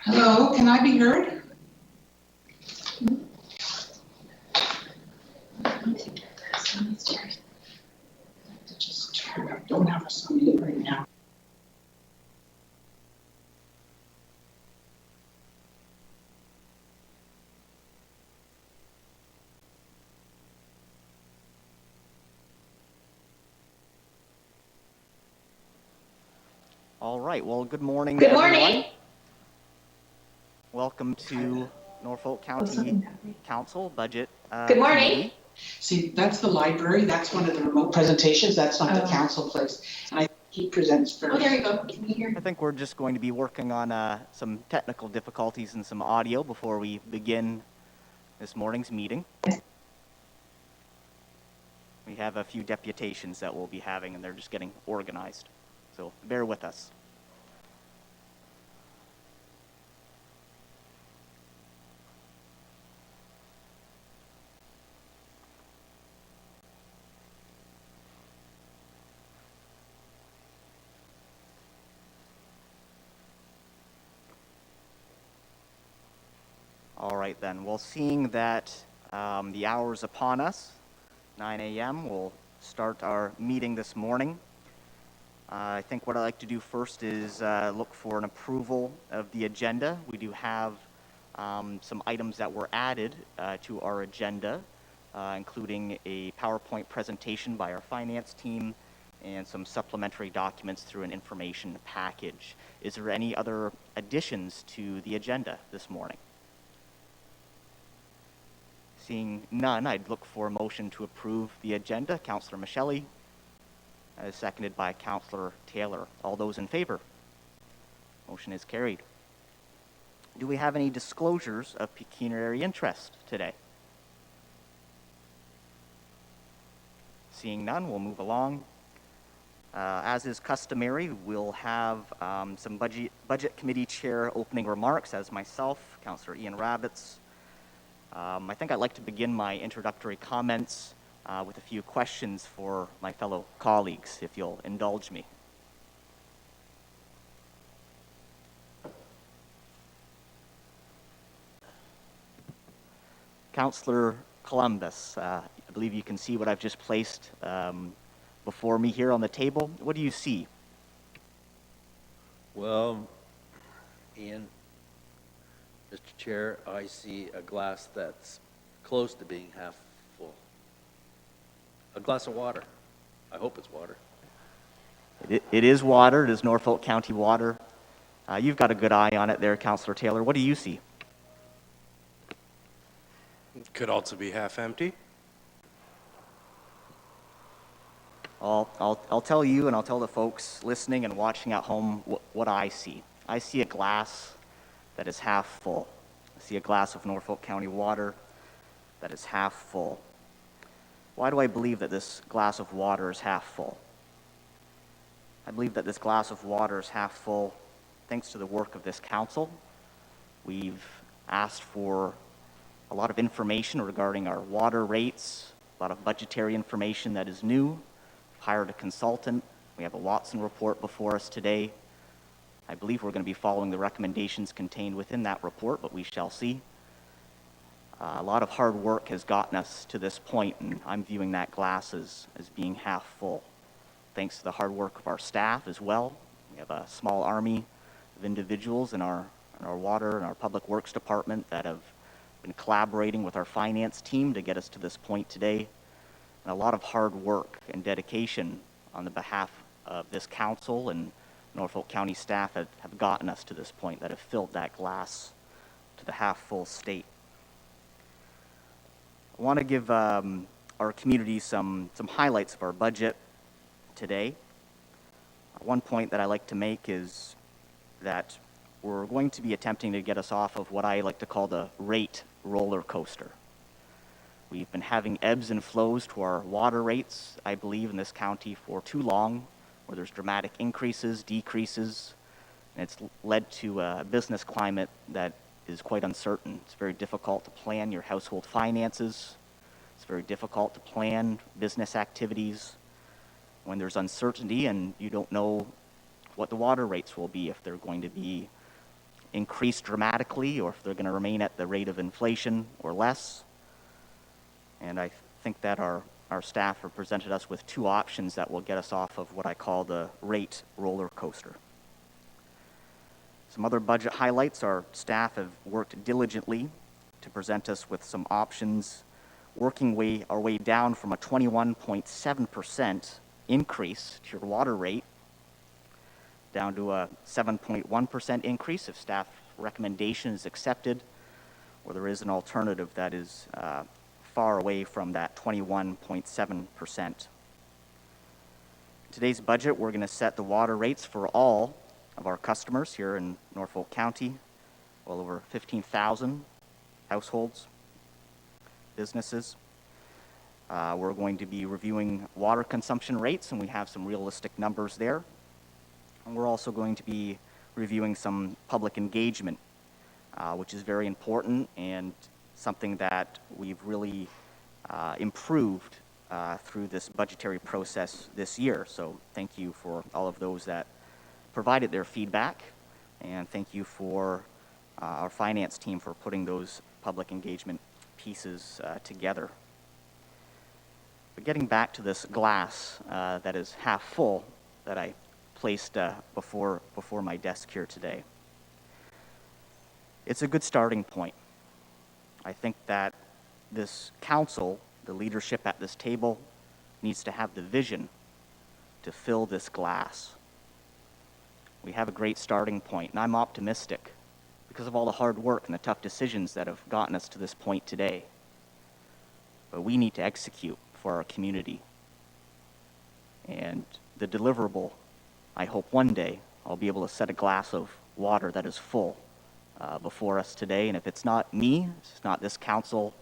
Hello, can I be heard? I don't have a sound right now. All right, well, good morning, Good everyone. morning. Welcome to Norfolk County Council Budget Good morning. Committee. See, that's the library, that's one of the remote presentations, that's not the council place. And I think he presents first. Oh, there you go. Can you hear? I think we're just going to be working on some technical difficulties and some audio before we begin this morning's meeting. We have a few deputations that we'll be having, and they're just getting organized. So bear with us. All right then, well, seeing that the hour is upon us, 9 a.m., we'll start our meeting this morning. I think what I'd like to do first is look for an approval of the agenda. We do have some items that were added to our agenda, including a PowerPoint presentation by our finance team and some supplementary documents through an information package. Is there any other additions to the agenda this morning? Seeing none, I'd look for a motion to approve the agenda. Councillor Michele, seconded by Councillor Taylor. All those in favor? Motion is carried. Do we have any disclosures of pecuniary interest today? Seeing none, we'll move along. As is customary, we'll have some budget committee chair opening remarks as myself, Councillor Ian Rabbits. I think I'd like to begin my introductory comments with a few questions for my fellow colleagues, if you'll indulge me. Councillor Columbus, I believe you can see what I've just placed before me here on the table. What do you see? Well, Ian, Mr. Chair, I see a glass that's close to being half full. A glass of water. I hope it's water. It is water. It is Norfolk County water. You've got a good eye on it there, Councillor Taylor. What do you see? It could also be half empty. I'll tell you, and I'll tell the folks listening and watching at home what I see. I see a glass that is half full. I see a glass of Norfolk County water that is half full. Why do I believe that this glass of water is half full? I believe that this glass of water is half full thanks to the work of this council. We've asked for a lot of information regarding our water rates, a lot of budgetary information that is new. We've hired a consultant. We have a Watson report before us today. I believe we're going to be following the recommendations contained within that report, but we shall see. A lot of hard work has gotten us to this point, and I'm viewing that glass as being half full. Thanks to the hard work of our staff as well. We have a small army of individuals in our water and our public works department that have been collaborating with our finance team to get us to this point today. And a lot of hard work and dedication on the behalf of this council and Norfolk County staff have gotten us to this point, that have filled that glass to the half-full state. I want to give our community some highlights of our budget today. One point that I like to make is that we're going to be attempting to get us off of what I like to call the rate roller coaster. We've been having ebbs and flows to our water rates, I believe, in this county for too long, where there's dramatic increases, decreases, and it's led to a business climate that is quite uncertain. It's very difficult to plan your household finances. It's very difficult to plan business activities when there's uncertainty and you don't know what the water rates will be, if they're going to be increase dramatically or if they're going to remain at the rate of inflation or less. And I think that our staff have presented us with two options that will get us off of what I call the rate roller coaster. Some other budget highlights: our staff have worked diligently to present us with some options, working our way down from a 21.7% increase to your water rate down to a 7.1% increase if staff recommendation is accepted, or there is an alternative that is far away from that 21.7%. Today's budget, we're going to set the water rates for all of our customers here in Norfolk County, well over 15,000 households, businesses. We're going to be reviewing water consumption rates, and we have some realistic numbers there. And we're also going to be reviewing some public engagement, which is very important and something that we've really improved through this budgetary process this year. So thank you for all of those that provided their feedback, and thank you for our finance team for putting those public engagement pieces together. But getting back to this glass that is half full that I placed before my desk here today. It's a good starting point. I think that this council, the leadership at this table, needs to have the vision to fill this glass. We have a great starting point, and I'm optimistic because of all the hard work and the tough decisions that have gotten us to this point today. But we need to execute for our community. And the deliverable, I hope one day I'll be able to set a glass of water that is full before us today. And if it's not me, it's not this council,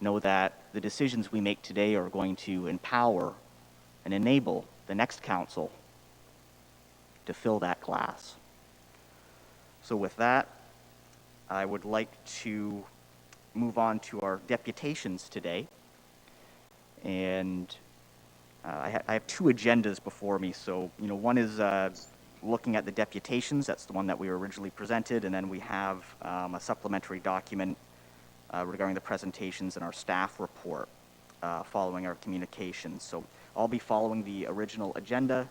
know that the decisions we make today are going to empower and enable the next council to fill that glass. So with that, I would like to move on to our deputations today. And I have two agendas before me. So, one is looking at the deputations. That's the one that we were originally presented. And then we have a supplementary document regarding the presentations and our staff report following our communications. So I'll be following the original agenda.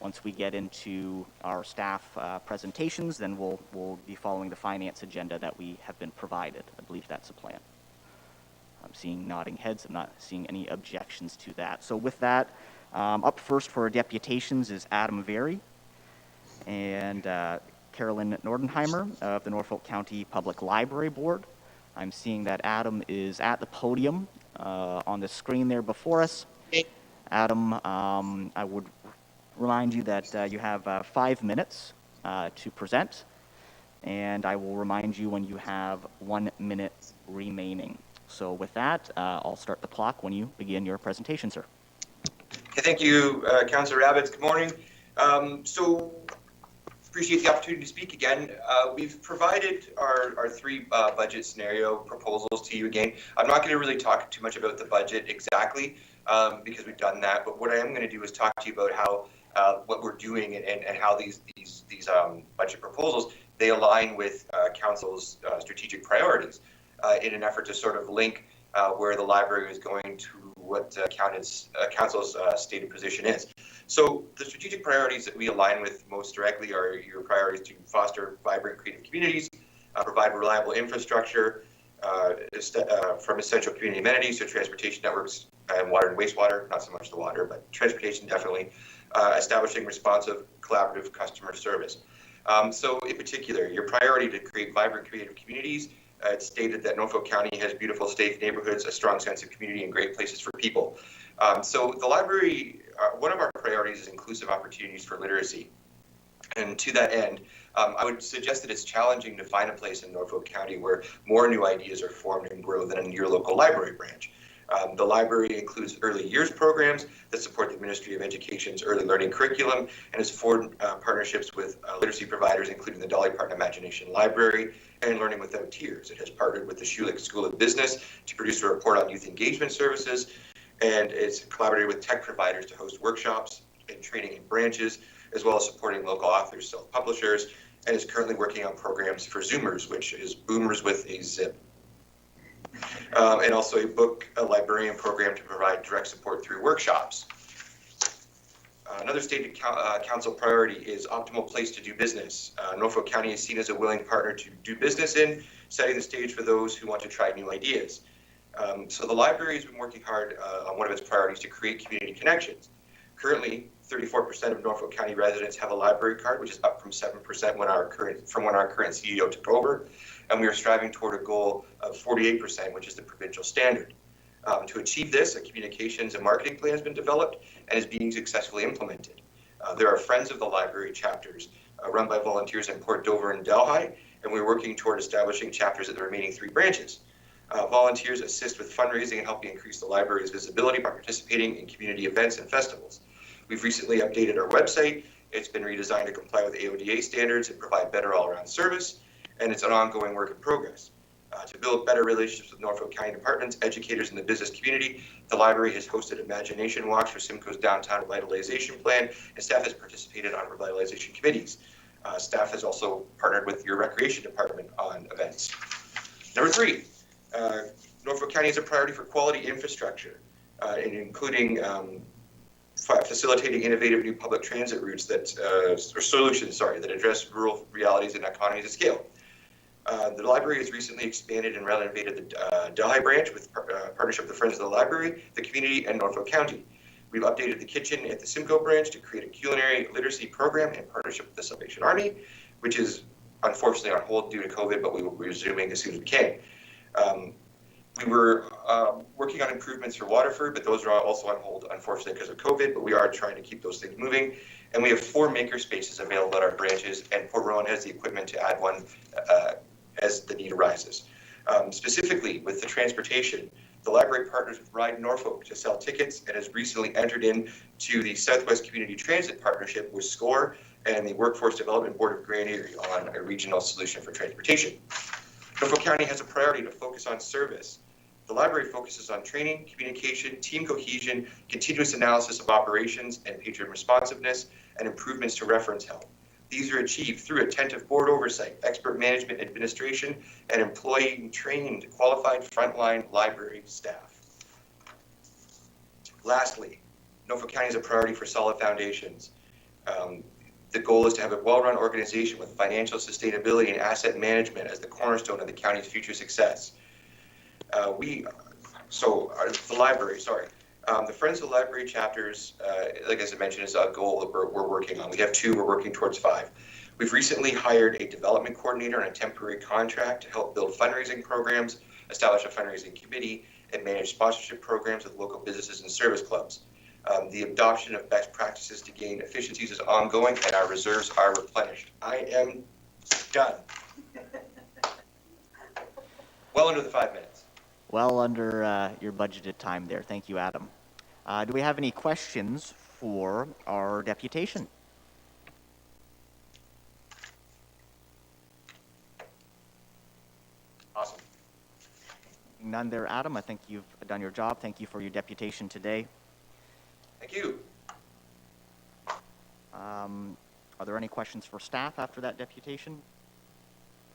Once we get into our staff presentations, then we'll be following the finance agenda that we have been provided. I believe that's the plan. I'm seeing nodding heads. I'm not seeing any objections to that. So with that, up first for our deputations is Adam Very and Carolyn Nordenheimer of the Norfolk County Public Library Board. I'm seeing that Adam is at the podium on the screen there before us. Adam, I would remind you that you have 5 minutes to present, and I will remind you when you have 1 minute remaining. So with that, I'll start the clock when you begin your presentation, sir. Okay, thank you, Councillor Rabbits. Good morning. So appreciate the opportunity to speak again. We've provided our three budget scenario proposals to you again. I'm not going to really talk too much about the budget exactly because we've done that, but what I am going to do is talk to you about how what we're doing and how these budget proposals, they align with Council's strategic priorities in an effort to sort of link where the library is going to what Council's stated position is. So the strategic priorities that we align with most directly are your priorities to foster vibrant, creative communities, provide reliable infrastructure from essential community amenities to transportation networks and water and wastewater, not so much the water, but transportation definitely, establishing responsive, collaborative customer service. So in particular, your priority to create vibrant, creative communities, it's stated that Norfolk County has beautiful, safe neighborhoods, a strong sense of community, and great places for people. So the library, one of our priorities is inclusive opportunities for literacy. And to that end, I would suggest that it's challenging to find a place in Norfolk County where more new ideas are formed and grow than in your local library branch. The library includes early years programs that support the Ministry of Education's early learning curriculum and has formed partnerships with literacy providers, including the Dolly Parton Imagination Library and Learning Without Tears. It has partnered with the Schulich School of Business to produce a report on youth engagement services, and it's collaborated with tech providers to host workshops and training in branches, as well as supporting local authors, self-publishers, and is currently working on programs for Zoomers, which is boomers with a zip. And also a librarian program to provide direct support through workshops. Another stated council priority is optimal place to do business. Norfolk County is seen as a willing partner to do business in, setting the stage for those who want to try new ideas. So the library has been working hard on one of its priorities to create community connections. Currently, 34% of Norfolk County residents have a library card, which is up from 7% when our current CEO took over. And we are striving toward a goal of 48%, which is the provincial standard. To achieve this, a communications and marketing plan has been developed and is being successfully implemented. There are Friends of the Library chapters run by volunteers in Port Dover and Delhi, and we're working toward establishing chapters at the remaining 3 branches. Volunteers assist with fundraising and helping increase the library's visibility by participating in community events and festivals. We've recently updated our website. It's been redesigned to comply with AODA standards and provide better all-around service, and it's an ongoing work in progress. To build better relationships with Norfolk County departments, educators, and the business community, the library has hosted Imagination Walks for Simcoe's Downtown Revitalization Plan, and staff has participated on revitalization committees. Staff has also partnered with your recreation department on events. Number 3, Norfolk County has a priority for quality infrastructure, including facilitating innovative new public transit routes that address rural realities and economies of scale. The library has recently expanded and renovated the Delhi branch with partnership with the Friends of the Library, the community, and Norfolk County. We've updated the kitchen at the Simcoe branch to create a culinary literacy program in partnership with the Salvation Army, which is unfortunately on hold due to COVID, but we will be resuming as soon as we can. We were working on improvements for Waterford, but those are also on hold, unfortunately, because of COVID, but we are trying to keep those things moving. And we have 4 maker spaces available at our branches, and Port Rowan has the equipment to add one as the need arises. Specifically, with the transportation, the library partners with Ride Norfolk to sell tickets and has recently entered into the Southwest Community Transit Partnership with SCORE and the Workforce Development Board of Grand Erie on a regional solution for transportation. Norfolk County has a priority to focus on service. The library focuses on training, communication, team cohesion, continuous analysis of operations, and patron responsiveness, and improvements to reference help. These are achieved through attentive board oversight, expert management administration, and employing trained, qualified frontline library staff. Lastly, Norfolk County has a priority for solid foundations. The goal is to have a well-run organization with financial sustainability and asset management as the cornerstone of the county's future success. The Friends of the Library chapters, like as I mentioned, is a goal that we're working on. We have 2, we're working towards 5. We've recently hired a development coordinator on a temporary contract to help build fundraising programs, establish a fundraising committee, and manage sponsorship programs with local businesses and service clubs. The adoption of best practices to gain efficiencies is ongoing, and our reserves are replenished. I am done. Well under the 5 minutes. Well under your budgeted time there. Thank you, Adam. Do we have any questions for our deputation? Awesome. None there, Adam. I think you've done your job. Thank you for your deputation today. Thank you. Are there any questions for staff after that deputation?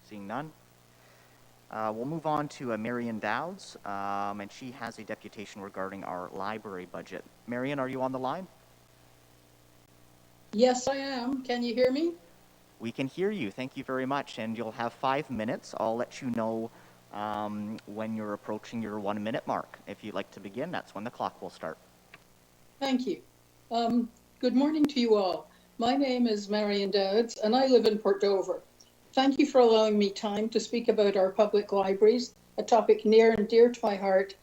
Seeing none. We'll move on to Marion Dowds, and she has a deputation regarding our library budget. Marion, are you on the line? Yes, I am. Can you hear me? We can hear you. Thank you very much. And you'll have 5 minutes. I'll let you know when you're approaching your 1-minute mark. If you'd like to begin, that's when the clock will start. Thank you. Good morning to you all. My name is Marion Dowds, and I live in Port Dover. Thank you for allowing me time to speak about our public libraries, a topic near and dear to my heart,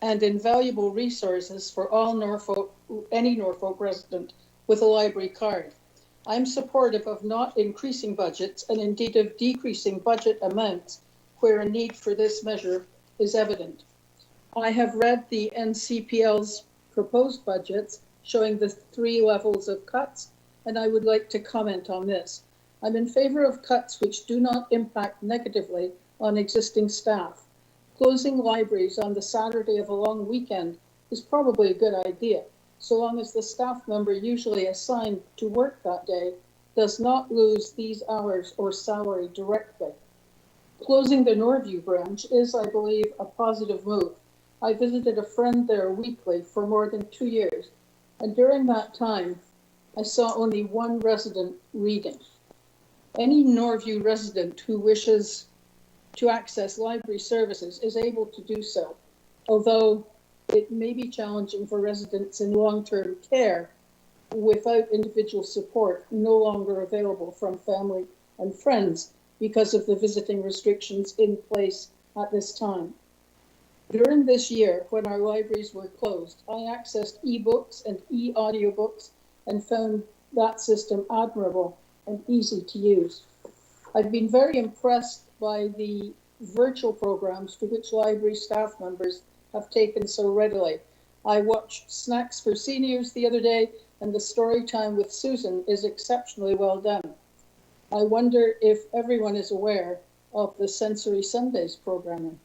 and invaluable resources for all any Norfolk resident with a library card. I'm supportive of not increasing budgets and indeed of decreasing budget amounts where a need for this measure is evident. I have read the NCPL's proposed budgets showing the 3 levels of cuts, and I would like to comment on this. I'm in favor of cuts which do not impact negatively on existing staff. Closing libraries on the Saturday of a long weekend is probably a good idea, so long as the staff member usually assigned to work that day does not lose these hours or salary directly. Closing the Norview branch is, I believe, a positive move. I visited a friend there weekly for more than 2 years, and during that time, I saw only one resident reading. Any Norview resident who wishes to access library services is able to do so, although it may be challenging for residents in long-term care without individual support no longer available from family and friends because of the visiting restrictions in place at this time. During this year, when our libraries were closed, I accessed e-books and e-audiobooks and found that system admirable and easy to use. I've been very impressed by the virtual programs to which library staff members have taken so readily. I watched Snacks for Seniors the other day, and the story time with Susan is exceptionally well done. I wonder if everyone is aware of the Sensory Sundays programming.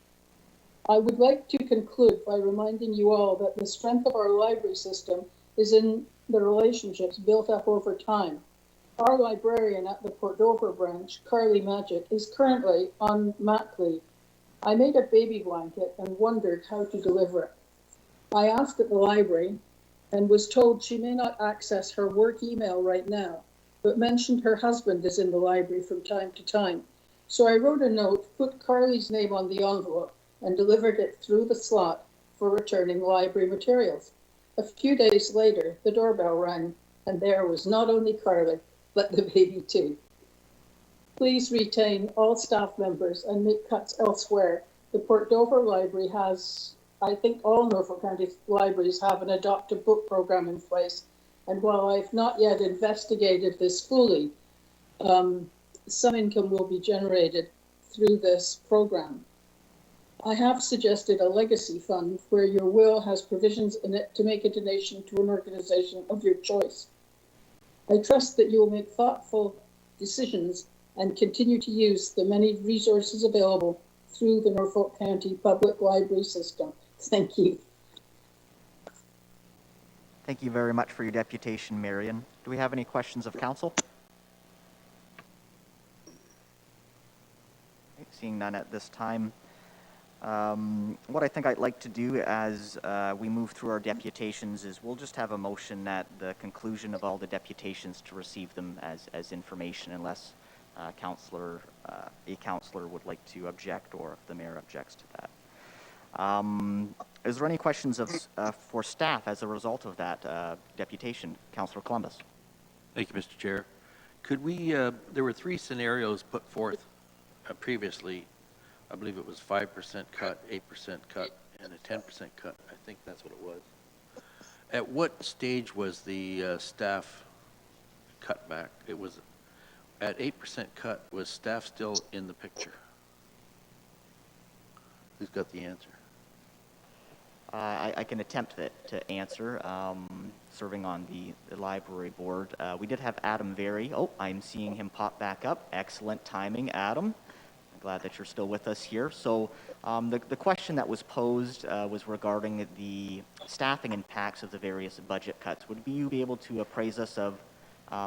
I would like to conclude by reminding you all that the strength of our library system is in the relationships built up over time. Our librarian at the Port Dover branch, Carly Magic, is currently on mat leave. I made a baby blanket and wondered how to deliver it. I asked at the library and was told she may not access her work email right now, but mentioned her husband is in the library from time to time. So I wrote a note, put Carly's name on the envelope, and delivered it through the slot for returning library materials. A few days later, the doorbell rang, and there was not only Carly, but the baby too. Please retain all staff members and make cuts elsewhere. The Port Dover Library has, I think all Norfolk County libraries have an adopted book program in place. And while I've not yet investigated this fully, some income will be generated through this program. I have suggested a legacy fund where your will has provisions in it to make a donation to an organization of your choice. I trust that you will make thoughtful decisions and continue to use the many resources available through the Norfolk County Public Library System. Thank you. Thank you very much for your deputation, Marion. Do we have any questions of council? Okay, seeing none at this time. What I think I'd like to do as we move through our deputations is we'll just have a motion at the conclusion of all the deputations to receive them as information, unless a counselor would like to object, or if the mayor objects to that. Is there any questions for staff as a result of that deputation? Councillor Columbus. Thank you, Mr. Chair. Could we, there were 3 scenarios put forth previously. I believe it was 5% cut, 8% cut, and a 10% cut. I think that's what it was. At what stage was the staff cut back? It was at 8% cut. Was staff still in the picture? Who's got the answer? I can attempt to answer, serving on the library board. We did have Adam Very. Oh, I'm seeing him pop back up. Excellent timing, Adam. I'm glad that you're still with us here. So the question that was posed was regarding the staffing impacts of the various budget cuts. Would you be able to appraise us of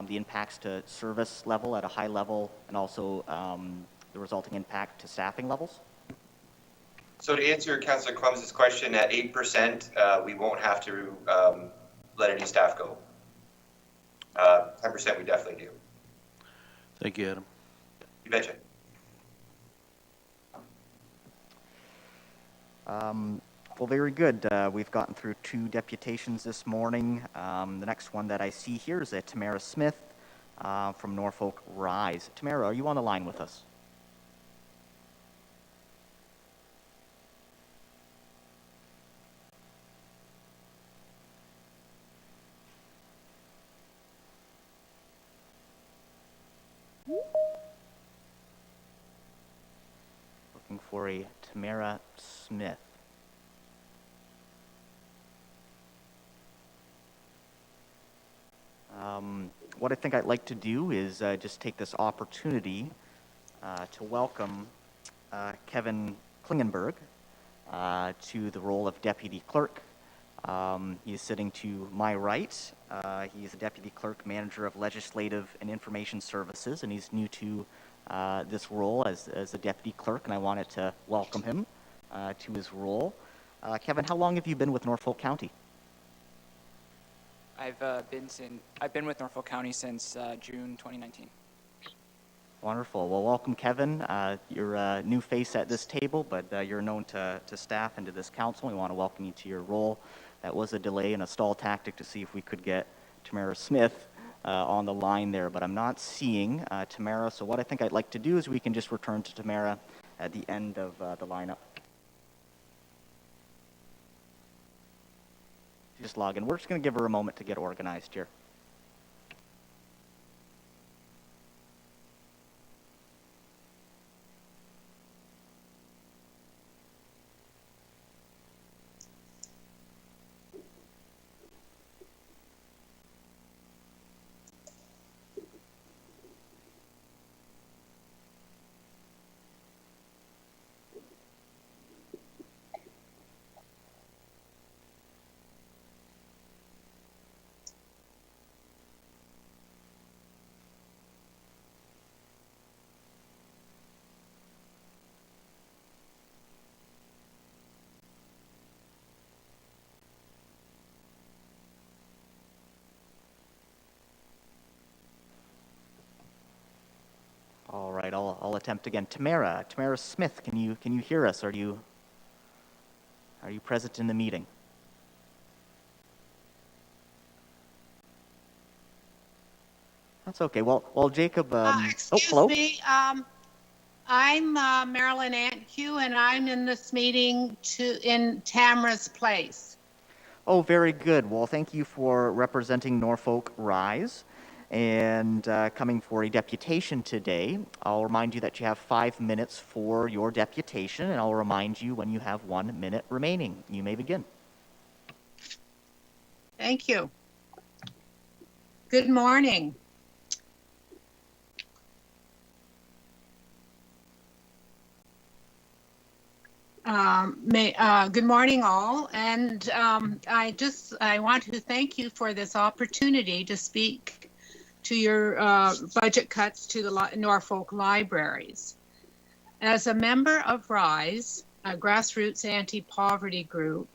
the impacts to service level at a high level, and also the resulting impact to staffing levels? So to answer Councillor Clemens' question, at 8%, we won't have to let any staff go. 10% we definitely do. Thank you, Adam. You betcha. Well, very good. We've gotten through 2 deputations this morning. The next one that I see here is Tamara Smith from Norfolk Rise. Tamara, are you on the line with us? Looking for a Tamara Smith. What I think I'd like to do is just take this opportunity to welcome Kevin Klingenberg to the role of Deputy Clerk. He's sitting to my right. He's the Deputy Clerk Manager of Legislative and Information Services, and he's new to this role as a Deputy Clerk, and I wanted to welcome him to his role. Kevin, how long have you been with Norfolk County? I've been with Norfolk County since June 2019. Wonderful. Well, welcome, Kevin. You're a new face at this table, but you're known to staff and to this council. We want to welcome you to your role. That was a delay and a stall tactic to see if we could get Tamara Smith on the line there, but I'm not seeing Tamara. So what I think I'd like to do is we can just return to Tamara at the end of the lineup. Just log in. We're just going to give her a moment to get organized here. All right, I'll attempt again. Tamara Smith, can you hear us? Are you present in the meeting? That's okay. Well, Jacob. Excuse hello. me. I'm Marilyn Antkew, and I'm in this meeting in Tamara's place. Oh, very good. Well, thank you for representing Norfolk Rise and coming for a deputation today. I'll remind you that you have 5 minutes for your deputation, and I'll remind you when you have 1 minute remaining. You may begin. Thank you. Good morning. Good morning, all, and I want to thank you for this opportunity to speak to your budget cuts to the Norfolk libraries. As a member of RISE, a grassroots anti-poverty group,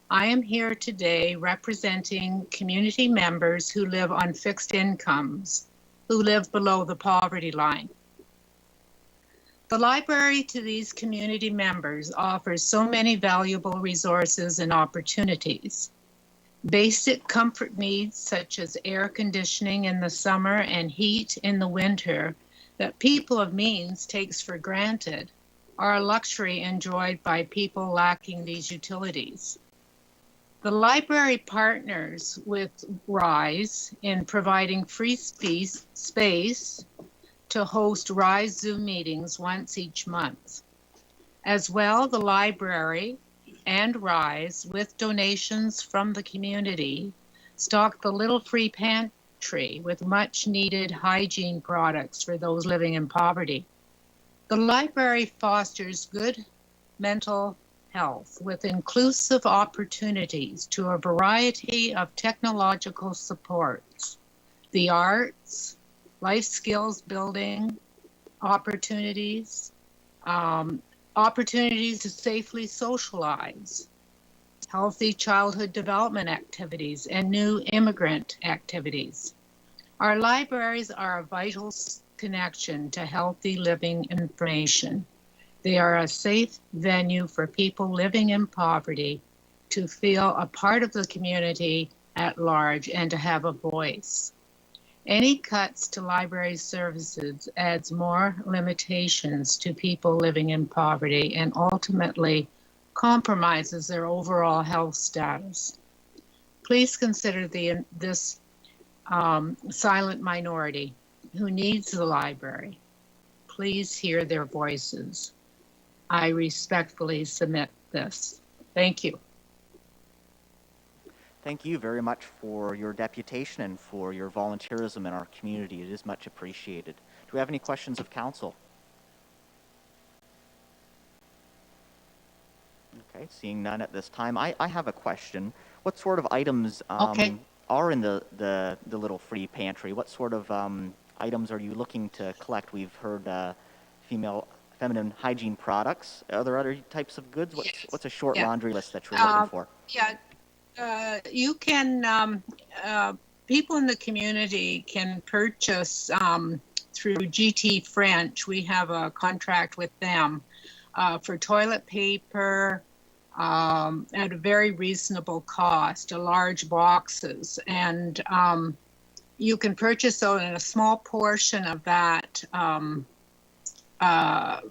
I am here today representing community members who live on fixed incomes, who live below the poverty line. The library to these community members offers so many valuable resources and opportunities. Basic comfort needs such as air conditioning in the summer and heat in the winter that people of means takes for granted are a luxury enjoyed by people lacking these utilities. The library partners with RISE in providing free space to host RISE Zoom meetings once each month. As well, the library and RISE, with donations from the community, stock the Little Free Pantry with much needed hygiene products for those living in poverty. The library fosters good mental health with inclusive opportunities to a variety of technological supports, the arts, life skills building opportunities, opportunities to safely socialize, healthy childhood development activities, and new immigrant activities. Our libraries are a vital connection to healthy living information. They are a safe venue for people living in poverty to feel a part of the community at large and to have a voice. Any cuts to library services adds more limitations to people living in poverty and ultimately compromises their overall health status. Please consider this silent minority who needs the library. Please hear their voices. I respectfully submit this. Thank you. Thank you very much for your deputation and for your volunteerism in our community. It is much appreciated. Do we have any questions of council? Okay, seeing none at this time, I have a question. What sort of items Okay. are in the little free pantry? What sort of items are you looking to collect? We've heard feminine hygiene products. Are there other types of goods? What's a short Yeah. laundry list that you're looking for? Yeah, you can, people in the community can purchase through GT French. We have a contract with them for toilet paper at a very reasonable cost, large boxes. And you can purchase those, and a small portion of that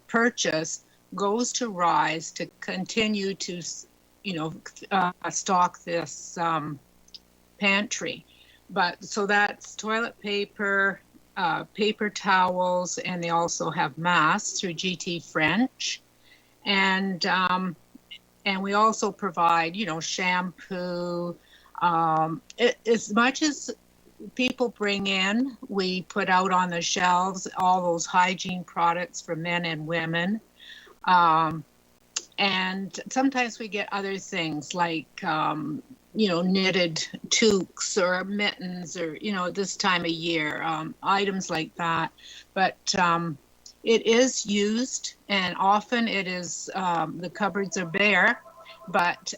purchase goes to Rise to continue to, stock this pantry. But so that's toilet paper, paper towels, and they also have masks through GT French. And we also provide, shampoo. As much as people bring in, we put out on the shelves all those hygiene products for men and women. And sometimes we get other things like, knitted toques or mittens or, this time of year, items like that. But it is used, and often it is, the cupboards are bare, but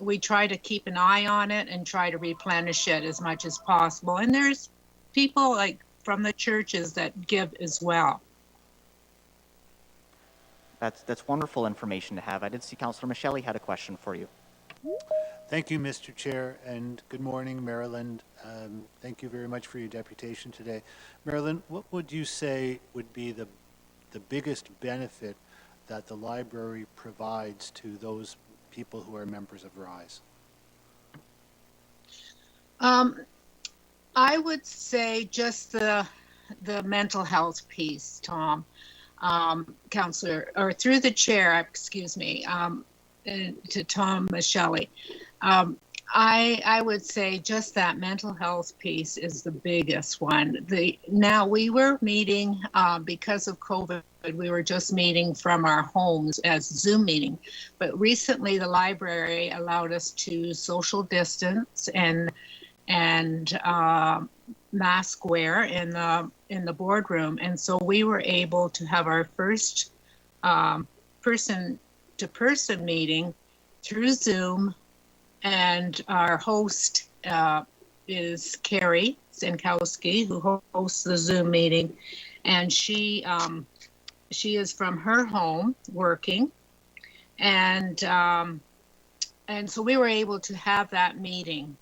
we try to keep an eye on it and try to replenish it as much as possible. And there's people like from the churches that give as well. That's wonderful information to have. I did see Councillor Michele had a question for you. Thank you, Mr. Chair, and good morning, Maryland. Thank you very much for your deputation today. Maryland, what would you say would be the biggest benefit that the library provides to those people who are members of RISE? I would say just the mental health piece, Tom. Counselor, or through the chair, excuse me, to Tom Michele. I would say just that mental health piece is the biggest one. Now we were meeting because of COVID. We were just meeting from our homes as Zoom meeting, but recently the library allowed us to social distance and mask wear in the boardroom, and so we were able to have our first person-to-person meeting through Zoom, and our host is Carrie Zinkowski, who hosts the Zoom meeting, and she is from her home working, and so we were able to have that meeting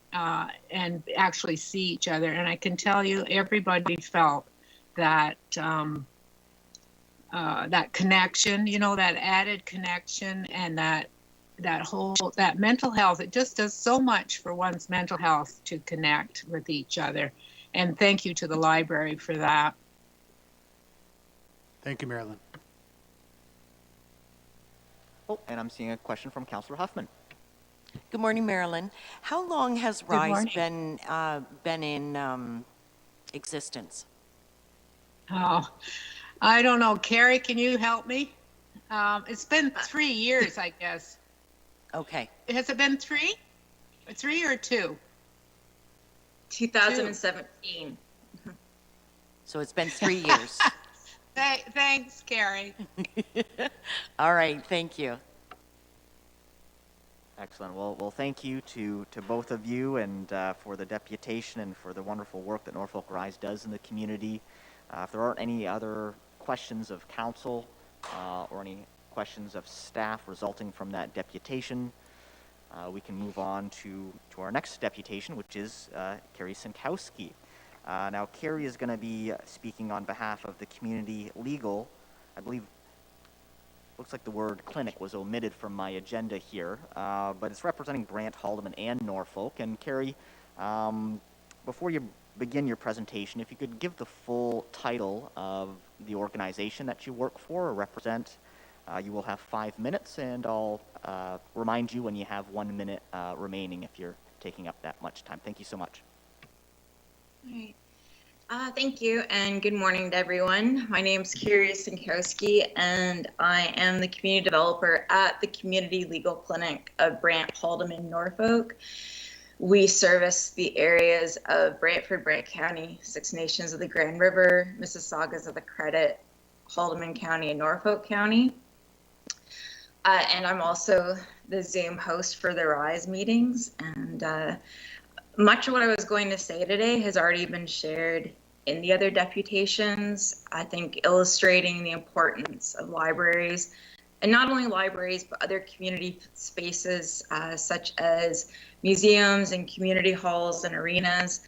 and actually see each other. And I can tell you, everybody felt that that connection, that added connection, and that mental health. It just does so much for one's mental health to connect with each other. And thank you to the library for that. Thank you, Marilyn. Oh, and I'm seeing a question from Councillor Huffman. Good morning, Marilyn. How long has RISE been in existence? Oh, I don't know. Carrie, can you help me? It's been 3 years, I guess. Okay. Has it been 3? 3 or 2? 2017. So it's been 3 years. Thanks, Carrie. All right, thank you. Excellent. Well, thank you to both of you, and for the deputation and for the wonderful work that Norfolk RISE does in the community. If there aren't any other questions of council or any questions of staff resulting from that deputation, we can move on to our next deputation, which is Carrie Zinkowski. Now, Carrie is going to be speaking on behalf of the community legal. I believe, looks like the word clinic was omitted from my agenda here, but it's representing Brant, Haldeman, and Norfolk. And Carrie, before you begin your presentation, if you could give the full title of the organization that you work for or represent. You will have 5 minutes, and I'll remind you when you have 1 minute remaining if you're taking up that much time. Thank you so much. Right. Thank you, and good morning to everyone. My name is Kira Sinkowski, and I am the community developer at the Community Legal Clinic of Brant, Haldeman, Norfolk. We service the areas of Brantford, Brant County, Six Nations of the Grand River, Mississaugas of the Credit, Haldeman County, and Norfolk County. And I'm also the Zoom host for the RISE meetings, and much of what I was going to say today has already been shared in the other deputations. I think illustrating the importance of libraries, and not only libraries, but other community spaces such as museums and community halls and arenas.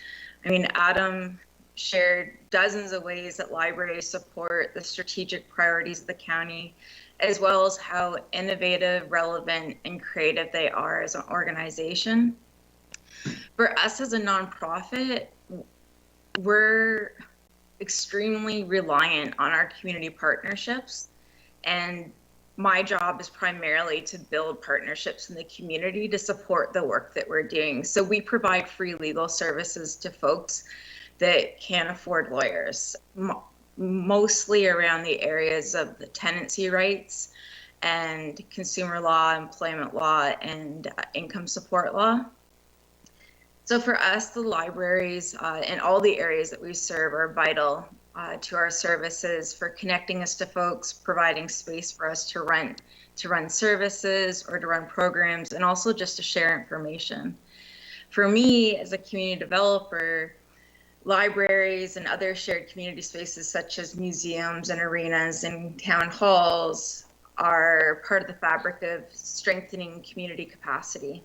I mean, Adam shared dozens of ways that libraries support the strategic priorities of the county, as well as how innovative, relevant, and creative they are as an organization. For us as a nonprofit, we're extremely reliant on our community partnerships, and my job is primarily to build partnerships in the community to support the work that we're doing. So we provide free legal services to folks that can't afford lawyers, mostly around the areas of the tenancy rights and consumer law, employment law, and income support law. So for us, the libraries and all the areas that we serve are vital to our services for connecting us to folks, providing space for us to run services or to run programs, and also just to share information. For me, as a community developer, libraries and other shared community spaces such as museums and arenas and town halls are part of the fabric of strengthening community capacity.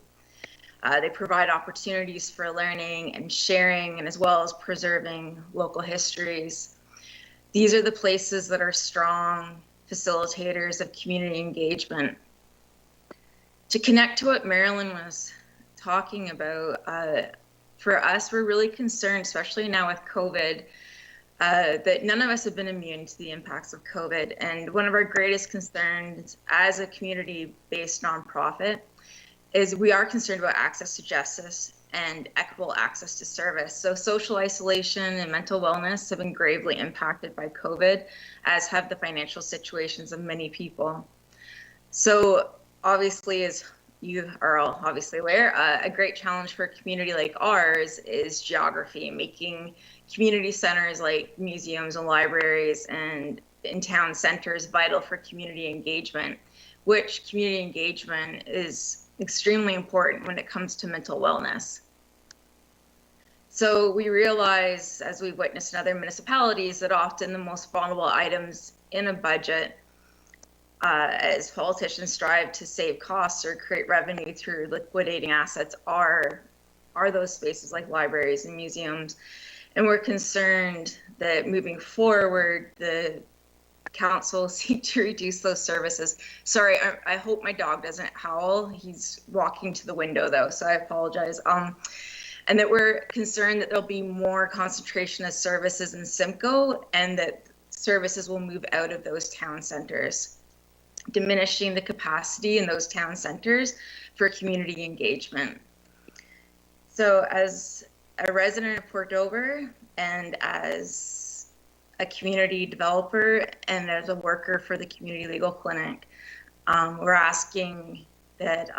They provide opportunities for learning and sharing, and as well as preserving local histories. These are the places that are strong facilitators of community engagement. To connect to what Marilyn was talking about, for us, we're really concerned, especially now with COVID, that none of us have been immune to the impacts of COVID. And one of our greatest concerns as a community-based nonprofit is we are concerned about access to justice and equitable access to service. So social isolation and mental wellness have been gravely impacted by COVID, as have the financial situations of many people. So obviously, as you are all obviously aware, a great challenge for a community like ours is geography, making community centers like museums and libraries and in town centers vital for community engagement, which community engagement is extremely important when it comes to mental wellness. So we realize, as we've witnessed in other municipalities, that often the most vulnerable items in a budget, as politicians strive to save costs or create revenue through liquidating assets, are those spaces like libraries and museums. And we're concerned that moving forward, the council seek to reduce those services. Sorry, I hope my dog doesn't howl. He's walking to the window though, so I apologize. And that we're concerned that there'll be more concentration of services in Simcoe, and that services will move out of those town centers, diminishing the capacity in those town centers for community engagement. So as a resident of Port Dover and as a community developer and as a worker for the Community Legal Clinic, we're asking that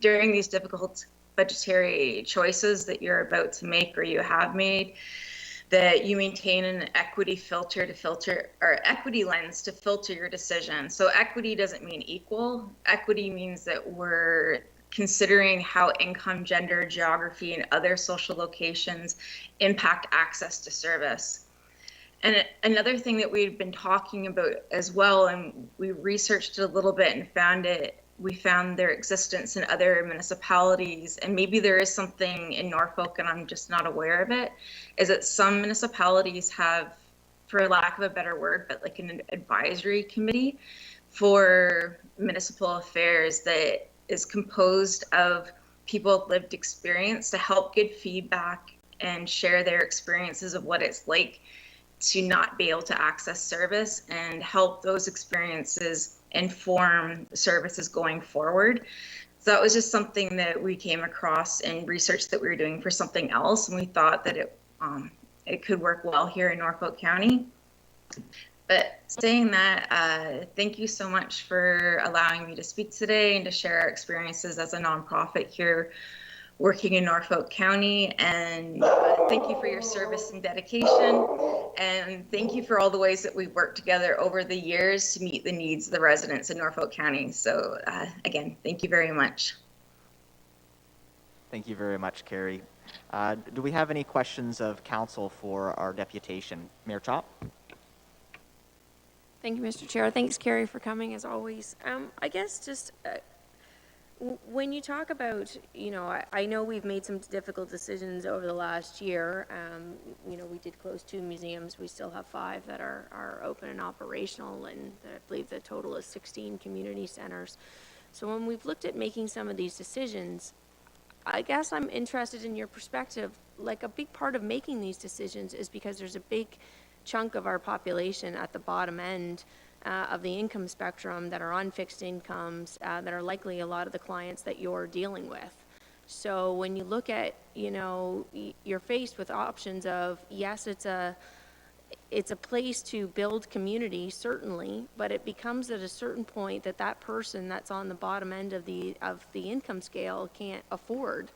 during these difficult budgetary choices that you're about to make or you have made, that you maintain an equity equity lens to filter your decision. So equity doesn't mean equal. Equity means that we're considering how income, gender, geography, and other social locations impact access to service. And another thing that we've been talking about as well, and we researched it a little bit and we found their existence in other municipalities, and maybe there is something in Norfolk and I'm just not aware of it, is that some municipalities have, for lack of a better word, but like an advisory committee for municipal affairs that is composed of people with lived experience to help give feedback and share their experiences of what it's like to not be able to access service, and help those experiences inform services going forward. So that was just something that we came across in research that we were doing for something else, and we thought that it could work well here in Norfolk County. But saying that, thank you so much for allowing me to speak today and to share our experiences as a nonprofit here working in Norfolk County. And thank you for your service and dedication. And thank you for all the ways that we've worked together over the years to meet the needs of the residents in Norfolk County. So again, thank you very much. Thank you very much, Carrie. Do we have any questions of council for our deputation? Mayor Chop? Thank you, Mr. Chair. Thanks, Carrie, for coming as always. I guess just when you talk about, I know we've made some difficult decisions over the last year. We did close 2 museums. We still have 5 that are open and operational, and I believe the total is 16 community centers. So when we've looked at making some of these decisions, I guess I'm interested in your perspective. Like, a big part of making these decisions is because there's a big chunk of our population at the bottom end of the income spectrum that are on fixed incomes, that are likely a lot of the clients that you're dealing with. So when you look at, you're faced with options of, yes, it's a place to build community, certainly, but it becomes at a certain point that person that's on the bottom end of the income scale can't afford,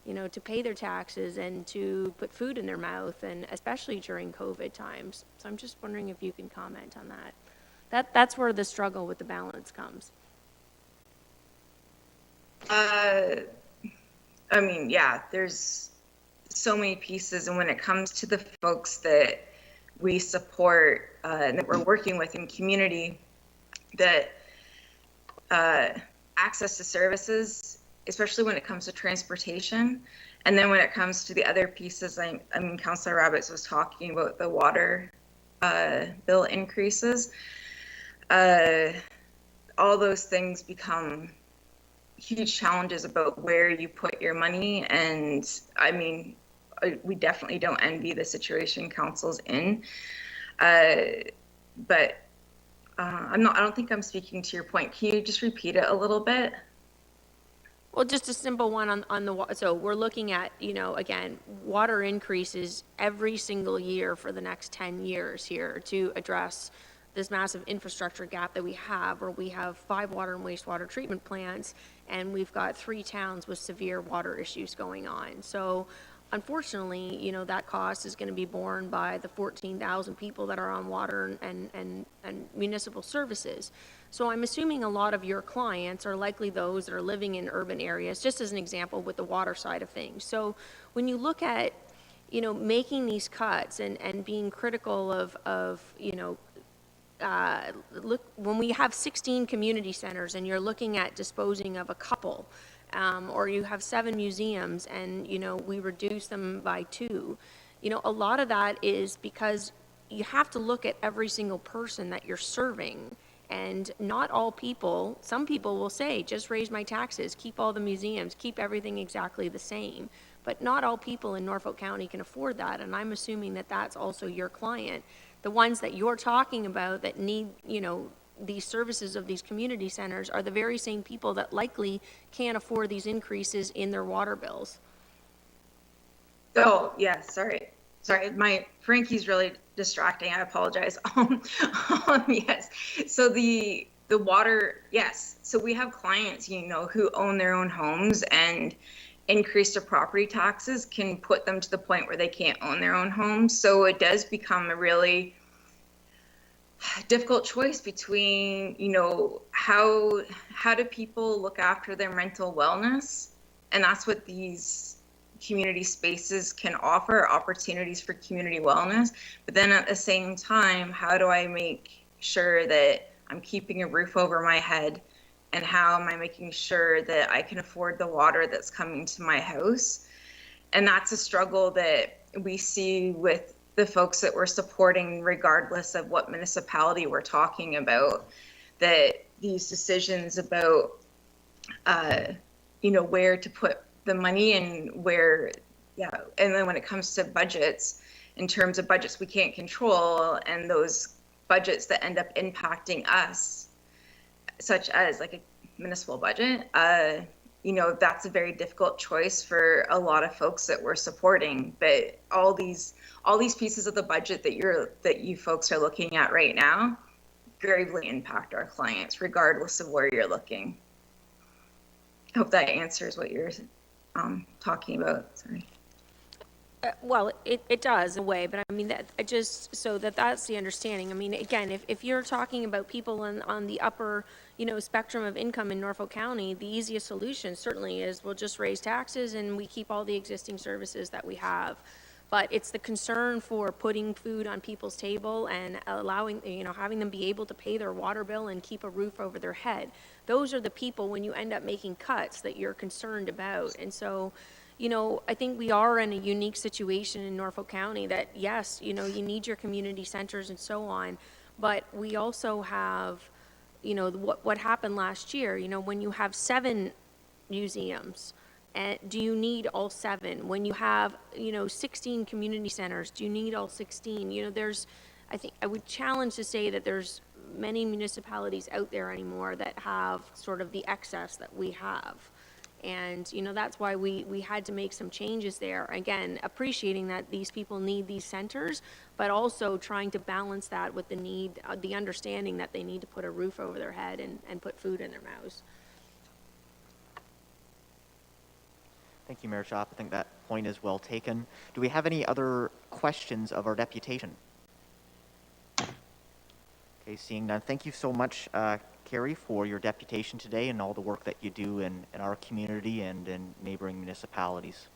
to pay their taxes and to put food in their mouth, and especially during COVID times. So I'm just wondering if you can comment on that. That's where the struggle with the balance comes. I mean, yeah, there's so many pieces, and when it comes to the folks that we support and that we're working with in community, that access to services, especially when it comes to transportation, and then when it comes to the other pieces, I mean, Councillor Rabbits was talking about the water bill increases. All those things become huge challenges about where you put your money. And I mean, we definitely don't envy the situation council's in. But I don't think I'm speaking to your point. Can you just repeat it a little bit? Well, just a simple one on the, so we're looking at, again, water increases every single year for the next 10 years here to address this massive infrastructure gap that we have, where we have 5 water and wastewater treatment plants, and we've got 3 towns with severe water issues going on. So unfortunately, that cost is going to be borne by the 14,000 people that are on water and municipal services. So I'm assuming a lot of your clients are likely those that are living in urban areas, just as an example with the water side of things. So when you look at, making these cuts and being critical of look, when we have 16 community centers and you're looking at disposing of a couple, or you have 7 museums and, we reduce them by 2, a lot of that is because you have to look at every single person that you're serving. And not all people, some people will say, just raise my taxes, keep all the museums, keep everything exactly the same. But not all people in Norfolk County can afford that. And I'm assuming that that's also your client. The ones that you're talking about that need, these services of these community centers are the very same people that likely can't afford these increases in their water bills. Oh, yeah, sorry, my Frankie's really distracting, I apologize. Yes, so the water, yes, so we have clients, who own their own homes, and increase their property taxes can put them to the point where they can't own their own homes. So it does become a really difficult choice between, how do people look after their mental wellness? And that's what these community spaces can offer, opportunities for community wellness. But then at the same time, how do I make sure that I'm keeping a roof over my head? And how am I making sure that I can afford the water that's coming to my house? And that's a struggle that we see with the folks that we're supporting, regardless of what municipality we're talking about, that these decisions about, where to put the money and where, yeah. And then when it comes to budgets, in terms of budgets we can't control, and those budgets that end up impacting us, such as like a municipal budget, you know, that's a very difficult choice for a lot of folks that we're supporting. But all these pieces of the budget that you folks are looking at right now gravely impact our clients, regardless of where you're looking. I hope that answers what you're talking about. Sorry. Well, it does in a way, but I mean, that I just, so that's the understanding. I mean, again, if you're talking about people on the upper, you know, spectrum of income in Norfolk County, the easiest solution certainly is we'll just raise taxes and we keep all the existing services that we have. But it's the concern for putting food on people's table and allowing, you know, having them be able to pay their water bill and keep a roof over their head. Those are the people, when you end up making cuts, that you're concerned about. And so, you know, I think we are in a unique situation in Norfolk County that, yes, you know, you need your community centers and so on, but we also have, you know, what happened last year, you know, when you have 7 museums, and do you need all 7? When you have, you know, 16 community centers, do you need all 16? You know, I think I would challenge to say that there's many municipalities out there anymore that have sort of the excess that we have. And, you know, that's why we had to make some changes there. Again, appreciating that these people need these centers, but also trying to balance that with the need, the understanding that they need to put a roof over their head and put food in their mouths. Thank you, Mayor Shop. I think that point is well taken. Do we have any other questions of our deputation? Okay, seeing none. Thank you so much, Carrie, for your deputation today and all the work that you do in our community and in neighboring municipalities.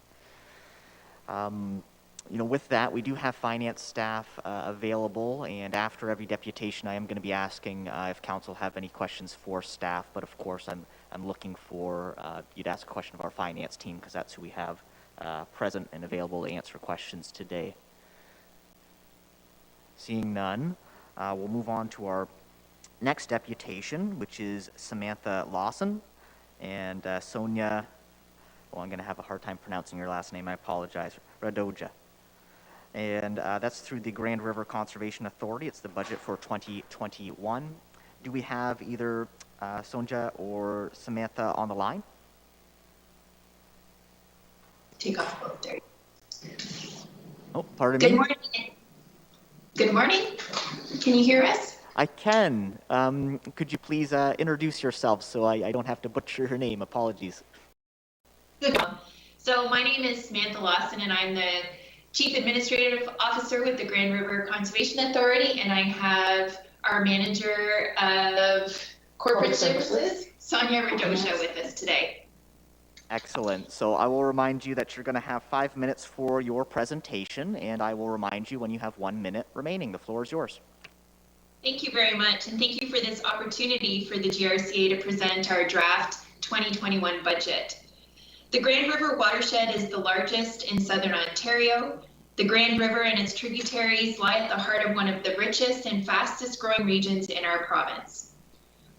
You know, with that, we do have finance staff available, and after every deputation, I am going to be asking if council have any questions for staff, but of course, I'm looking for you to ask a question of our finance team, because that's who we have present and available to answer questions today. Seeing none, we'll move on to our next deputation, which is Samantha Lawson and Sonia, well, I'm going to have a hard time pronouncing your last name, I apologize, Radoja. And that's through the Grand River Conservation Authority. It's the budget for 2021. Do we have either Sonja or Samantha on the line? Take off both there. Oh, pardon me. Good morning. Good morning. Can you hear us? I can. Could you please introduce yourself so I don't have to butcher your name? Apologies. Good. So my name is Samantha Lawson, and I'm the Chief Administrative Officer with the Grand River Conservation Authority, and I have our Manager of Corporate Services, Sonia Radoja, with us today. Excellent. So I will remind you that you're going to have 5 minutes for your presentation, and I will remind you when you have 1 minute remaining. The floor is yours. Thank you very much, and thank you for this opportunity for the GRCA to present our draft 2021 budget. The Grand River watershed is the largest in southern Ontario. The Grand River and its tributaries lie at the heart of one of the richest and fastest growing regions in our province.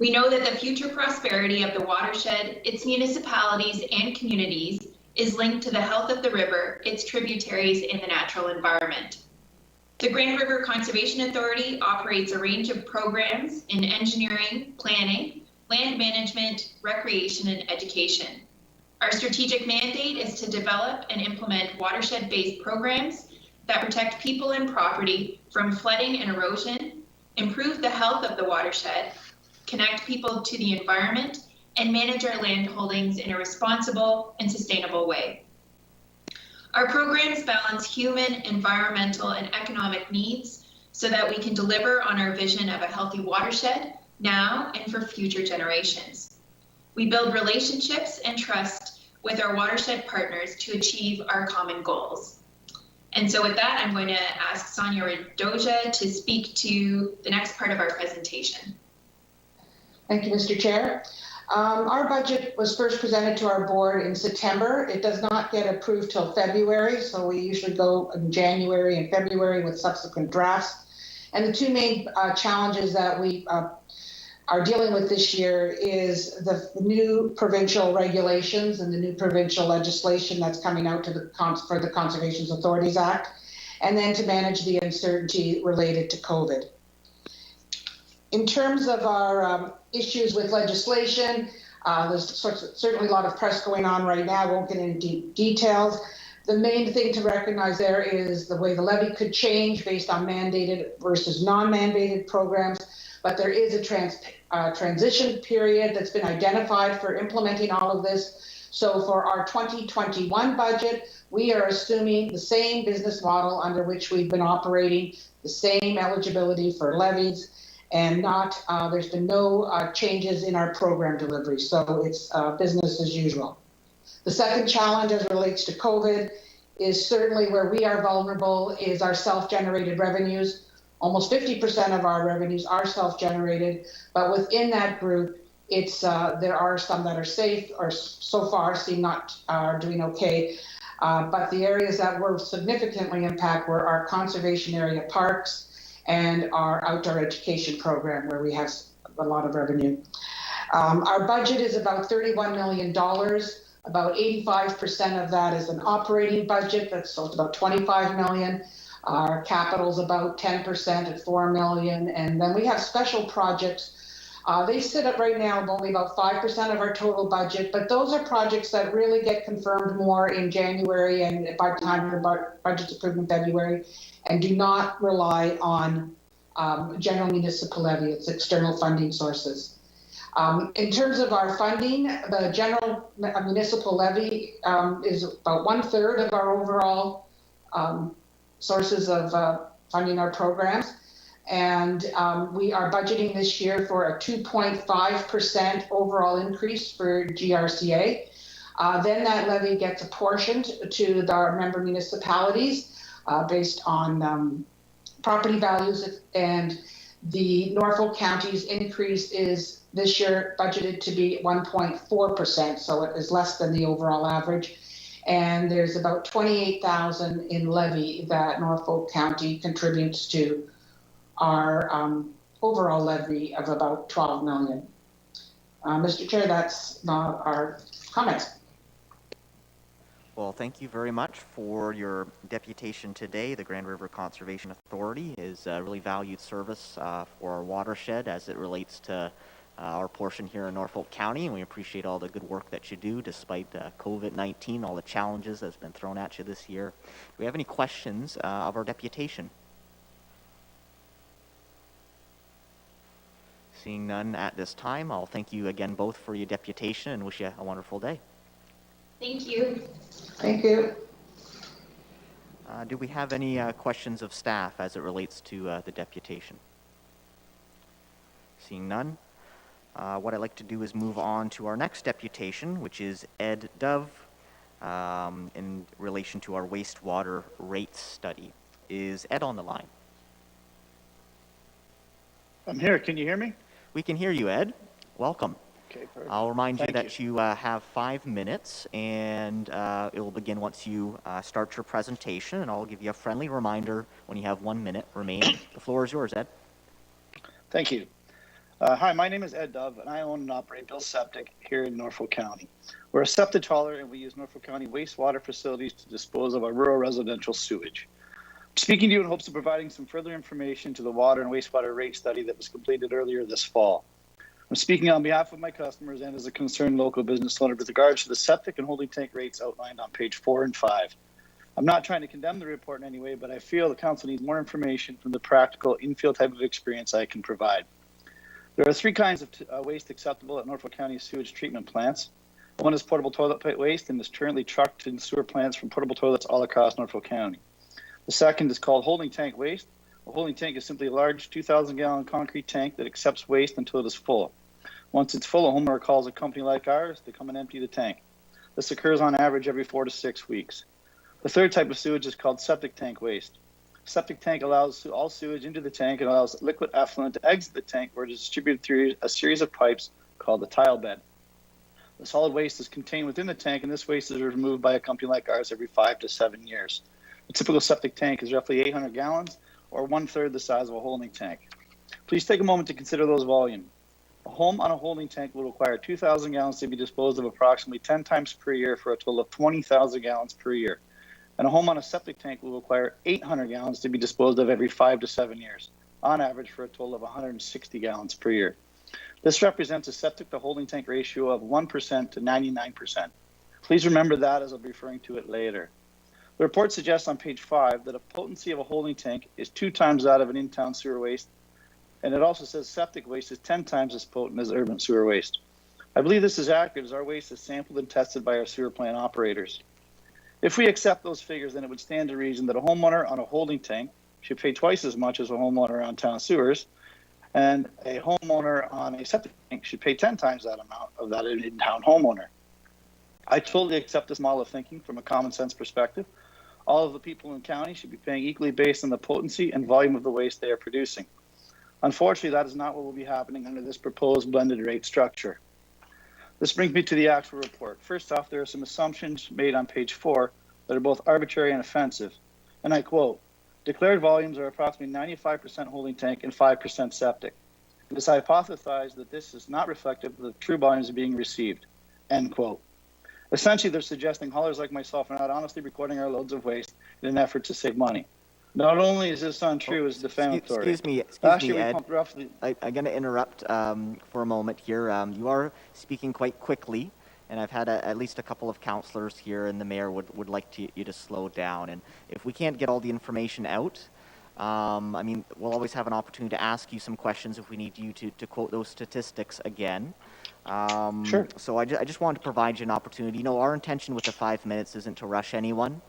We know that the future prosperity of the watershed, its municipalities and communities is linked to the health of the river, its tributaries, and the natural environment. The Grand River Conservation Authority operates a range of programs in engineering, planning, land management, recreation, and education. Our strategic mandate is to develop and implement watershed-based programs that protect people and property from flooding and erosion, improve the health of the watershed, connect people to the environment, and manage our land holdings in a responsible and sustainable way. Our programs balance human, environmental, and economic needs so that we can deliver on our vision of a healthy watershed now and for future generations. We build relationships and trust with our watershed partners to achieve our common goals. And so with that, I'm going to ask Sonia Radoja to speak to the next part of our presentation. Thank you, Mr. Chair. Our budget was first presented to our board in September. It does not get approved till February, so we usually go in January and February with subsequent drafts. And the two main challenges that we are dealing with this year is the new provincial regulations and the new provincial legislation that's coming out to for the Conservation Authorities Act, and then to manage the uncertainty related to COVID. In terms of our issues with legislation, There's certainly a lot of press going on right now. I won't get into details. The main thing to recognize there is the way the levy could change based on mandated versus non-mandated programs, but there is a transition period that's been identified for implementing all of this. So for our 2021 budget, we are assuming the same business model under which we've been operating, the same eligibility for levies, and there's been no changes in our program delivery. So it's business as usual. The second challenge as it relates to COVID is certainly where we are vulnerable is our self-generated revenues. Almost 50% of our revenues are self-generated, but within that group, there are some that are safe or so far seem not are doing okay. But the areas that were significantly impacted were our conservation area parks and our outdoor education program where we have a lot of revenue. Our budget is about $31 million. About 85% of that is an operating budget, so it's about 25 million. Our capital's about 10% at 4 million. And then we have special projects. They sit at right now only about 5% of our total budget, but those are projects that really get confirmed more in January and by the time the budget's approved in February, and do not rely on general municipal levy. It's external funding sources. In terms of our funding, the general municipal levy is about 1/3 of our overall sources of funding our programs. And we are budgeting this year for a 2.5% overall increase for GRCA. Then that levy gets apportioned to our member municipalities based on property values, and the Norfolk County's increase is this year budgeted to be 1.4%, so it is less than the overall average. And there's about 28,000 in levy that Norfolk County contributes to our overall levy of about 12 million. Mr. Chair, that's our comments. Well, thank you very much for your deputation today. The Grand River Conservation Authority is a really valued service for our watershed as it relates to our portion here in Norfolk County, and we appreciate all the good work that you do despite COVID-19, all the challenges that's been thrown at you this year. Do we have any questions of our deputation? Seeing none at this time, I'll thank you again both for your deputation and wish you a wonderful day. Thank you. Thank you. Do we have any questions of staff as it relates to the deputation? Seeing none, what I'd like to do is move on to our next deputation, which is Ed Dove, in relation to our wastewater rates study. Is Ed on the line? I'm here. Can you hear me? We can hear you, Ed. Welcome. Okay, perfect. I'll remind you Thank that you have 5 minutes, and it will begin once you start your presentation, and I'll give you a friendly reminder when you have 1 minute remaining. The floor is yours, Ed. Thank you. Hi, my name is Ed Dove, and I own and operate Bill Septic here in Norfolk County. We're a septic hauler, and we use Norfolk County wastewater facilities to dispose of our rural residential sewage. I'm speaking to you in hopes of providing some further information to the water and wastewater rate study that was completed earlier this fall. I'm speaking on behalf of my customers and as a concerned local business owner with regards to the septic and holding tank rates outlined on page 4 and 5. I'm not trying to condemn the report in any way, but I feel the council needs more information from the practical in-field type of experience I can provide. There are 3 kinds of waste acceptable at Norfolk County sewage treatment plants. One is portable toilet waste and is currently trucked in sewer plants from portable toilets all across Norfolk County. The second is called holding tank waste. A holding tank is simply a large 2,000-gallon concrete tank that accepts waste until it is full. Once it's full, a homeowner calls a company like ours to come and empty the tank. This occurs on average every 4 to 6 weeks. The third type of sewage is called septic tank waste. Septic tank allows all sewage into the tank and allows liquid effluent to exit the tank where it is distributed through a series of pipes called the tile bed. The solid waste is contained within the tank, and this waste is removed by a company like ours every 5 to 7 years. A typical septic tank is roughly 800 gallons, or 1/3 the size of a holding tank. Please take a moment to consider those volumes. A home on a holding tank will require 2,000 gallons to be disposed of approximately 10 times per year for a total of 20,000 gallons per year. And a home on a septic tank will require 800 gallons to be disposed of every 5 to 7 years, on average for a total of 160 gallons per year. This represents a septic to holding tank ratio of 1% to 99%. Please remember that as I'll be referring to it later. The report suggests on page 5 that a potency of a holding tank is 2 times that of an in-town sewer waste, and it also says septic waste is 10 times as potent as urban sewer waste. I believe this is accurate as our waste is sampled and tested by our sewer plant operators. If we accept those figures, then it would stand to reason that a homeowner on a holding tank should pay twice as much as a homeowner on town sewers, and a homeowner on a septic tank should pay 10 times that amount of that in-town homeowner. I totally accept this model of thinking from a common sense perspective. All of the people in the county should be paying equally based on the potency and volume of the waste they are producing. Unfortunately, that is not what will be happening under this proposed blended rate structure. This brings me to the actual report. First off, there are some assumptions made on page 4 that are both arbitrary and offensive. And I quote, declared volumes are approximately 95% holding tank and 5% septic. It is hypothesized that this is not reflective of the true volumes being received, end quote. Essentially, they're suggesting haulers like myself are not honestly recording our loads of waste in an effort to save money. Not only is this untrue, it's defamatory. Excuse me, Ed. I'm going to interrupt for a moment here. You are speaking quite quickly, and I've had at least a couple of councillors here, and the mayor would like you to slow down. And if we can't get all the information out, I mean, we'll always have an opportunity to ask you some questions if we need you to quote those statistics again. Sure. So I just wanted to provide you an opportunity. You know, our intention with the 5 minutes isn't to rush anyone.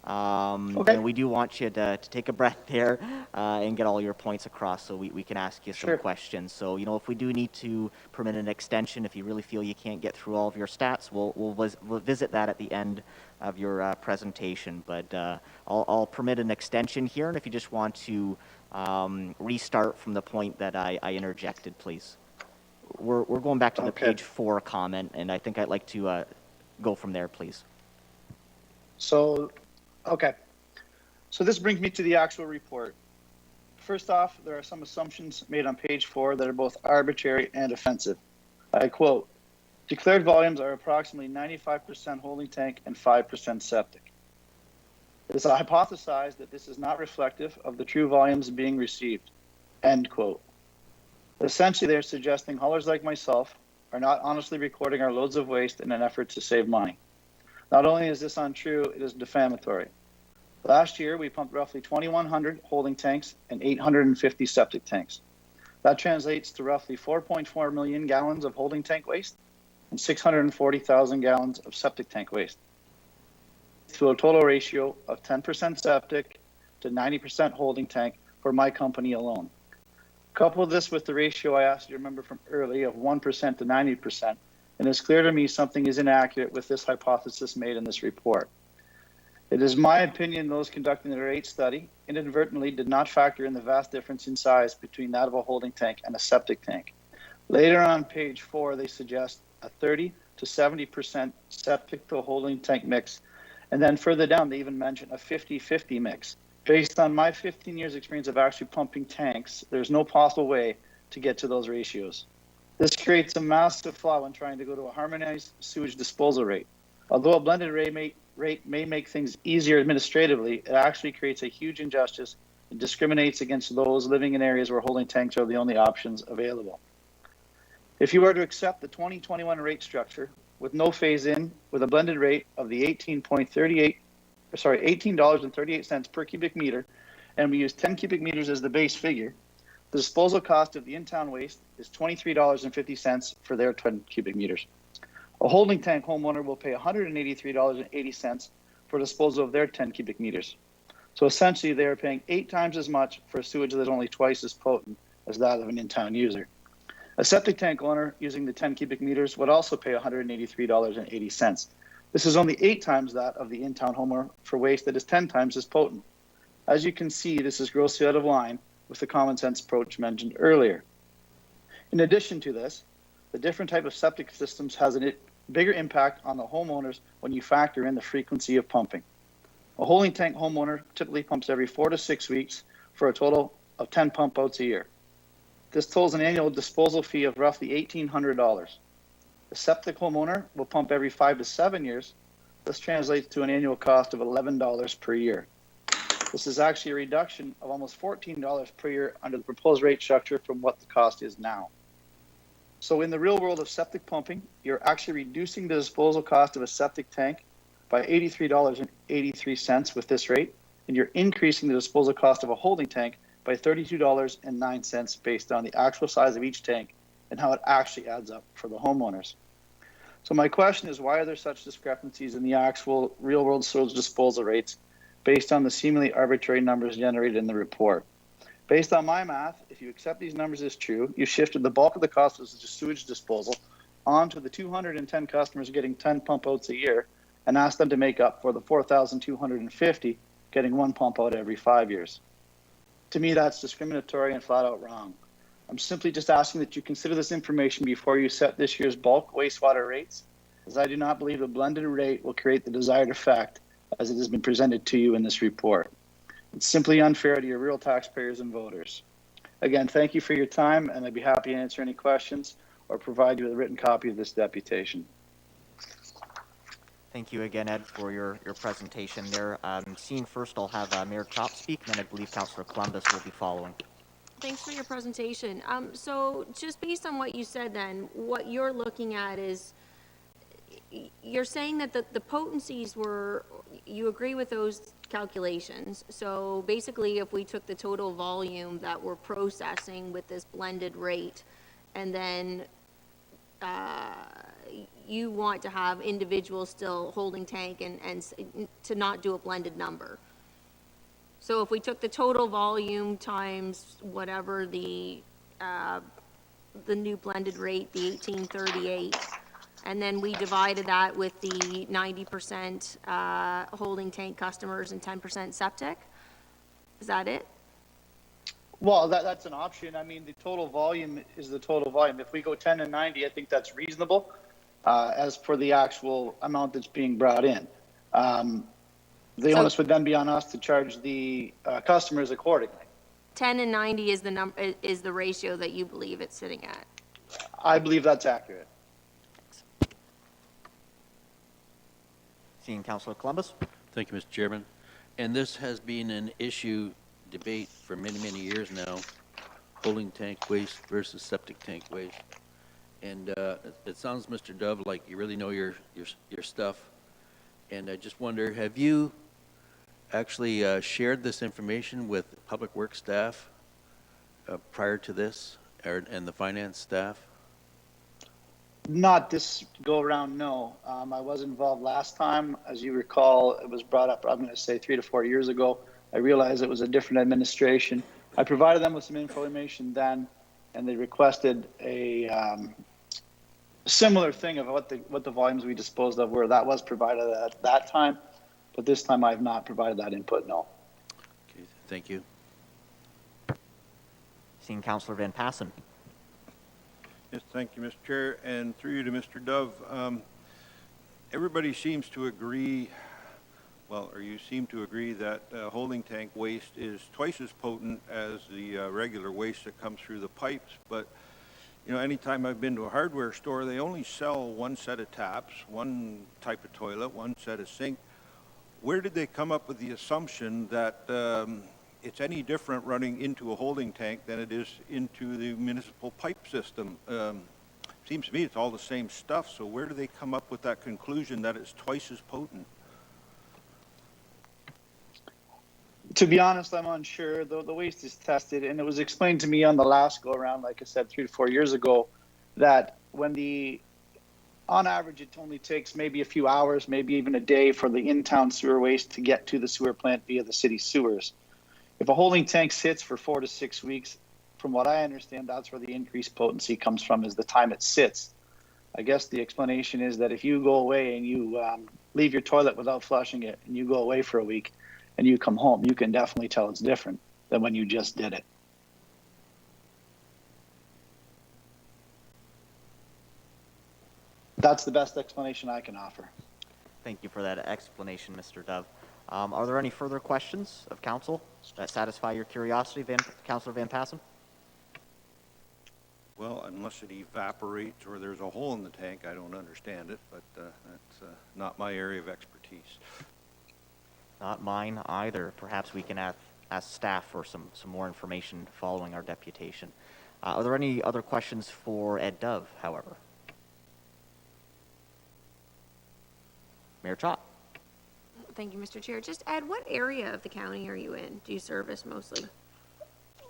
Okay. And we do want you to take a breath there and get all your points across so we can ask you some questions. So, you know, if we do need to permit an extension, if you really feel you can't get through all of your stats, we'll visit that at the end of your presentation. But I'll permit an extension here, and if you just want to restart from the point that I interjected, please. We're going back to the page 4 comment, and I think I'd like to go from there, please. Okay, so this brings me to the actual report. First off, there are some assumptions made on page 4 that are both arbitrary and offensive. I quote, declared volumes are approximately 95% holding tank and 5% septic. It is hypothesized that this is not reflective of the true volumes being received, end quote. Essentially, they're suggesting haulers like myself are not honestly recording our loads of waste in an effort to save money. Not only is this untrue, it is defamatory. Last year, we pumped roughly 2,100 holding tanks and 850 septic tanks. That translates to roughly 4.4 million gallons of holding tank waste and 640,000 gallons of septic tank waste, to a total ratio of 10% septic to 90% holding tank for my company alone. Couple this with the ratio I asked you to remember from early of 1% to 90%, and it's clear to me something is inaccurate with this hypothesis made in this report. It is my opinion those conducting the rate study inadvertently did not factor in the vast difference in size between that of a holding tank and a septic tank. Later on page 4, they suggest a 30 to 70% septic to holding tank mix, and then further down they even mention a 50-50 mix. Based on my 15 years experience of actually pumping tanks, there's no possible way to get to those ratios. This creates a massive flaw when trying to go to a harmonized sewage disposal rate. Although a blended rate may make things easier administratively, it actually creates a huge injustice and discriminates against those living in areas where holding tanks are the only options available. If you were to accept the 2021 rate structure with no phase-in, with a blended rate of the $18.38 per cubic meter, and we use 10 cubic meters as the base figure, the disposal cost of the in-town waste is $23.50 for their 10 cubic meters. A holding tank homeowner will pay $183.80 for disposal of their 10 cubic meters. So essentially, they are paying 8 times as much for a sewage that is only twice as potent as that of an in-town user. A septic tank owner using the 10 cubic meters would also pay $183.80. This is only 8 times that of the in-town homeowner for waste that is 10 times as potent. As you can see, this is grossly out of line with the common sense approach mentioned earlier. In addition to this, the different type of septic systems has a bigger impact on the homeowners when you factor in the frequency of pumping. A holding tank homeowner typically pumps every 4 to 6 weeks for a total of 10 pump outs a year. This totals an annual disposal fee of roughly $1,800. A septic homeowner will pump every 5 to 7 years. This translates to an annual cost of $11 per year. This is actually a reduction of almost $14 per year under the proposed rate structure from what the cost is now. So in the real world of septic pumping, you're actually reducing the disposal cost of a septic tank by $83.83 with this rate, and you're increasing the disposal cost of a holding tank by $32.09 based on the actual size of each tank and how it actually adds up for the homeowners. So my question is, why are there such discrepancies in the actual real world sewage disposal rates based on the seemingly arbitrary numbers generated in the report? Based on my math, if you accept these numbers as true, you shifted the bulk of the cost of sewage disposal onto the 210 customers getting 10 pump outs a year and asked them to make up for the 4,250 getting one pump out every 5 years. To me, that's discriminatory and flat out wrong. I'm simply just asking that you consider this information before you set this year's bulk wastewater rates, as I do not believe the blended rate will create the desired effect as it has been presented to you in this report. It's simply unfair to your real taxpayers and voters. Again, thank you for your time, and I'd be happy to answer any questions or provide you with a written copy of this deputation. Thank you again, Ed, for your presentation there. Seeing first, I'll have Mayor Chop speak, and then I believe Councillor Columbus will be following. Thanks for your presentation. So just based on what you said then, what you're looking at is, you're saying that the potencies were, you agree with those calculations. So basically, if we took the total volume that we're processing with this blended rate, and then you want to have individuals still holding tank and to not do a blended number. So if we took the total volume times whatever the new blended rate, the 1838, and then we divided that with the 90% holding tank customers and 10% septic, is that it? Well, that's an option. I mean, the total volume is the total volume. If we go 10 and 90, I think that's reasonable as for the actual amount that's being brought in. The onus would then be on us to charge the customers accordingly. 10 and 90 is the ratio that you believe it's sitting at? I believe that's accurate. Seeing Councillor Columbus. Thank you, Mr. Chairman. And this has been an issue debate for many, many years now, holding tank waste versus septic tank waste. And it sounds, Mr. Dove, like you really know your stuff. And I just wonder, have you actually shared this information with Public Works staff prior to this, and the finance staff? Not this go around, no. I was involved last time. As you recall, it was brought up, I'm going to say 3 to 4 years ago. I realized it was a different administration. I provided them with some information then, and they requested a similar thing of what the volumes we disposed of were. That was provided at that time, but this time I have not provided that input, no. Okay, thank you. Seeing Councillor Van Passen. Yes, thank you, Mr. Chair, and through you to Mr. Dove. Everybody seems to agree, well, or you seem to agree that holding tank waste is twice as potent as the regular waste that comes through the pipes. But, you know, anytime I've been to a hardware store, they only sell one set of taps, one type of toilet, one set of sink. Where did they come up with the assumption that it's any different running into a holding tank than it is into the municipal pipe system? Seems to me it's all the same stuff, so where do they come up with that conclusion that it's twice as potent? To be honest, I'm unsure. The waste is tested, and it was explained to me on the last go around, like I said, 3 to 4 years ago, that on average, it only takes maybe a few hours, maybe even a day for the in-town sewer waste to get to the sewer plant via the city sewers. If a holding tank sits for 4 to 6 weeks, from what I understand, that's where the increased potency comes from, is the time it sits. I guess the explanation is that if you go away and you leave your toilet without flushing it, and you go away for a week and you come home, you can definitely tell it's different than when you just did it. That's the best explanation I can offer. Thank you for that explanation, Mr. Dove. Are there any further questions of council that satisfy your curiosity, Councillor Van Passen? Well, unless it evaporates or there's a hole in the tank, I don't understand it, but that's not my area of expertise. Not mine either. Perhaps we can ask staff for some more information following our deputation. Are there any other questions for Ed Dove, however? Mayor Chop. Thank you, Mr. Chair. Just Ed, what area of the county are you in? Do you service mostly?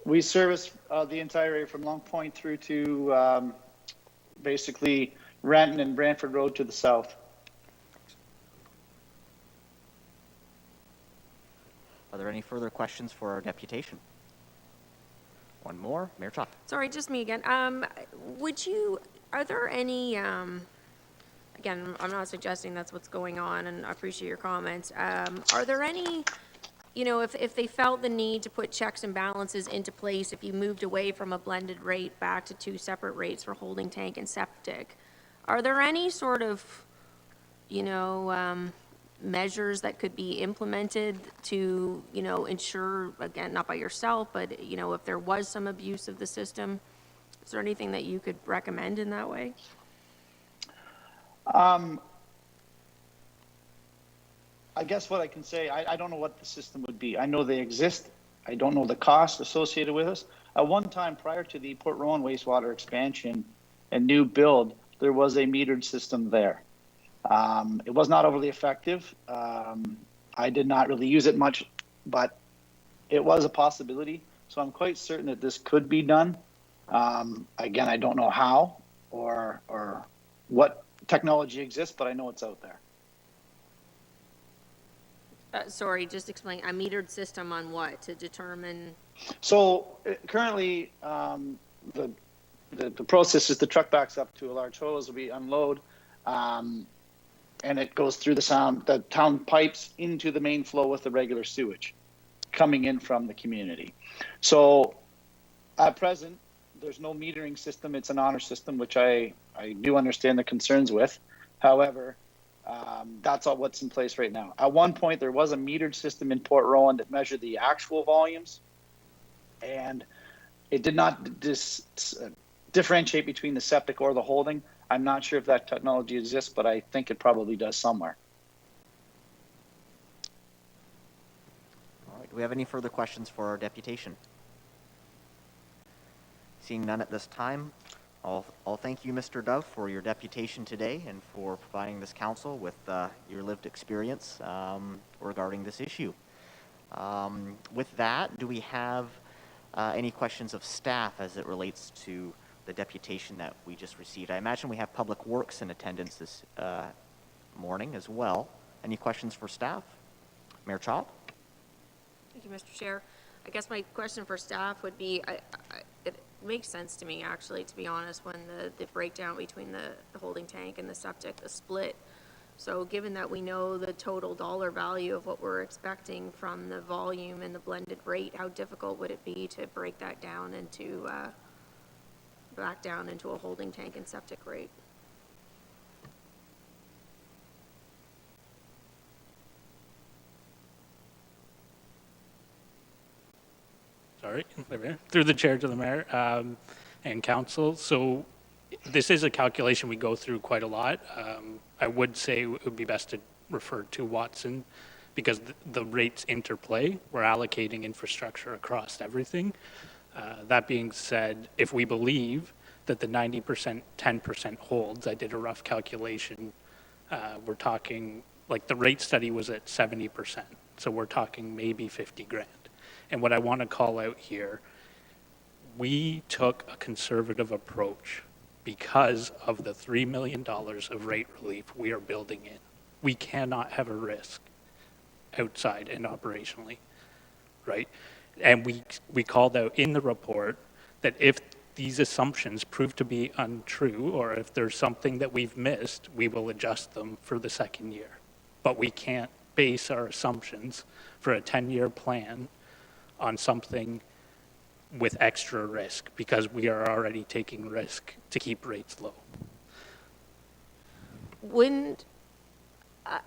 We service the entire area from Long Point through to basically Renton and Brantford Road to the south. Are there any further questions for our deputation? One more, Mayor Chop. Sorry, just me again. Are there any, again, I'm not suggesting that's what's going on, and I appreciate your comments. Are there any, if they felt the need to put checks and balances into place, if you moved away from a blended rate back to two separate rates for holding tank and septic, are there any sort of, measures that could be implemented to, ensure, again, not by yourself, but, if there was some abuse of the system? Is there anything that you could recommend in that way? I guess what I can say, I don't know what the system would be. I know they exist. I don't know the cost associated with us. At one time, prior to the Port Rowan wastewater expansion and new build, there was a metered system there. It was not overly effective. I did not really use it much, but it was a possibility. So I'm quite certain that this could be done. Again, I don't know how or what technology exists, but I know it's out there. Sorry, just explain, a metered system on what, to determine? So currently, the process is the truck backs up to a large hose, we unload, and it goes through the town pipes into the main flow with the regular sewage coming in from the community. So at present, there's no metering system. It's an honor system, which I do understand the concerns with. However, that's all what's in place right now. At one point, there was a metered system in Port Rowan that measured the actual volumes, and it did not differentiate between the septic or the holding. I'm not sure if that technology exists, but I think it probably does somewhere. All right, do we have any further questions for our deputation? Seeing none at this time, I'll thank you, Mr. Dove, for your deputation today and for providing this council with your lived experience regarding this issue. With that, do we have any questions of staff as it relates to the deputation that we just received? I imagine we have Public Works in attendance this morning as well. Any questions for staff? Mayor Chop? Thank you, Mr. Chair. I guess my question for staff would be, it makes sense to me, actually, to be honest, when the breakdown between the holding tank and the septic, the split. So given that we know the total dollar value of what we're expecting from the volume and the blended rate, how difficult would it be to break that down into, back down into a holding tank and septic rate? Sorry, through the chair to the mayor and council. So this is a calculation we go through quite a lot. I would say it would be best to refer to Watson because the rates interplay. We're allocating infrastructure across everything. That being said, if we believe that the 90%, 10% holds, I did a rough calculation, we're talking, like the rate study was at 70%. So we're talking maybe 50 grand. And what I want to call out here, we took a conservative approach because of the $3 million of rate relief we are building in. We cannot have a risk outside and operationally, right? And we called out in the report that if these assumptions prove to be untrue, or if there's something that we've missed, we will adjust them for the second year. But we can't base our assumptions for a 10-year plan on something with extra risk because we are already taking risk to keep rates low.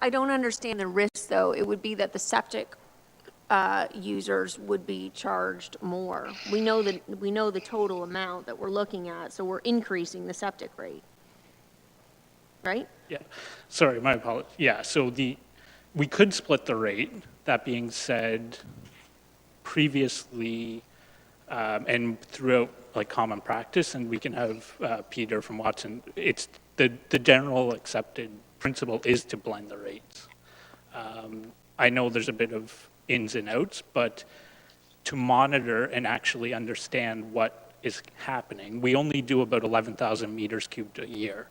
I don't understand the risk though. It would be that the septic users would be charged more. We know the total amount that we're looking at, so we're increasing the septic rate, right? Yeah, sorry, my apologies. Yeah, so we could split the rate. That being said, previously, And throughout like common practice, and we can have Peter from Watson, it's the general accepted principle is to blend the rates. I know there's a bit of ins and outs, but to monitor and actually understand what is happening, we only do about 11,000 meters cubed a year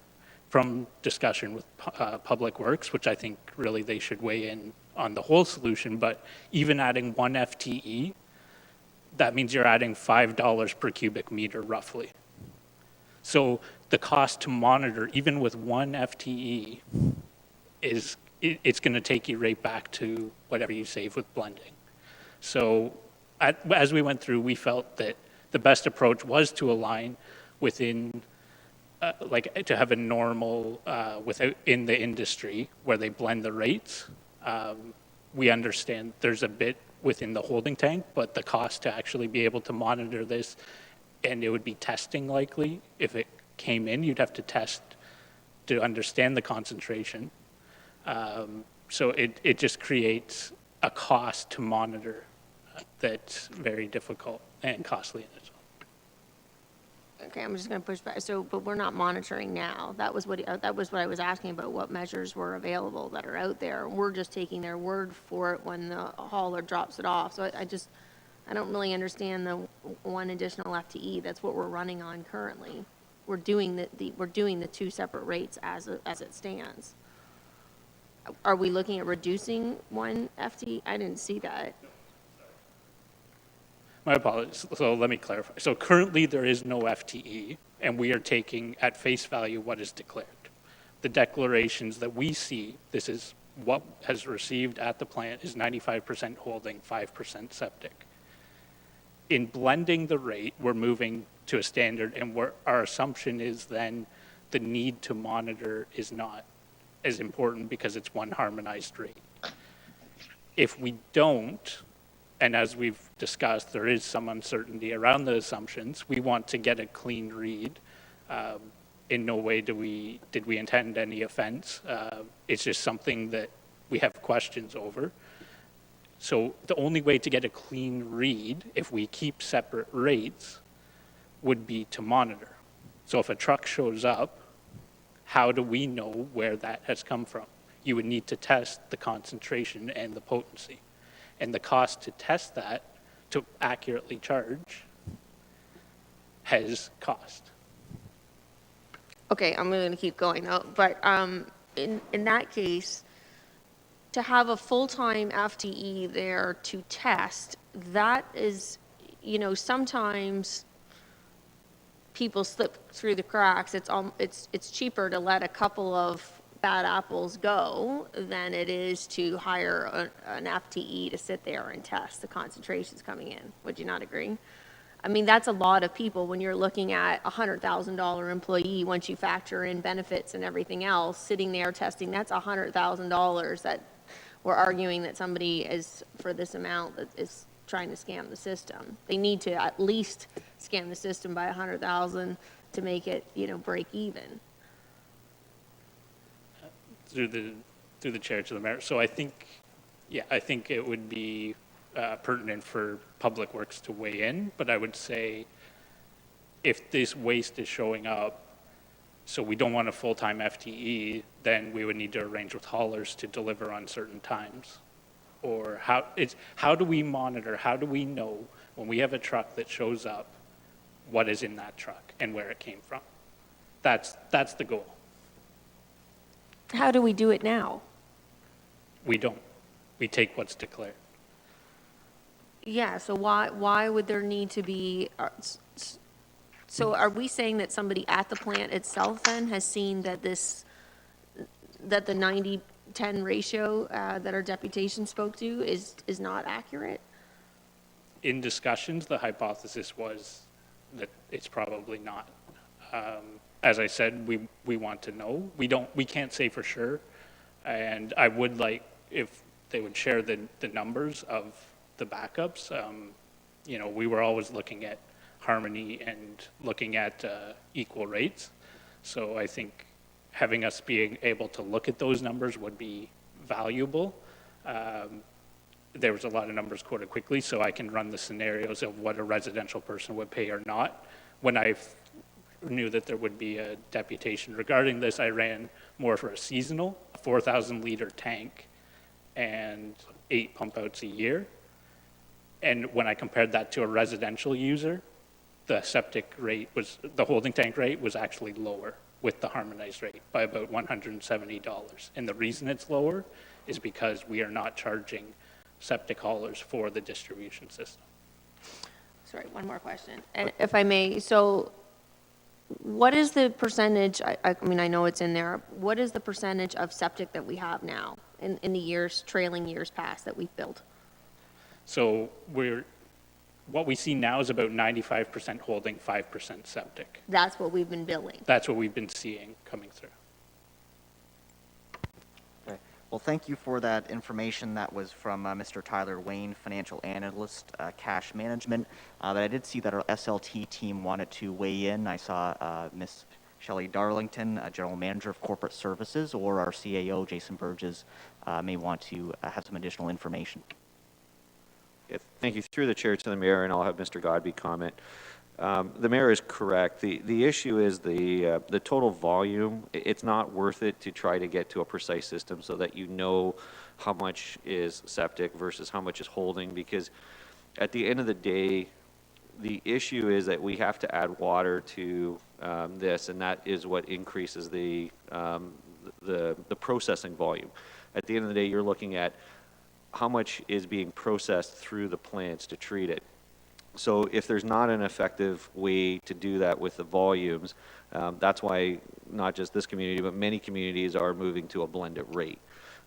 from discussion with Public Works, which I think really they should weigh in on the whole solution, but even adding 1 FTE, that means you're adding $5 per cubic meter roughly. So the cost to monitor, even with 1 FTE, it's going to take you right back to whatever you save with blending. So as we went through, we felt that the best approach was to align within, like to have a normal in the industry where they blend the rates. We understand there's a bit within the holding tank, but the cost to actually be able to monitor this, and it would be testing likely. If it came in, you'd have to test to understand the concentration. So it just creates a cost to monitor that's very difficult and costly in itself. Okay, I'm just going to push back. So, but we're not monitoring now. That was what I was asking about. What measures were available that are out there? We're just taking their word for it when the hauler drops it off. So I don't really understand the 1 additional FTE. That's what we're running on currently. We're doing the 2 separate rates as it stands. Are we looking at reducing 1 FTE? I didn't see that. My apologies. So let me clarify. So currently there is no FTE, and we are taking at face value what is declared. The declarations that we see, this is what has received at the plant, is 95% holding, 5% septic. In blending the rate, we're moving to a standard, and our assumption is then the need to monitor is not as important because it's one harmonized rate. If we don't, and as we've discussed, there is some uncertainty around the assumptions. We want to get a clean read. In no way did we intend any offense. It's just something that we have questions over. So the only way to get a clean read, if we keep separate rates, would be to monitor. So if a truck shows up, how do we know where that has come from? You would need to test the concentration and the potency. And the cost to test that, to accurately charge, has cost. Okay, I'm going to keep going though. But in that case, to have a full-time FTE there to test, that is, sometimes people slip through the cracks. It's cheaper to let a couple of bad apples go than it is to hire an FTE to sit there and test the concentrations coming in. Would you not agree? I mean, that's a lot of people when you're looking at a $100,000 employee, once you factor in benefits and everything else, sitting there testing, that's $100,000 that we're arguing that somebody is, for this amount, that is trying to scam the system. They need to at least scam the system by $100,000 to make it, break even. Through the chair to the mayor. So I think it would be pertinent for Public Works to weigh in, but I would say if this waste is showing up, so we don't want a full-time FTE, then we would need to arrange with haulers to deliver on certain times. Or how do we monitor, how do we know when we have a truck that shows up, what is in that truck and where it came from? That's the goal. How do we do it now? We don't. We take what's declared. Yeah, so why would there need to be, so are we saying that somebody at the plant itself then has seen that that the 90-10 ratio that our deputation spoke to is not accurate? In discussions, the hypothesis was that it's probably not. As I said, we want to know. We can't say for sure, and I would like if they would share the numbers of the backups. We were always looking at harmony and looking at equal rates. So I think having us being able to look at those numbers would be valuable. there was a lot of numbers quoted quickly, so I can run the scenarios of what a residential person would pay or not. When I knew that there would be a deputation regarding this, I ran more for a seasonal, 4,000 liter tank, and 8 pump outs a year. And when I compared that to a residential user, the septic rate was, the holding tank rate was actually lower with the harmonized rate by about $170. And the reason it's lower is because we are not charging septic haulers for the distribution system. Sorry, one more question, and if I may. So what is the percentage, I mean, I know it's in there, what is the percentage of septic that we have now in the years, trailing years past that we've built? So what we see now is about 95% holding, 5% septic. That's what we've been billing. That's what we've been seeing coming through. Okay. Well, thank you for that information. That was from Mr. Tyler Wayne, financial analyst, cash management. But I did see that our SLT team wanted to weigh in. I saw Ms. Shelley Darlington, general manager of corporate services, or our CAO, Jason Burgess, may want to have some additional information. Yeah, thank you. Through the chair to the mayor, and I'll have Mr. Godby comment. The mayor is correct. The issue is the total volume. It's not worth it to try to get to a precise system so that you know how much is septic versus how much is holding, because at the end of the day, the issue is that we have to add water to this, and that is what increases the processing volume. At the end of the day, you're looking at how much is being processed through the plants to treat it. So if there's not an effective way to do that with the volumes, that's why not just this community, but many communities are moving to a blended rate.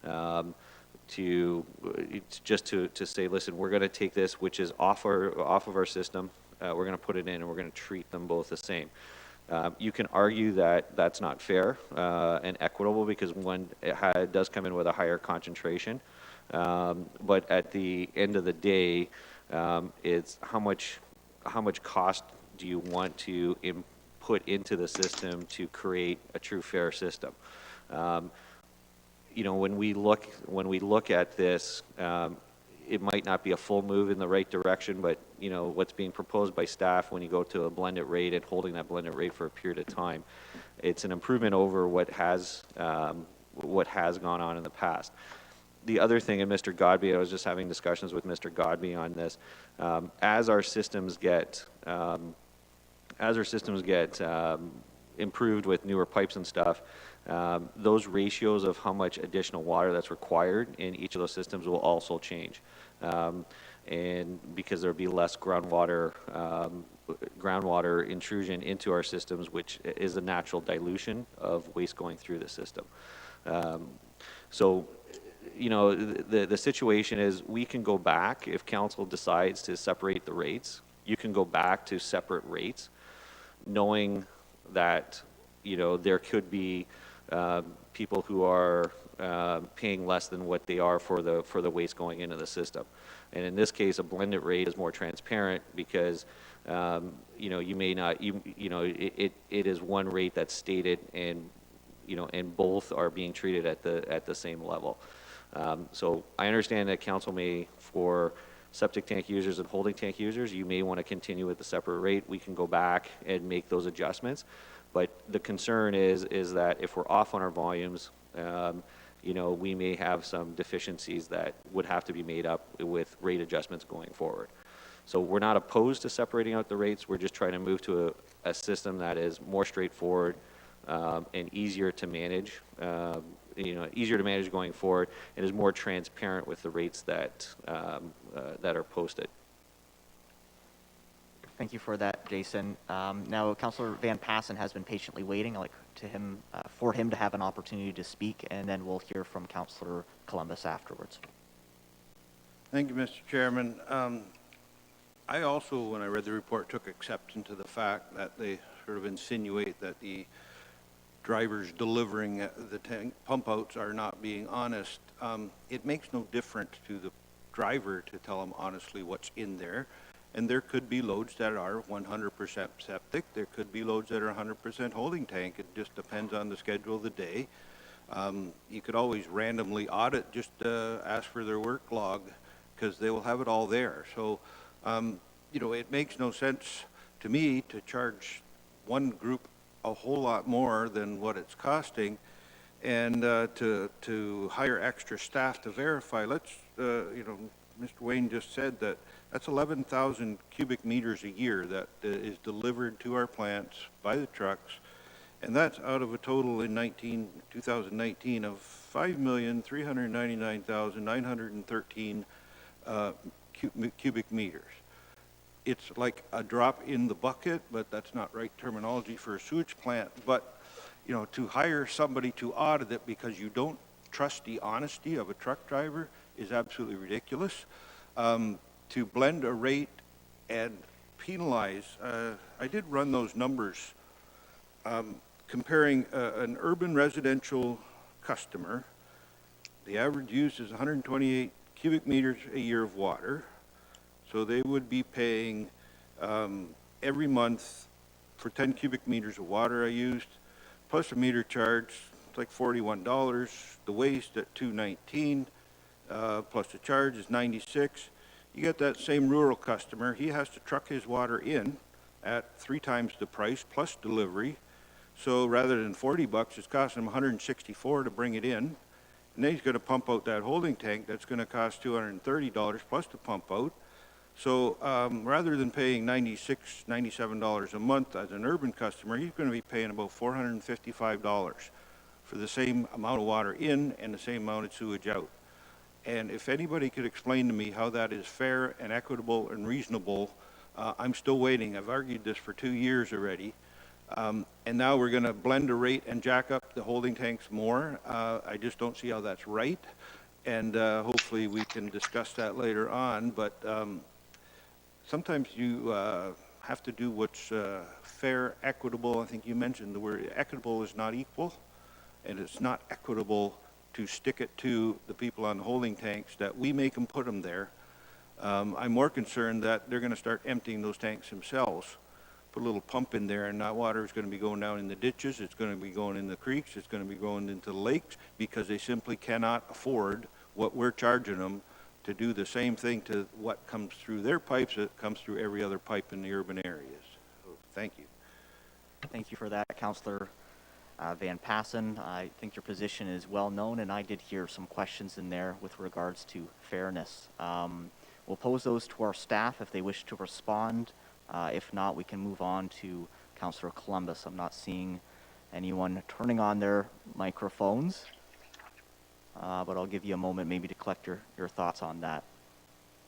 To say, listen, we're going to take this, which is off of our system, we're going to put it in, and we're going to treat them both the same. You can argue that that's not fair and equitable, because one, it does come in with a higher concentration. But at the end of the day, it's how much cost do you want to put into the system to create a true fair system? You know, when we look at this, it might not be a full move in the right direction, but you know what's being proposed by staff when you go to a blended rate and holding that blended rate for a period of time, it's an improvement over what has gone on in the past. The other thing, and Mr. Godby, I was just having discussions with Mr. Godby on this, as our systems get improved with newer pipes and stuff, those ratios of how much additional water that's required in each of those systems will also change. And because there'll be less groundwater intrusion into our systems, which is a natural dilution of waste going through the system. So, you know, the situation is we can go back if council decides to separate the rates. You can go back to separate rates, knowing that, you know, there could be people who are paying less than what they are for the waste going into the system. And in this case, a blended rate is more transparent because you know, you may not, you know, it is one rate that's stated, and you know, and both are being treated at the same level. So I understand that council may, for septic tank users and holding tank users, you may want to continue with the separate rate. We can go back and make those adjustments. But the concern is that if we're off on our volumes, you know, we may have some deficiencies that would have to be made up with rate adjustments going forward. So we're not opposed to separating out the rates. We're just trying to move to a system that is more straightforward and easier to manage. You know, easier to manage going forward, and is more transparent with the rates that that are posted. Thank you for that, Jason. Now, Councillor Van Passen has been patiently waiting. I'd like for him to have an opportunity to speak, and then we'll hear from Councillor Columbus afterwards. Thank you, Mr. Chairman. I also, when I read the report, took exception to the fact that they sort of insinuate that the drivers delivering the tank pump outs are not being honest. It makes no difference to the driver to tell them honestly what's in there. And there could be loads that are 100% septic. There could be loads that are 100% holding tank. It just depends on the schedule of the day. You could always randomly audit, just ask for their work log because they will have it all there. So, you know, it makes no sense to me to charge one group a whole lot more than what it's costing, and to hire extra staff to verify. Let's, you know, Mr. Wayne just said that that's 11,000 cubic meters a year that is delivered to our plants by the trucks, and that's out of a total in 2019 of 5,399,913 cubic meters. It's like a drop in the bucket, but that's not right terminology for a sewage plant. But, you know, to hire somebody to audit it because you don't trust the honesty of a truck driver is absolutely ridiculous. To blend a rate and penalize, I did run those numbers comparing an urban residential customer. The average use is 128 cubic meters a year of water. So they would be paying every month for 10 cubic meters of water I used, plus a meter charge, it's like $41. The waste at $2.19, plus the charge is $96. You get that same rural customer, he has to truck his water in at 3 times the price plus delivery. So rather than $40, it's costing him $164 to bring it in. And then he's going to pump out that holding tank that's going to cost $230 plus the pump out. So rather than paying $96, $97 a month as an urban customer, he's going to be paying about $455 for the same amount of water in and the same amount of sewage out. And if anybody could explain to me how that is fair and equitable and reasonable, I'm still waiting. I've argued this for 2 years already. And now we're going to blend a rate and jack up the holding tanks more. I just don't see how that's right. And hopefully we can discuss that later on. But sometimes you have to do what's fair, equitable. I think you mentioned the word equitable is not equal, and it's not equitable to stick it to the people on the holding tanks that we make them put them there. I'm more concerned that they're going to start emptying those tanks themselves, put a little pump in there, and that water is going to be going down in the ditches, it's going to be going in the creeks, it's going to be going into the lakes, because they simply cannot afford what we're charging them to do the same thing to what comes through their pipes that comes through every other pipe in the urban areas. So, thank you. Thank you for that, Councillor Van Passen. I think your position is well known, and I did hear some questions in there with regards to fairness. We'll pose those to our staff if they wish to respond. If not, we can move on to Councillor Columbus. I'm not seeing anyone turning on their microphones. But I'll give you a moment maybe to collect your thoughts on that.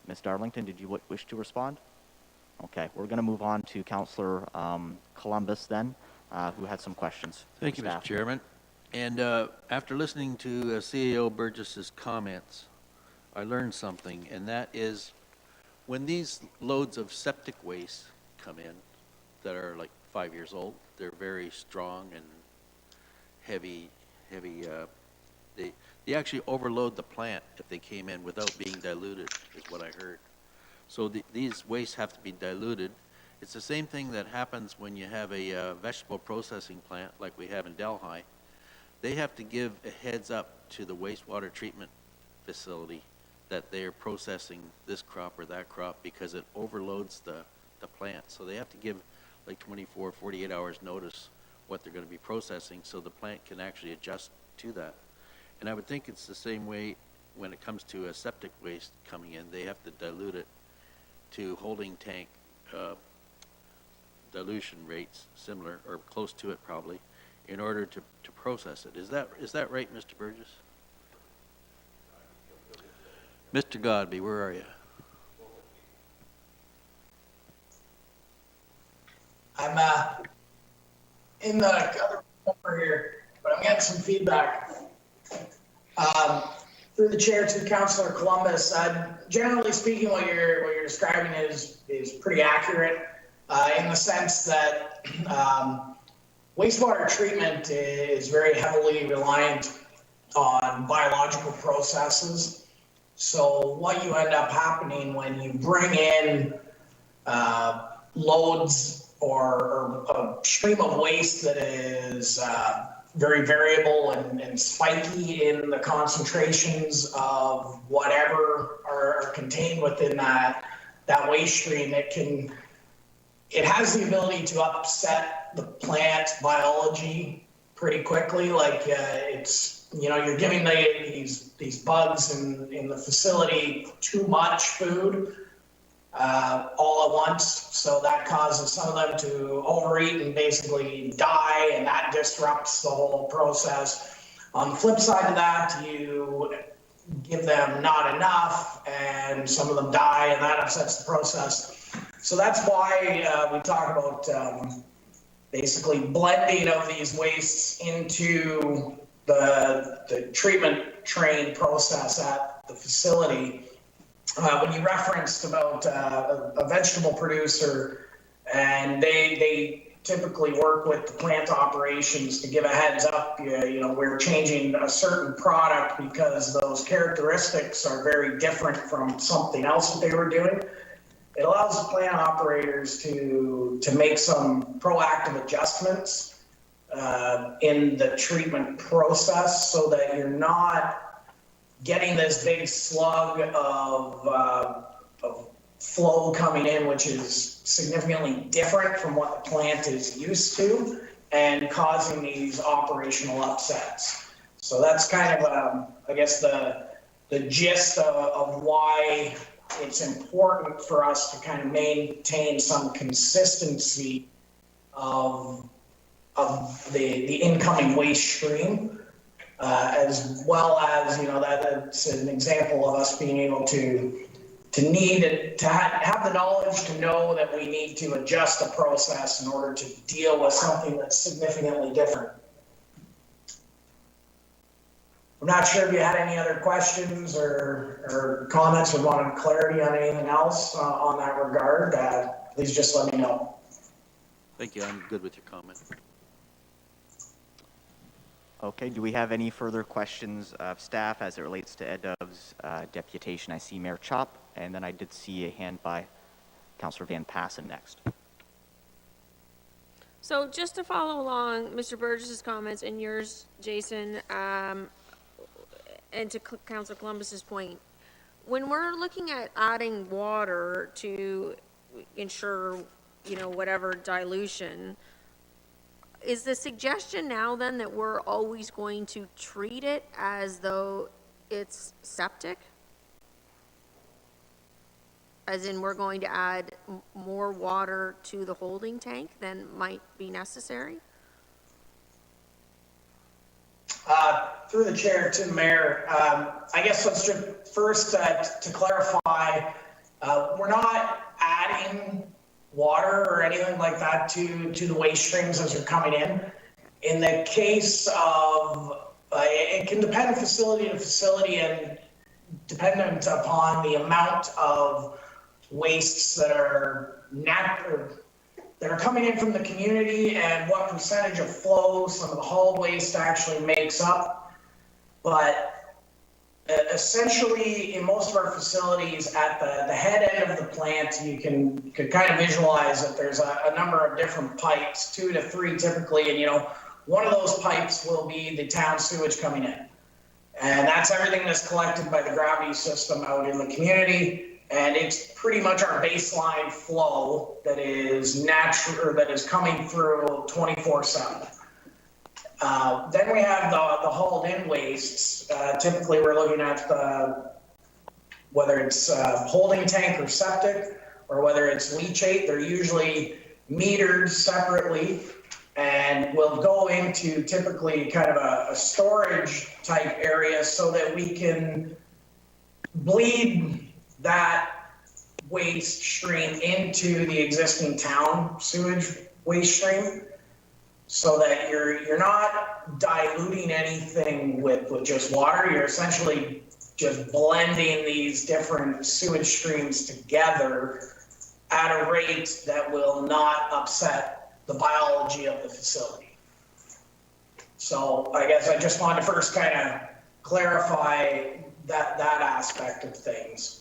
Ms. Darlington, did you wish to respond? Okay, we're going to move on to Councillor Columbus then, who had some questions. Thank you, Mr. Chairman. And after listening to CAO Burgess's comments, I learned something, and that is when these loads of septic waste come in that are like 5 years old, they're very strong and heavy. They actually overload the plant if they came in without being diluted, is what I heard. So these wastes have to be diluted. It's the same thing that happens when you have a vegetable processing plant like we have in Delhi. They have to give a heads up to the wastewater treatment facility that they're processing this crop or that crop because it overloads the plant. So they have to give like 24, 48 hours notice what they're going to be processing so the plant can actually adjust to that. And I would think it's the same way when it comes to a septic waste coming in. They have to dilute it to holding tank dilution rates, similar or close to it probably, in order to process it. Is that right, Mr. Burgess? Mr. Godby, where are you? I'm in the other room here, but I'm getting some feedback. Through the chair to Councillor Columbus, generally speaking, what you're describing is pretty accurate in the sense that wastewater treatment is very heavily reliant on biological processes. So what you end up happening when you bring in loads or a stream of waste that is very variable and spiky in the concentrations of whatever are contained within that waste stream. It has the ability to upset the plant biology pretty quickly. Like it's, you know, you're giving these bugs in the facility too much food all at once, so that causes some of them to overeat and basically die, and that disrupts the whole process. On the flip side of that, you give them not enough and some of them die, and that upsets the process. So that's why we talk about basically blending of these wastes into the treatment train process at the facility. When you referenced about a vegetable producer, and they typically work with the plant operations to give a heads up, you know, we're changing a certain product because those characteristics are very different from something else that they were doing. It allows the plant operators to make some proactive adjustments in the treatment process so that you're not getting this big slug of flow coming in, which is significantly different from what the plant is used to, and causing these operational upsets. So that's kind of, I guess, the gist of why it's important for us to kind of maintain some consistency of the incoming waste stream. As well as, you know, that's an example of us being able to have the knowledge to know that we need to adjust the process in order to deal with something that's significantly different. I'm not sure if you had any other questions or comments or wanted clarity on anything else on that regard. Please just let me know. Thank you. I'm good with your comment. Okay, do we have any further questions of staff as it relates to Ed Dove's deputation? I see Mayor Chop, and then I did see a hand by Councillor Van Passen next. So just to follow along Mr. Burgess's comments and yours, Jason, and to Councillor Columbus's point, when we're looking at adding water to ensure, you know, whatever dilution, is the suggestion now then that we're always going to treat it as though it's septic? As in we're going to add more water to the holding tank than might be necessary? Through the chair to the mayor, I guess let's just first to clarify, we're not adding water or anything like that to the waste streams as they're coming in. In the case of, it can depend facility to facility and dependent upon the amount of wastes that are coming in from the community and what percentage of flow some of the hauled waste actually makes up. But essentially, in most of our facilities, at the head end of the plant, you can kind of visualize that there's a number of different pipes, 2 to 3 typically, and you know, one of those pipes will be the town sewage coming in. And that's everything that's collected by the gravity system out in the community, and it's pretty much our baseline flow that is natural, or that is coming through 24/7. Then we have the hauled in wastes. Typically we're looking at whether it's holding tank or septic, or whether it's leachate. They're usually metered separately and will go into typically kind of a storage type area so that we can bleed that waste stream into the existing town sewage waste stream, so that you're not diluting anything with just water. You're essentially just blending these different sewage streams together at a rate that will not upset the biology of the facility. So I guess I just wanted to first kind of clarify that aspect of things.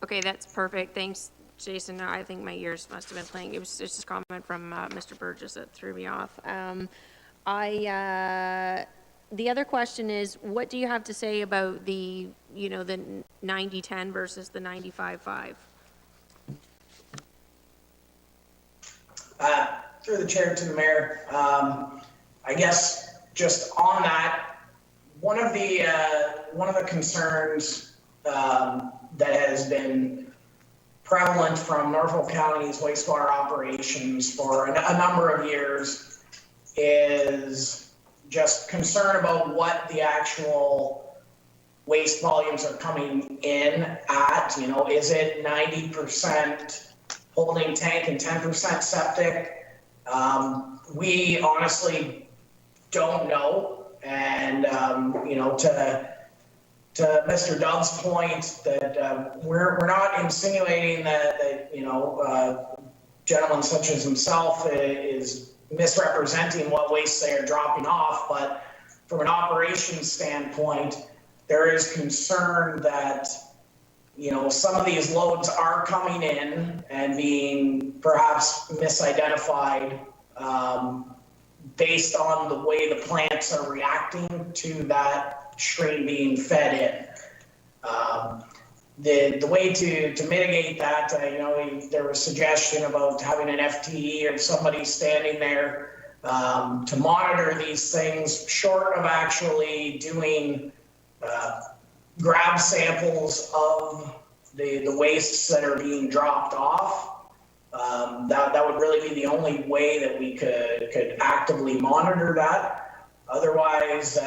Okay, that's perfect. Thanks, Jason. I think my ears must have been playing. It was just a comment from Mr. Burgess that threw me off. The other question is, what do you have to say about the, the 90-10 versus the 95-5? Through the chair to the mayor, I guess just on that, one of the concerns that has been prevalent from Norfolk County's wastewater operations for a number of years is just concern about what the actual waste volumes are coming in at. Is it 90% holding tank and 10% septic? We honestly don't know. And, to Mr. Dove's point, that we're not insinuating that gentlemen such as himself is misrepresenting what waste they are dropping off, but from an operations standpoint, there is concern that some of these loads are coming in and being perhaps misidentified based on the way the plants are reacting to that stream being fed in. The way to mitigate that, there was suggestion about having an FTE or somebody standing there to monitor these things, short of actually doing grab samples of the wastes that are being dropped off. That would really be the only way that we could actively monitor that. Otherwise,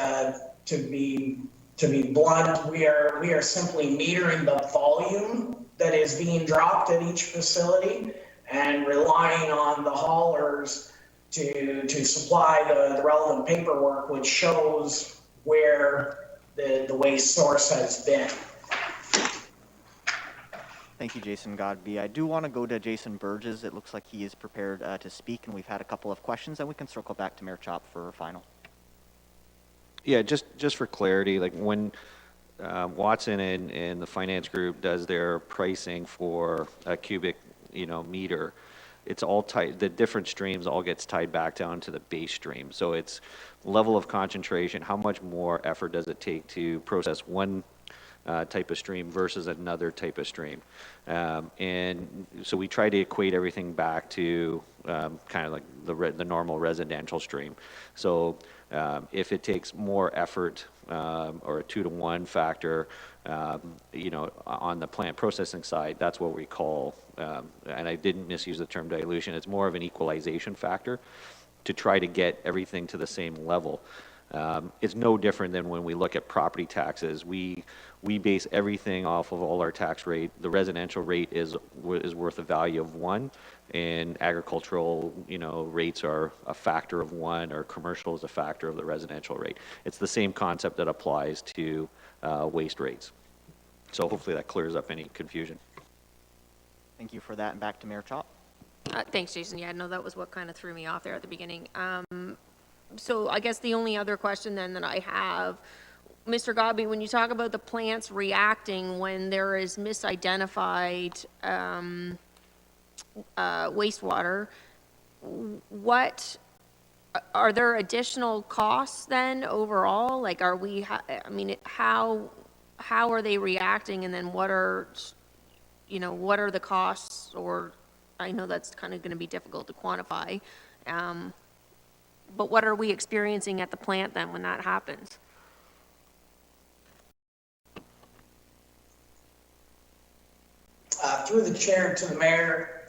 to be blunt, we are simply metering the volume that is being dropped at each facility and relying on the haulers to supply the relevant paperwork, which shows where the waste source has been. Thank you, Jason Godby. I do want to go to Jason Burgess. It looks like he is prepared to speak, and we've had a couple of questions, and we can circle back to Mayor Chop for a final. Yeah, just for clarity, like when Watson and the finance group does their pricing for a cubic, meter, it's all tied, the different streams all gets tied back down to the base stream. So it's level of concentration, how much more effort does it take to process one type of stream versus another type of stream. And so we try to equate everything back to kind of like the normal residential stream. So if it takes more effort or a 2-to-1 factor, on the plant processing side, that's what we call, and I didn't misuse the term dilution, it's more of an equalization factor to try to get everything to the same level. It's no different than when we look at property taxes. We base everything off of all our tax rate. The residential rate is worth a value of 1, and agricultural, rates are a factor of 1, or commercial is a factor of the residential rate. It's the same concept that applies to waste rates. So hopefully that clears up any confusion. Thank you for that, and back to Mayor Chop. Thanks, Jason. Yeah, no, that was what kind of threw me off there at the beginning. So I guess the only other question then that I have, Mr. Godby, when you talk about the plants reacting when there is misidentified wastewater, what are there additional costs then overall? Like, are we? How are they reacting, and then what are the costs? Or I know that's kind of going to be difficult to quantify. But what are we experiencing at the plant then when that happens? Through the chair to the mayor,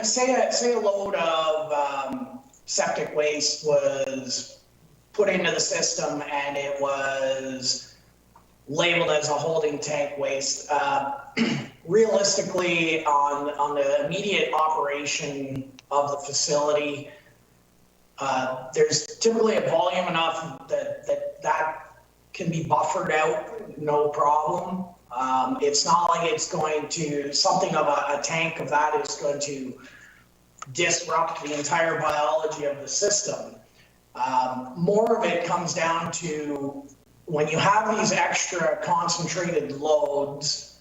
say a load of septic waste was put into the system and it was labeled as a holding tank waste. Realistically, on the immediate operation of the facility, there's typically a volume enough that can be buffered out, no problem. It's not like it's going to, something of a tank of that is going to disrupt the entire biology of the system. More of it comes down to when you have these extra concentrated loads,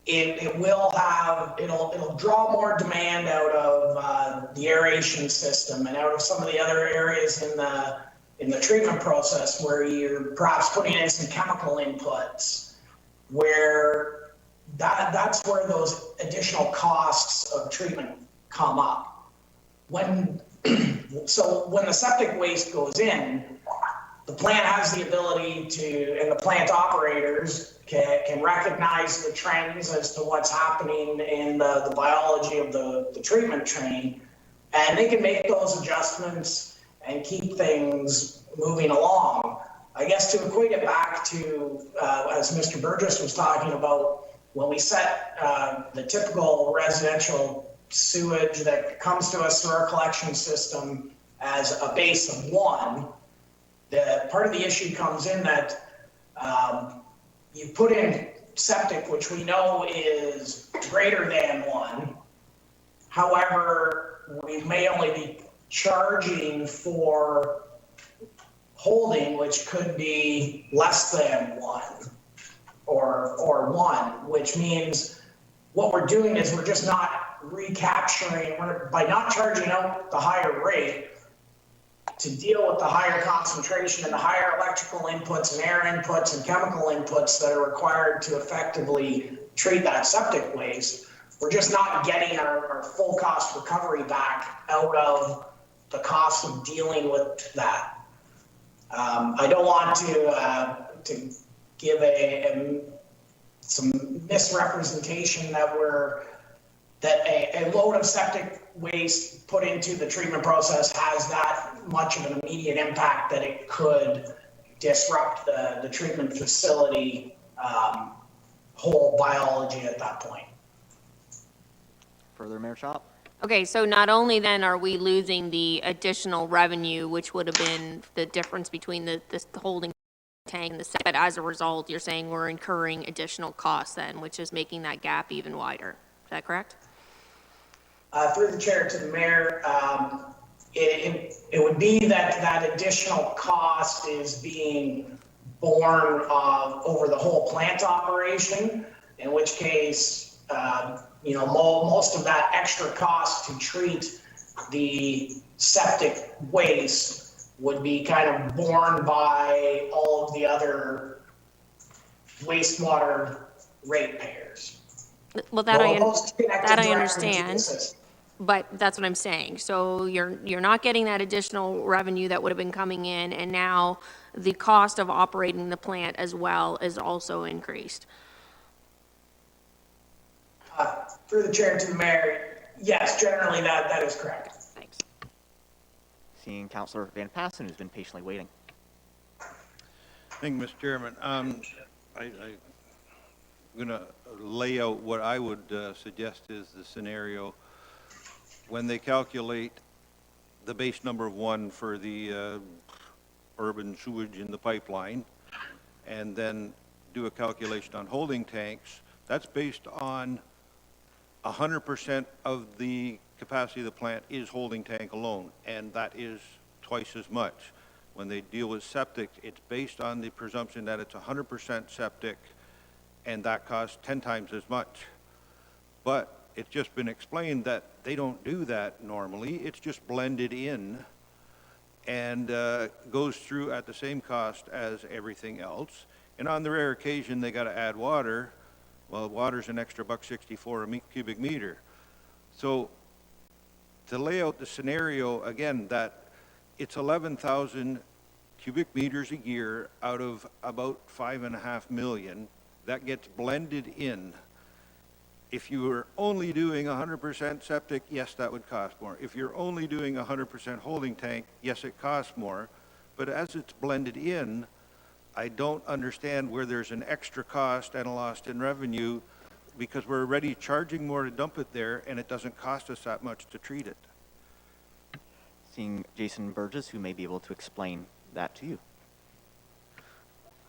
it'll draw more demand out of the aeration system and out of some of the other areas in the treatment process where you're perhaps putting in some chemical inputs, where that's where those additional costs of treatment come up. So when the septic waste goes in, the plant has the ability to, and the plant operators can recognize the trends as to what's happening in the biology of the treatment train, and they can make those adjustments and keep things moving along. I guess to equate it back to, as Mr. Burgess was talking about, when we set the typical residential sewage that comes to us through our collection system as a base of 1, the part of the issue comes in that you put in septic, which we know is greater than 1. However, we may only be charging for holding, which could be less than 1 or 1, which means what we're doing is we're just not recapturing, by not charging out the higher rate, to deal with the higher concentration and the higher electrical inputs and air inputs and chemical inputs that are required to effectively treat that septic waste, we're just not getting our full cost recovery back out of the cost of dealing with that. I don't want to give some misrepresentation that a load of septic waste put into the treatment process has that much of an immediate impact that it could disrupt the treatment facility whole biology at that point. Further, Mayor Chop? Okay, so not only then are we losing the additional revenue, which would have been the difference between the holding tank and the set, but as a result, you're saying we're incurring additional costs then, which is making that gap even wider. Is that correct? Through the chair to the mayor, it would be that additional cost is being borne over the whole plant operation, in which case, most of that extra cost to treat the septic waste would be kind of borne by all of the other wastewater ratepayers. Well, that I understand, but that's what I'm saying. So you're not getting that additional revenue that would have been coming in, and now the cost of operating the plant as well is also increased. Through the chair to the mayor, yes, generally that is correct. Thanks. Seeing Councillor Van Passen, who's been patiently waiting. Thank you, Mr. Chairman. I'm going to lay out what I would suggest is the scenario when they calculate the base number of 1 for the urban sewage in the pipeline, and then do a calculation on holding tanks. That's based on 100% of the capacity of the plant is holding tank alone, and that is twice as much. When they deal with septic, it's based on the presumption that it's 100% septic, and that costs 10 times as much. But it's just been explained that they don't do that normally. It's just blended in and goes through at the same cost as everything else. And on the rare occasion they got to add water, well, water's an extra $1.64 a cubic meter. So to lay out the scenario again, that it's 11,000 cubic meters a year out of about 5.5 million that gets blended in. If you were only doing 100% septic, yes, that would cost more. If you're only doing 100% holding tank, yes, it costs more. But as it's blended in, I don't understand where there's an extra cost and a loss in revenue, because we're already charging more to dump it there, and it doesn't cost us that much to treat it. Seeing Jason Burgess, who may be able to explain that to you.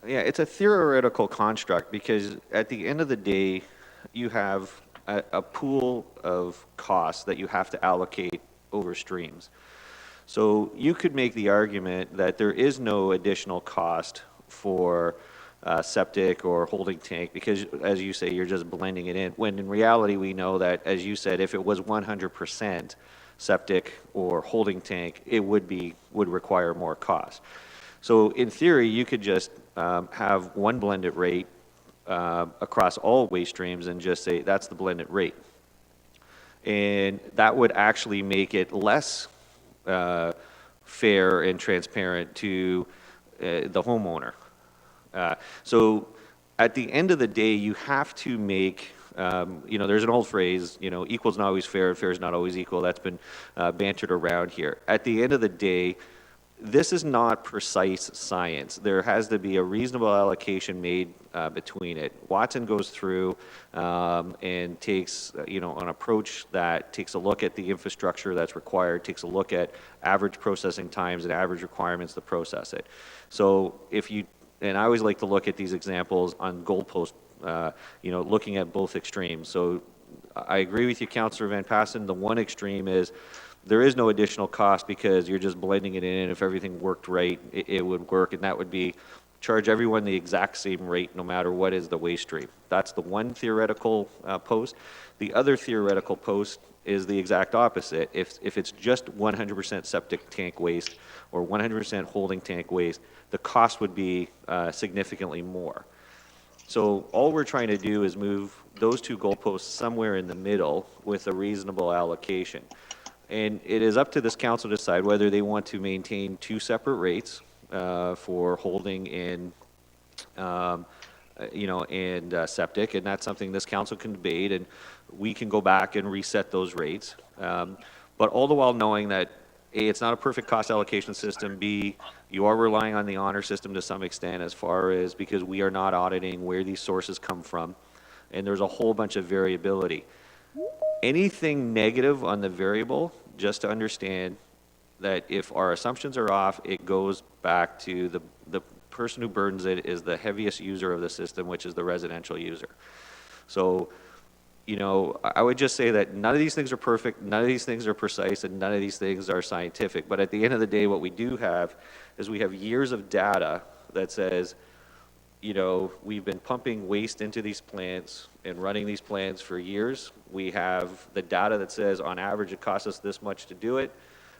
Yeah, it's a theoretical construct, because at the end of the day, you have a pool of costs that you have to allocate over streams. So you could make the argument that there is no additional cost for septic or holding tank, because as you say, you're just blending it in, when in reality, we know that, as you said, if it was 100% septic or holding tank, it would require more cost. So in theory, you could just have one blended rate across all waste streams and just say that's the blended rate. And that would actually make it less fair and transparent to the homeowner. So at the end of the day, you have to make, there's an old phrase, equal's not always fair, fair is not always equal. That's been bantered around here. At the end of the day, this is not precise science. There has to be a reasonable allocation made between it. Watson goes through and takes, an approach that takes a look at the infrastructure that's required, takes a look at average processing times and average requirements to process it. So and I always like to look at these examples on goalpost, looking at both extremes. So I agree with you, Councillor Van Passen. The one extreme is there is no additional cost because you're just blending it in. If everything worked right, it would work, and that would be charge everyone the exact same rate no matter what is the waste stream. That's the one theoretical post. The other theoretical post is the exact opposite. If it's just 100% septic tank waste or 100% holding tank waste, the cost would be significantly more. So all we're trying to do is move those two goalposts somewhere in the middle with a reasonable allocation. And it is up to this council to decide whether they want to maintain two separate rates for holding and, septic, and that's something this council can debate, and we can go back and reset those rates. But all the while knowing that A, it's not a perfect cost allocation system, B, you are relying on the honor system to some extent as far as because we are not auditing where these sources come from, and there's a whole bunch of variability. Anything negative on the variable, just to understand that if our assumptions are off, it goes back to the person who burdens it is the heaviest user of the system, which is the residential user. So, I would just say that none of these things are perfect, none of these things are precise, and none of these things are scientific. But at the end of the day, what we do have is we have years of data that says, we've been pumping waste into these plants and running these plants for years. We have the data that says on average it costs us this much to do it,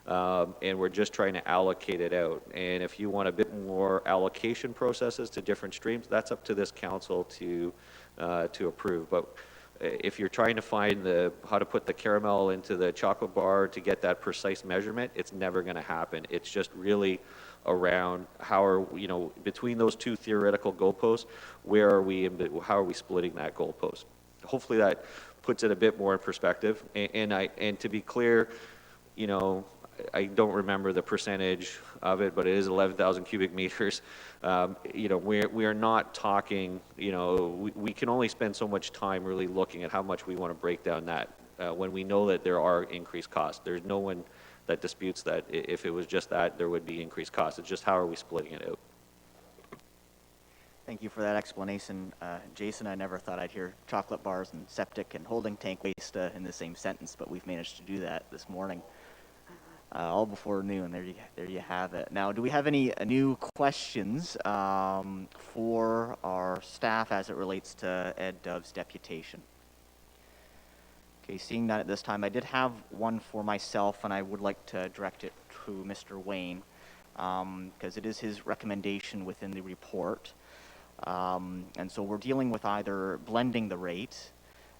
and we're just trying to allocate it out. And if you want a bit more allocation processes to different streams, that's up to this council to approve. But if you're trying to find how to put the caramel into the chocolate bar to get that precise measurement, it's never going to happen. It's just really around between those two theoretical goalposts, how are we splitting that goalpost? Hopefully that puts it a bit more in perspective. And to be clear, I don't remember the percentage of it, but it is 11,000 cubic meters. We are not talking, we can only spend so much time really looking at how much we want to break down that when we know that there are increased costs. There's no one that disputes that if it was just that, there would be increased costs. It's just how are we splitting it out? Thank you for that explanation. Jason, I never thought I'd hear chocolate bars and septic and holding tank waste in the same sentence, but we've managed to do that this morning. All before noon. There you have it. Now, do we have any new questions for our staff as it relates to Ed Dove's deputation? Okay, seeing that at this time, I did have one for myself, and I would like to direct it to Mr. Wayne, because it is his recommendation within the report. And so we're dealing with either blending the rate,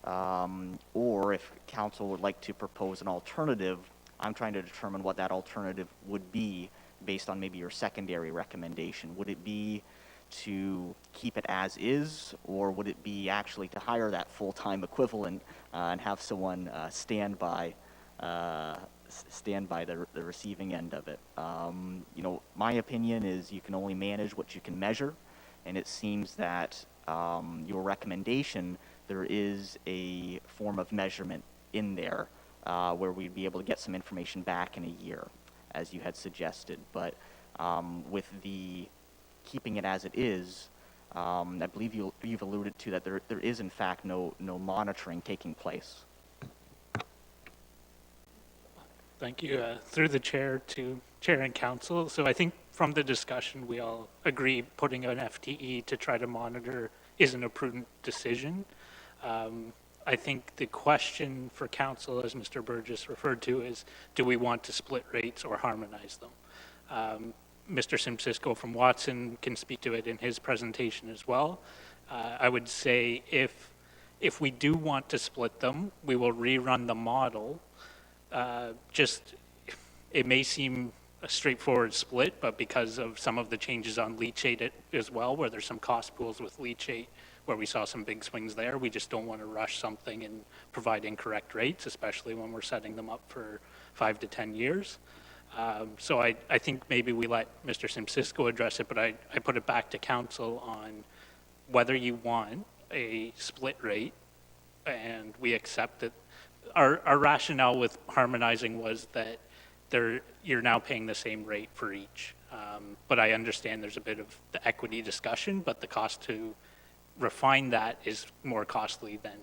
or if council would like to propose an alternative, I'm trying to determine what that alternative would be based on maybe your secondary recommendation. Would it be to keep it as is, or would it be actually to hire that full-time equivalent and have someone stand by the receiving end of it? My opinion is you can only manage what you can measure, and it seems that your recommendation, there is a form of measurement in there where we'd be able to get some information back in a year, as you had suggested. But with the keeping it as it is, I believe you've alluded to that there is in fact no monitoring taking place. Thank you. Through the chair to Chair and Council. So I think from the discussion, we all agree putting an FTE to try to monitor isn't a prudent decision. I think the question for Council, as Mr. Burgess referred to, is do we want to split rates or harmonize them? Mr. Simcisco from Watson can speak to it in his presentation as well. I would say if we do want to split them, we will rerun the model. It may seem a straightforward split, but because of some of the changes on leachate as well, where there's some cost pools with leachate, where we saw some big swings there, we just don't want to rush something and provide incorrect rates, especially when we're setting them up for 5 to 10 years. So I think maybe we let Mr. Simcisco address it, but I put it back to council on whether you want a split rate, and we accept that. Our rationale with harmonizing was that you're now paying the same rate for each. But I understand there's a bit of the equity discussion, but the cost to refine that is more costly than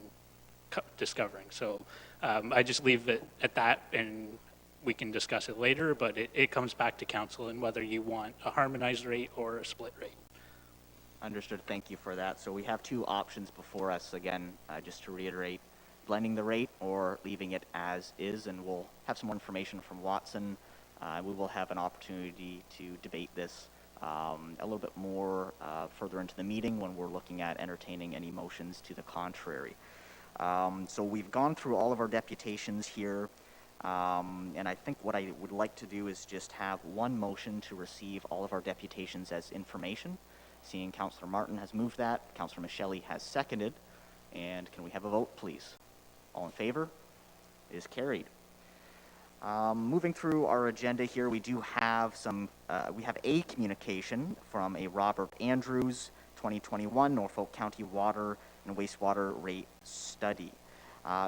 discovering. So I just leave it at that, and we can discuss it later, but it comes back to council and whether you want a harmonized rate or a split rate. Understood. Thank you for that. So we have two options before us. Again, just to reiterate, blending the rate or leaving it as is, and we'll have some more information from Watson. We will have an opportunity to debate this a little bit more further into the meeting when we're looking at entertaining any motions to the contrary. So we've gone through all of our deputations here, and I think what I would like to do is just have one motion to receive all of our deputations as information. Seeing Councillor Martin has moved that, Councillor Michele has seconded, and can we have a vote, please? All in favor? It is carried. Moving through our agenda here, we do have we have a communication from a Robert Andrews 2021 Norfolk County Water and Wastewater Rate Study.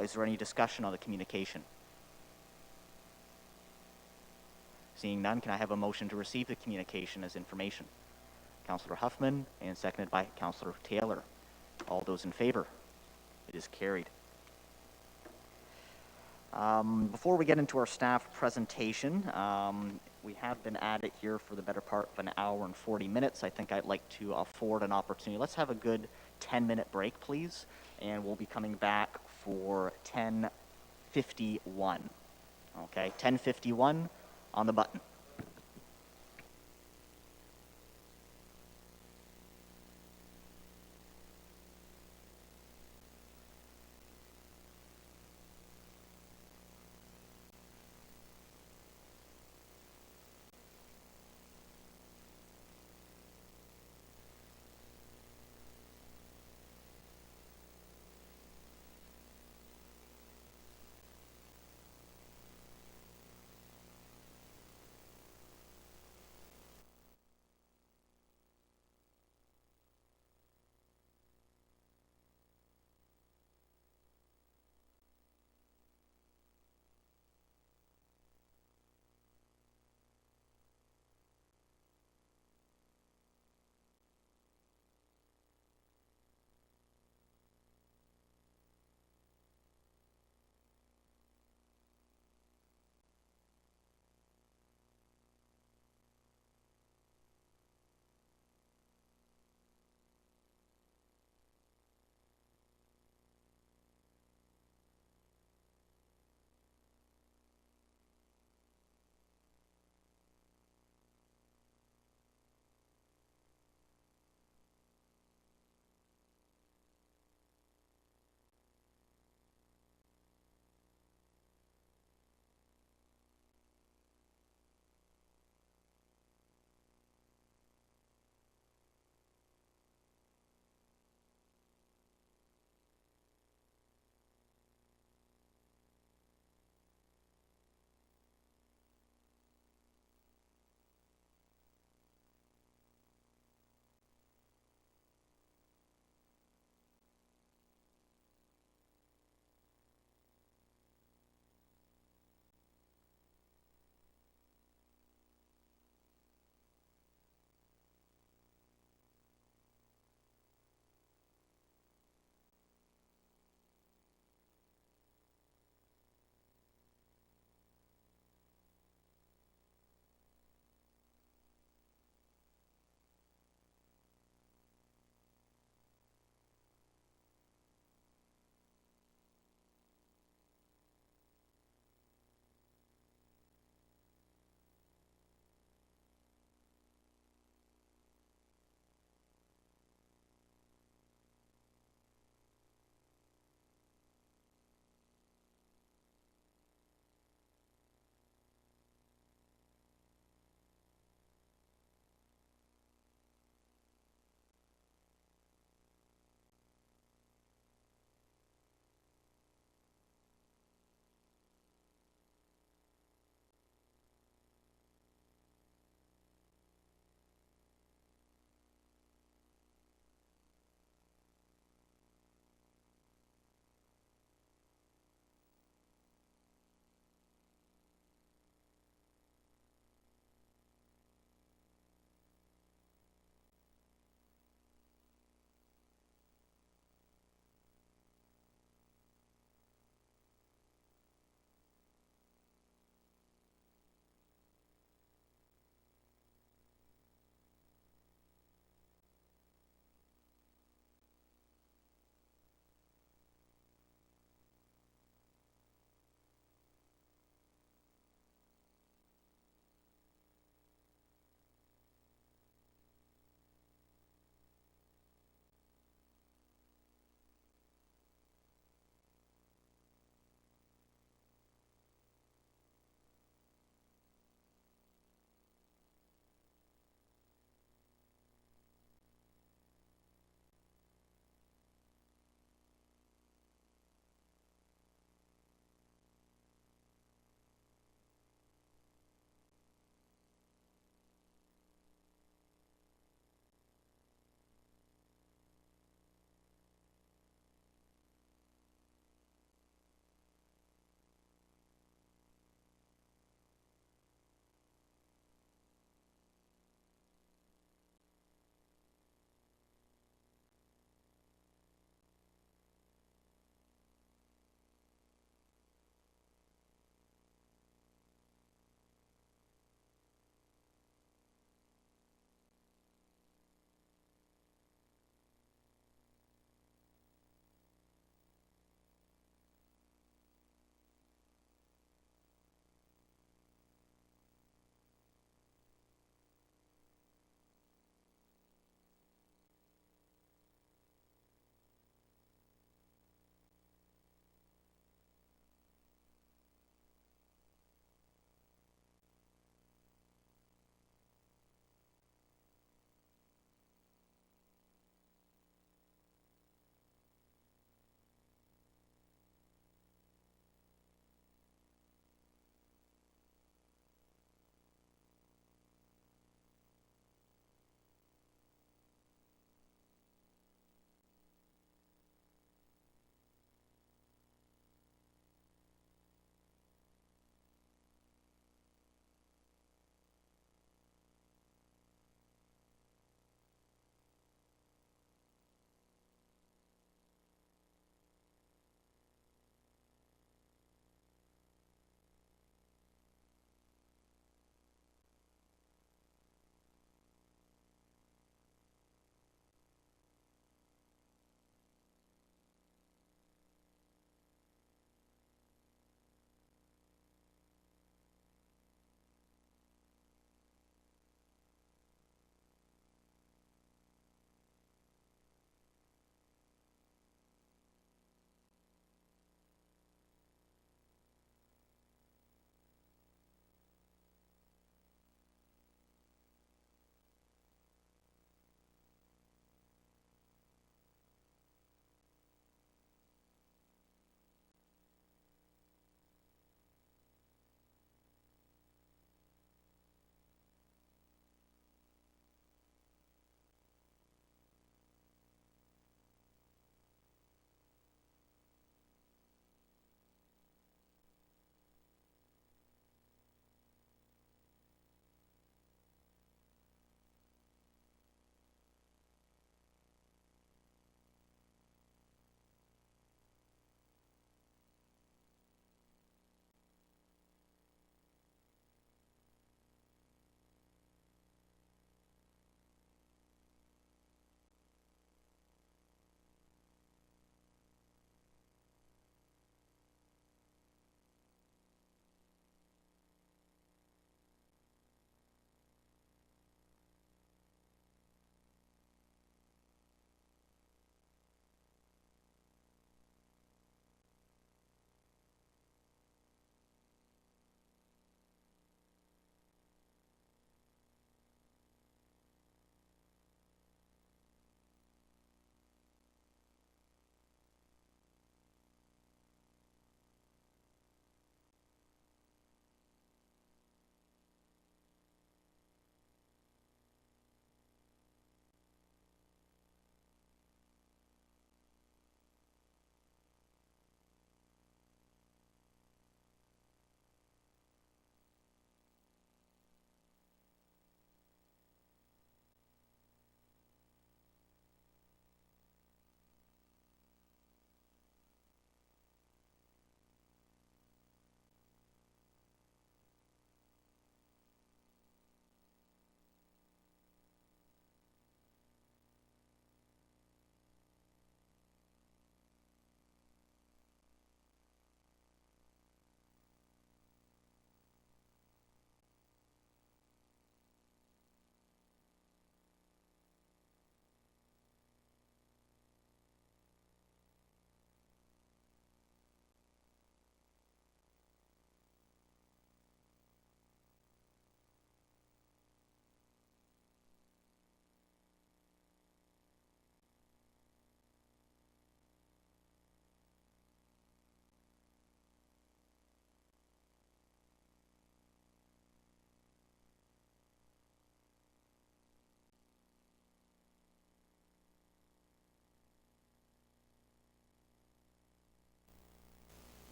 Is there any discussion on the communication? Seeing none, can I have a motion to receive the communication as information? Councillor Huffman, and seconded by Councillor Taylor. All those in favor? It is carried. Before we get into our staff presentation, we have been at it here for the better part of an hour and 40 minutes. I think I'd like to afford an opportunity. Let's have a good 10-minute break, please, and we'll be coming back for 10:51. Okay, 10:51 on the button.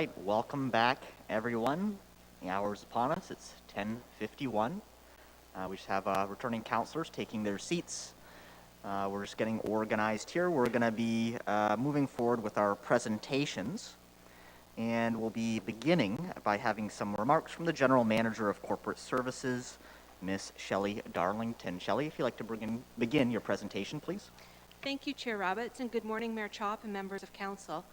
right, welcome back, everyone. The hour is upon us. It's 10:51. We just have returning councilors taking their seats. We're just getting organized here. We're going to be moving forward with our presentations, and we'll be beginning by having some remarks from the General Manager of Corporate Services, Miss Shelley Darlington. Shelley, if you'd like to begin your presentation, please. Thank you, Chair Roberts, and good morning, Mayor Chop and members of Council.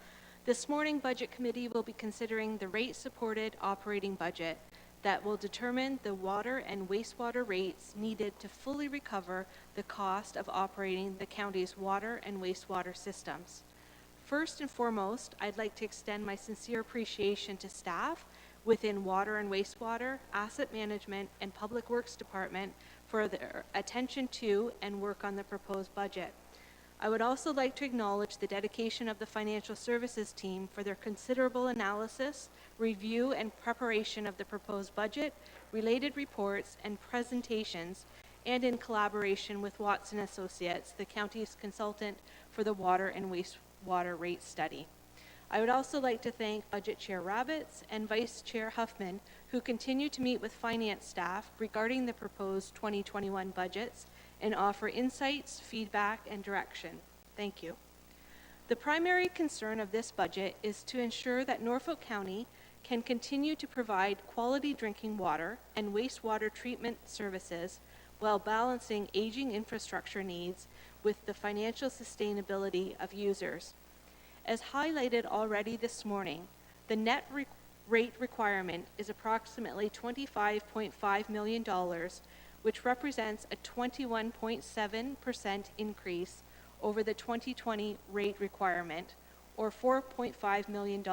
This morning, Budget Committee will be considering the rate-supported operating budget that will determine the water and wastewater rates needed to fully recover the cost of operating the county's water and wastewater systems. First and foremost, I'd like to extend my sincere appreciation to staff within Water and Wastewater, Asset Management, and Public Works Department for their attention to and work on the proposed budget. I would also like to acknowledge the dedication of the Financial Services team for their considerable analysis, review, and preparation of the proposed budget, related reports, and presentations, and in collaboration with Watson Associates, the county's consultant for the water and wastewater rate study. I would also like to thank Budget Chair Rabbits and Vice Chair Huffman, who continue to meet with finance staff regarding the proposed 2021 budgets and offer insights, feedback, and direction. Thank you. The primary concern of this budget is to ensure that Norfolk County can continue to provide quality drinking water and wastewater treatment services while balancing aging infrastructure needs with the financial sustainability of users. As highlighted already this morning, the net rate requirement is approximately $25.5 million, which represents a 21.7% increase over the 2020 rate requirement, or $4.5 million,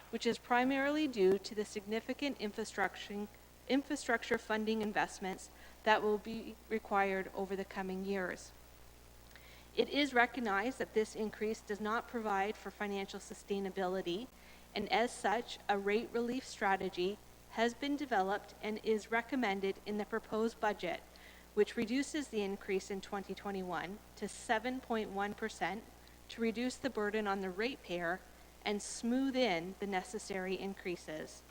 which is primarily due to the significant infrastructure funding investments that will be required over the coming years. It is recognized that this increase does not provide for financial sustainability, and as such, a rate relief strategy has been developed and is recommended in the proposed budget, which reduces the increase in 2021 to 7.1% to reduce the burden on the ratepayer and smooth in the necessary increases.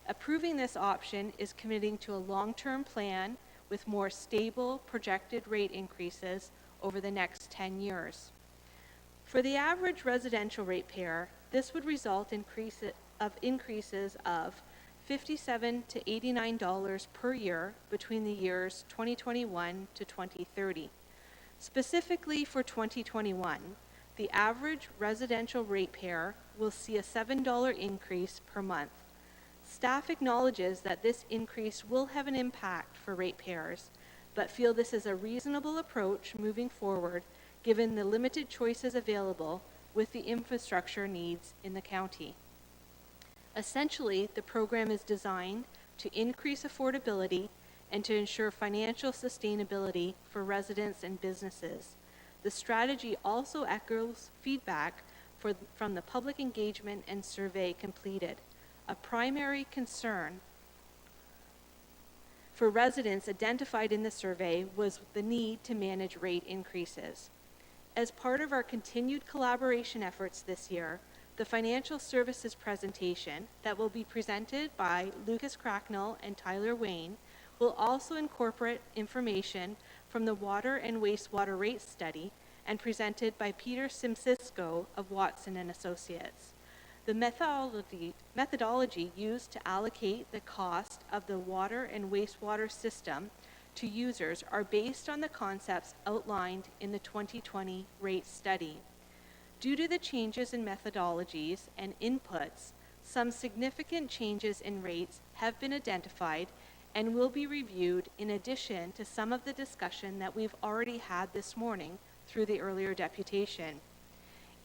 Approving this option is committing to a long-term plan with more stable projected rate increases over the next 10 years. For the average residential ratepayer, this would result in increases of $57 to $89 per year between the years 2021 to 2030. Specifically for 2021, the average residential ratepayer will see a $7 increase per month. Staff acknowledges that this increase will have an impact for ratepayers, but feel this is a reasonable approach moving forward given the limited choices available with the infrastructure needs in the county. Essentially, the program is designed to increase affordability and to ensure financial sustainability for residents and businesses. The strategy also echoes feedback from the public engagement and survey completed. A primary concern for residents identified in the survey was the need to manage rate increases. As part of our continued collaboration efforts this year, the financial services presentation that will be presented by Lucas Cracknell and Tyler Wayne will also incorporate information from the water and wastewater rate study and presented by Peter Simcisco of Watson and Associates. The methodology used to allocate the cost of the water and wastewater system to users are based on the concepts outlined in the 2020 rate study. Due to the changes in methodologies and inputs, some significant changes in rates have been identified and will be reviewed in addition to some of the discussion that we've already had this morning through the earlier deputation.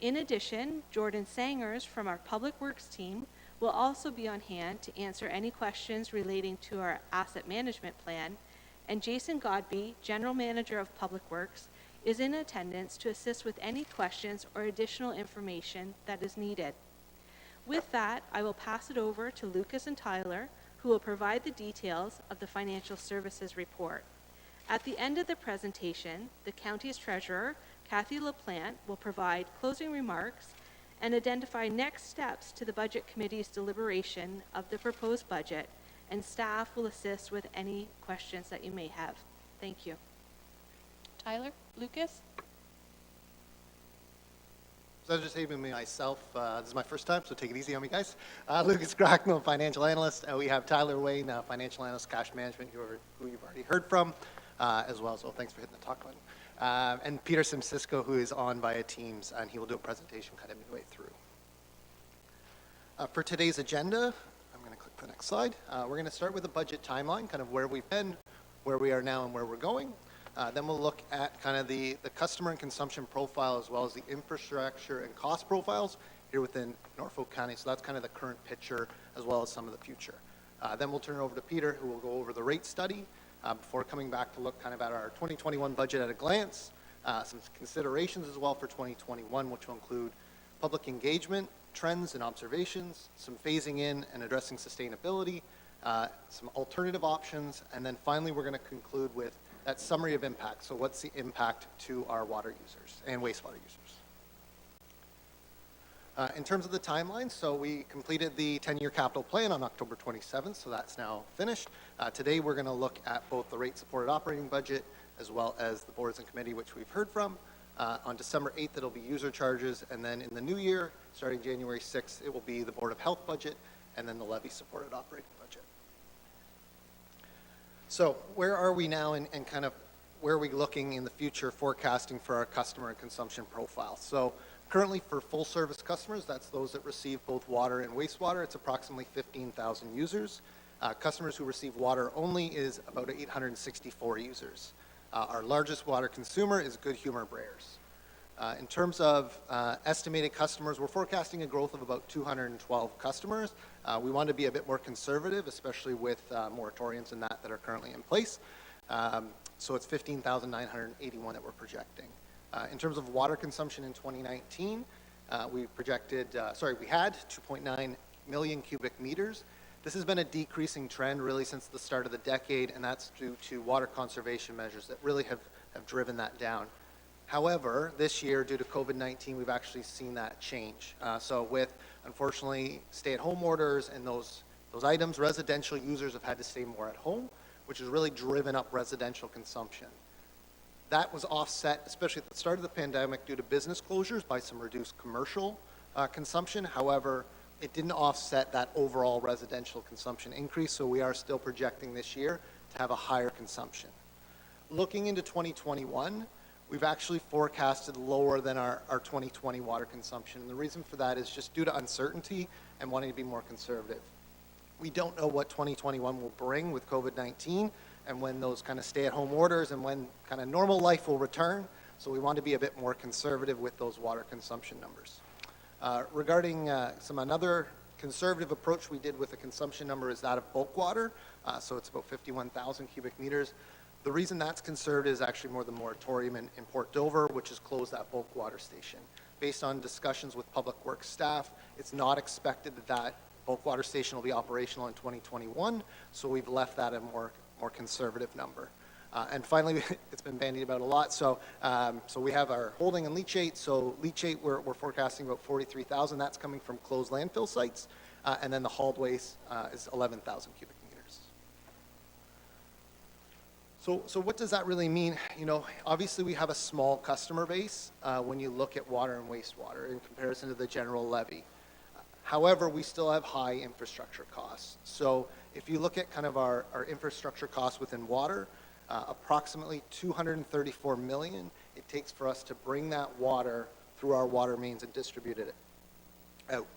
In addition, Jordan Sangers from our Public Works team will also be on hand to answer any questions relating to our asset management plan, and Jason Godby, General Manager of Public Works, is in attendance to assist with any questions or additional information that is needed. With that, I will pass it over to Lucas and Tyler, who will provide the details of the financial services report. At the end of the presentation, the county's treasurer, Kathy LaPlante, will provide closing remarks, and identify next steps to the Budget Committee's deliberation of the proposed budget, and staff will assist with any questions that you may have. Thank you. Tyler, Lucas? Pleasure saving me myself. This is my first time, so take it easy on me, guys. Lucas Cracknell, financial analyst. We have Tyler Wayne, financial analyst, cash management, who you've already heard from, as well. So thanks for hitting the talk button. And Peter Simcisco, who is on via Teams, and he will do a presentation kind of midway through. For today's agenda, I'm going to click the next slide. We're going to start with a budget timeline, kind of where we've been, where we are now, and where we're going. Then we'll look at kind of the customer and consumption profile, as well as the infrastructure and cost profiles here within Norfolk County. So that's kind of the current picture, as well as some of the future. Then we'll turn it over to Peter, who will go over the rate study before coming back to look kind of at our 2021 budget at a glance, some considerations as well for 2021, which will include public engagement, trends and observations, some phasing in and addressing sustainability, some alternative options, and then finally we're going to conclude with that summary of impact. So what's the impact to our water users and wastewater users? In terms of the timeline, so we completed the 10-year capital plan on October 27th, so that's now finished. Today we're going to look at both the rate-supported operating budget as well as the boards and committee, which we've heard from. On December 8th, it'll be user charges, and then in the new year, starting January 6th, it will be the Board of Health budget, and then the levy-supported operating budget. So where are we now, and kind of where are we looking in the future forecasting for our customer and consumption profile? So currently for full-service customers, that's those that receive both water and wastewater, it's approximately 15,000 users. Customers who receive water only is about 864 users. Our largest water consumer is Good Humor Brayers. In terms of estimated customers, we're forecasting a growth of about 212 customers. We want to be a bit more conservative, especially with moratoriums and that are currently in place. So it's 15,981 that we're projecting. In terms of water consumption in 2019, we had 2.9 million cubic meters. This has been a decreasing trend really since the start of the decade, and that's due to water conservation measures that really have driven that down. However, this year, due to COVID-19, we've actually seen that change. So with, unfortunately, stay-at-home orders and those items, residential users have had to stay more at home, which has really driven up residential consumption. That was offset, especially at the start of the pandemic, due to business closures by some reduced commercial consumption. However, it didn't offset that overall residential consumption increase, so we are still projecting this year to have a higher consumption. Looking into 2021, we've actually forecasted lower than our 2020 water consumption. And the reason for that is just due to uncertainty and wanting to be more conservative. We don't know what 2021 will bring with COVID-19 and when those kind of stay-at-home orders and when kind of normal life will return. So we want to be a bit more conservative with those water consumption numbers. Regarding another conservative approach we did with the consumption number is that of bulk water. So it's about 51,000 cubic meters. The reason that's conservative is actually more the moratorium in Port Dover, which has closed that bulk water station. Based on discussions with public works staff, it's not expected that bulk water station will be operational in 2021, so we've left that a more conservative number. And finally, it's been bandied about a lot, so we have our holding and leachate. So leachate, we're forecasting about 43,000. That's coming from closed landfill sites, and then the hauled waste is 11,000 cubic meters. So what does that really mean? You know, obviously we have a small customer base when you look at water and wastewater in comparison to the general levy. However, we still have high infrastructure costs. So if you look at kind of our infrastructure costs within water, approximately $234 million it takes for us to bring that water through our water mains and distribute it out.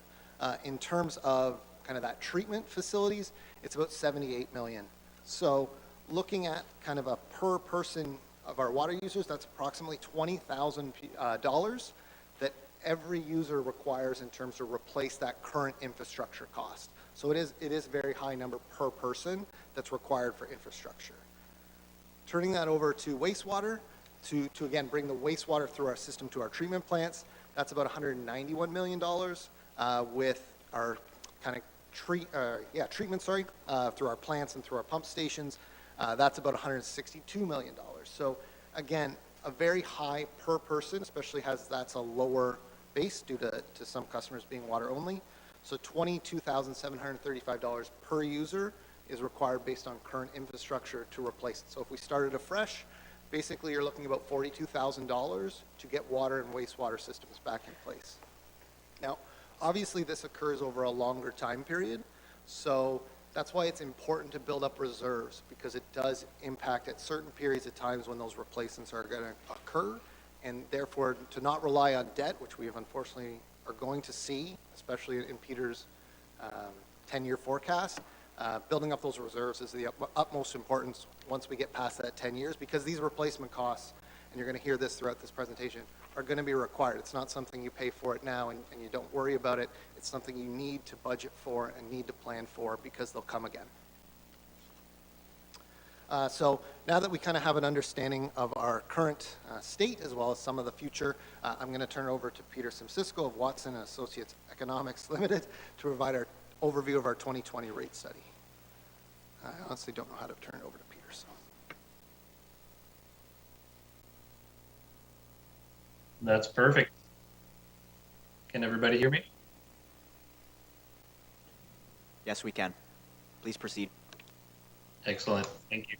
In terms of kind of that treatment facilities, it's about $78 million. So looking at kind of a per person of our water users, that's approximately $20,000 that every user requires in terms of replace that current infrastructure cost. So it is a very high number per person that's required for infrastructure. Turning that over to wastewater, to again bring the wastewater through our system to our treatment plants, that's about $191 million with our kind of treatment, through our plants and through our pump stations. That's about $162 million. So again, a very high per person, especially that's a lower base due to some customers being water only. So $22,735 per user is required based on current infrastructure to replace it. So if we started afresh, basically you're looking about $42,000 to get water and wastewater systems back in place. Now, obviously this occurs over a longer time period, so that's why it's important to build up reserves, because it does impact at certain periods of times when those replacements are going to occur, and therefore to not rely on debt, which we have unfortunately are going to see, especially in Peter's 10-year forecast. Building up those reserves is the utmost importance once we get past that 10 years, because these replacement costs, and you're going to hear this throughout this presentation, are going to be required. It's not something you pay for it now and you don't worry about it. It's something you need to budget for and need to plan for, because they'll come again. So now that we kind of have an understanding of our current state as well as some of the future, I'm going to turn it over to Peter Simsisko of Watson & Associates Economics Limited to provide our overview of our 2020 rate study. I honestly don't know how to turn it over to Peter. So. That's perfect. Can everybody hear me? Yes, we can. Please proceed. Excellent. Thank you.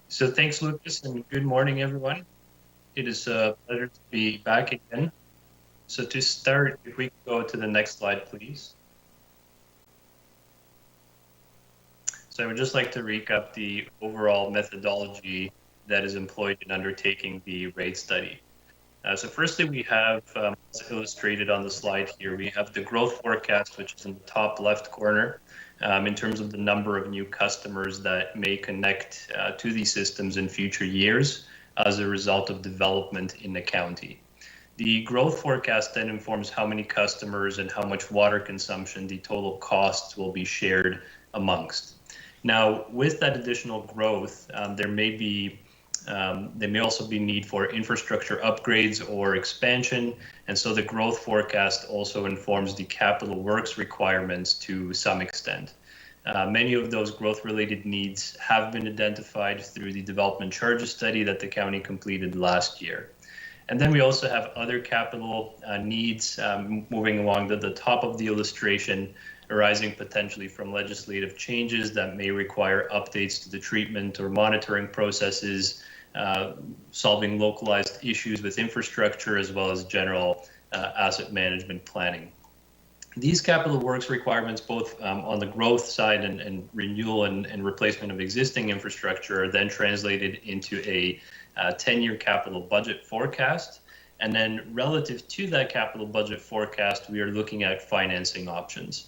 So thanks, Lucas, and good morning, everyone. It is a pleasure to be back again. So to start, if we could go to the next slide, please. So I would just like to recap the overall methodology that is employed in undertaking the rate study. So firstly, we have, as illustrated on the slide here, we have the growth forecast, which is in the top left corner, in terms of the number of new customers that may connect to these systems in future years as a result of development in the county. The growth forecast then informs how many customers and how much water consumption the total costs will be shared amongst. Now, with that additional growth, there may also be need for infrastructure upgrades or expansion, and so the growth forecast also informs the capital works requirements to some extent. Many of those growth-related needs have been identified through the development charges study that the county completed last year. And then we also have other capital needs moving along the top of the illustration, arising potentially from legislative changes that may require updates to the treatment or monitoring processes, solving localized issues with infrastructure, as well as general asset management planning. These capital works requirements, both on the growth side and renewal and replacement of existing infrastructure, are then translated into a 10-year capital budget forecast. And then relative to that capital budget forecast, we are looking at financing options,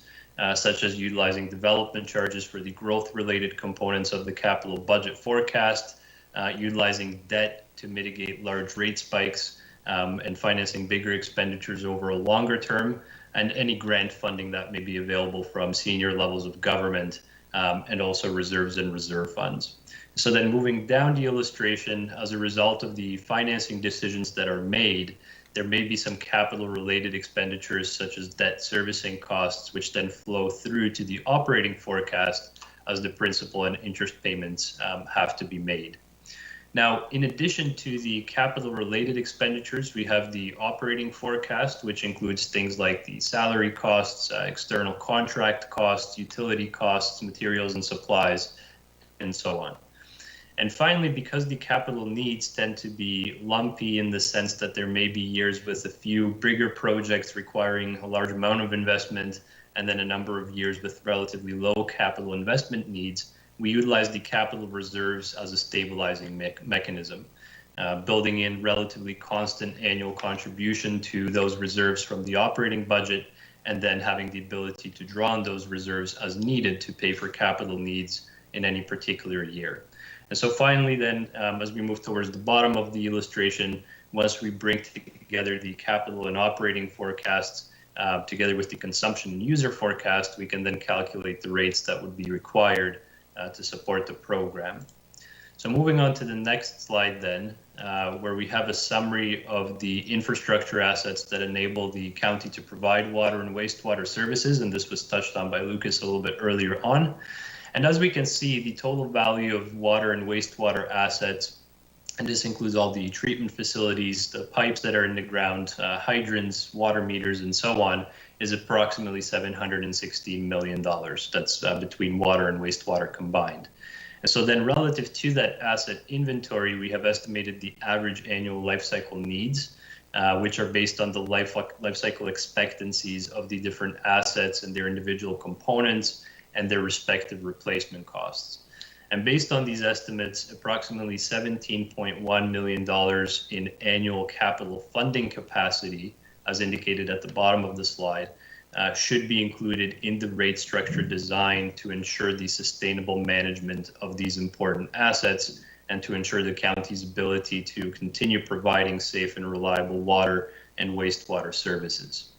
such as utilizing development charges for the growth-related components of the capital budget forecast, utilizing debt to mitigate large rate spikes, and financing bigger expenditures over a longer term, and any grant funding that may be available from senior levels of government, and also reserves and reserve funds. So then moving down the illustration, as a result of the financing decisions that are made, there may be some capital-related expenditures such as debt servicing costs, which then flow through to the operating forecast as the principal and interest payments have to be made. Now, in addition to the capital-related expenditures, we have the operating forecast, which includes things like the salary costs, external contract costs, utility costs, materials and supplies, and so on. And finally, because the capital needs tend to be lumpy in the sense that there may be years with a few bigger projects requiring a large amount of investment, and then a number of years with relatively low capital investment needs, we utilize the capital reserves as a stabilizing mechanism, building in relatively constant annual contribution to those reserves from the operating budget, and then having the ability to draw on those reserves as needed to pay for capital needs in any particular year. And so finally then, as we move towards the bottom of the illustration, once we bring together the capital and operating forecasts, together with the consumption and user forecast, we can then calculate the rates that would be required to support the program. So moving on to the next slide then, where we have a summary of the infrastructure assets that enable the county to provide water and wastewater services, and this was touched on by Lucas a little bit earlier on. And as we can see, the total value of water and wastewater assets And this includes all the treatment facilities, the pipes that are in the ground, hydrants, water meters, and so on, is approximately $716 million. That's between water and wastewater combined. And so then relative to that asset inventory, we have estimated the average annual life cycle needs, which are based on the life cycle expectancies of the different assets and their individual components and their respective replacement costs. And based on these estimates, approximately $17.1 million in annual capital funding capacity, as indicated at the bottom of the slide, should be included in the rate structure design to ensure the sustainable management of these important assets and to ensure the county's ability to continue providing safe and reliable water and wastewater services.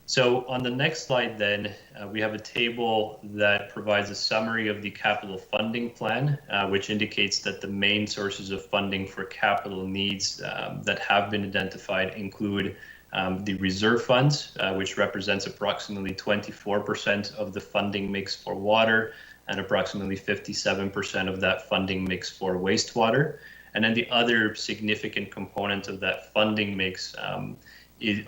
So on the next slide then, we have a table that provides a summary of the capital funding plan, which indicates that the main sources of funding for capital needs that have been identified include the reserve funds, which represents approximately 24% of the funding mix for water and approximately 57% of that funding mix for wastewater. And then the other significant component of that funding mix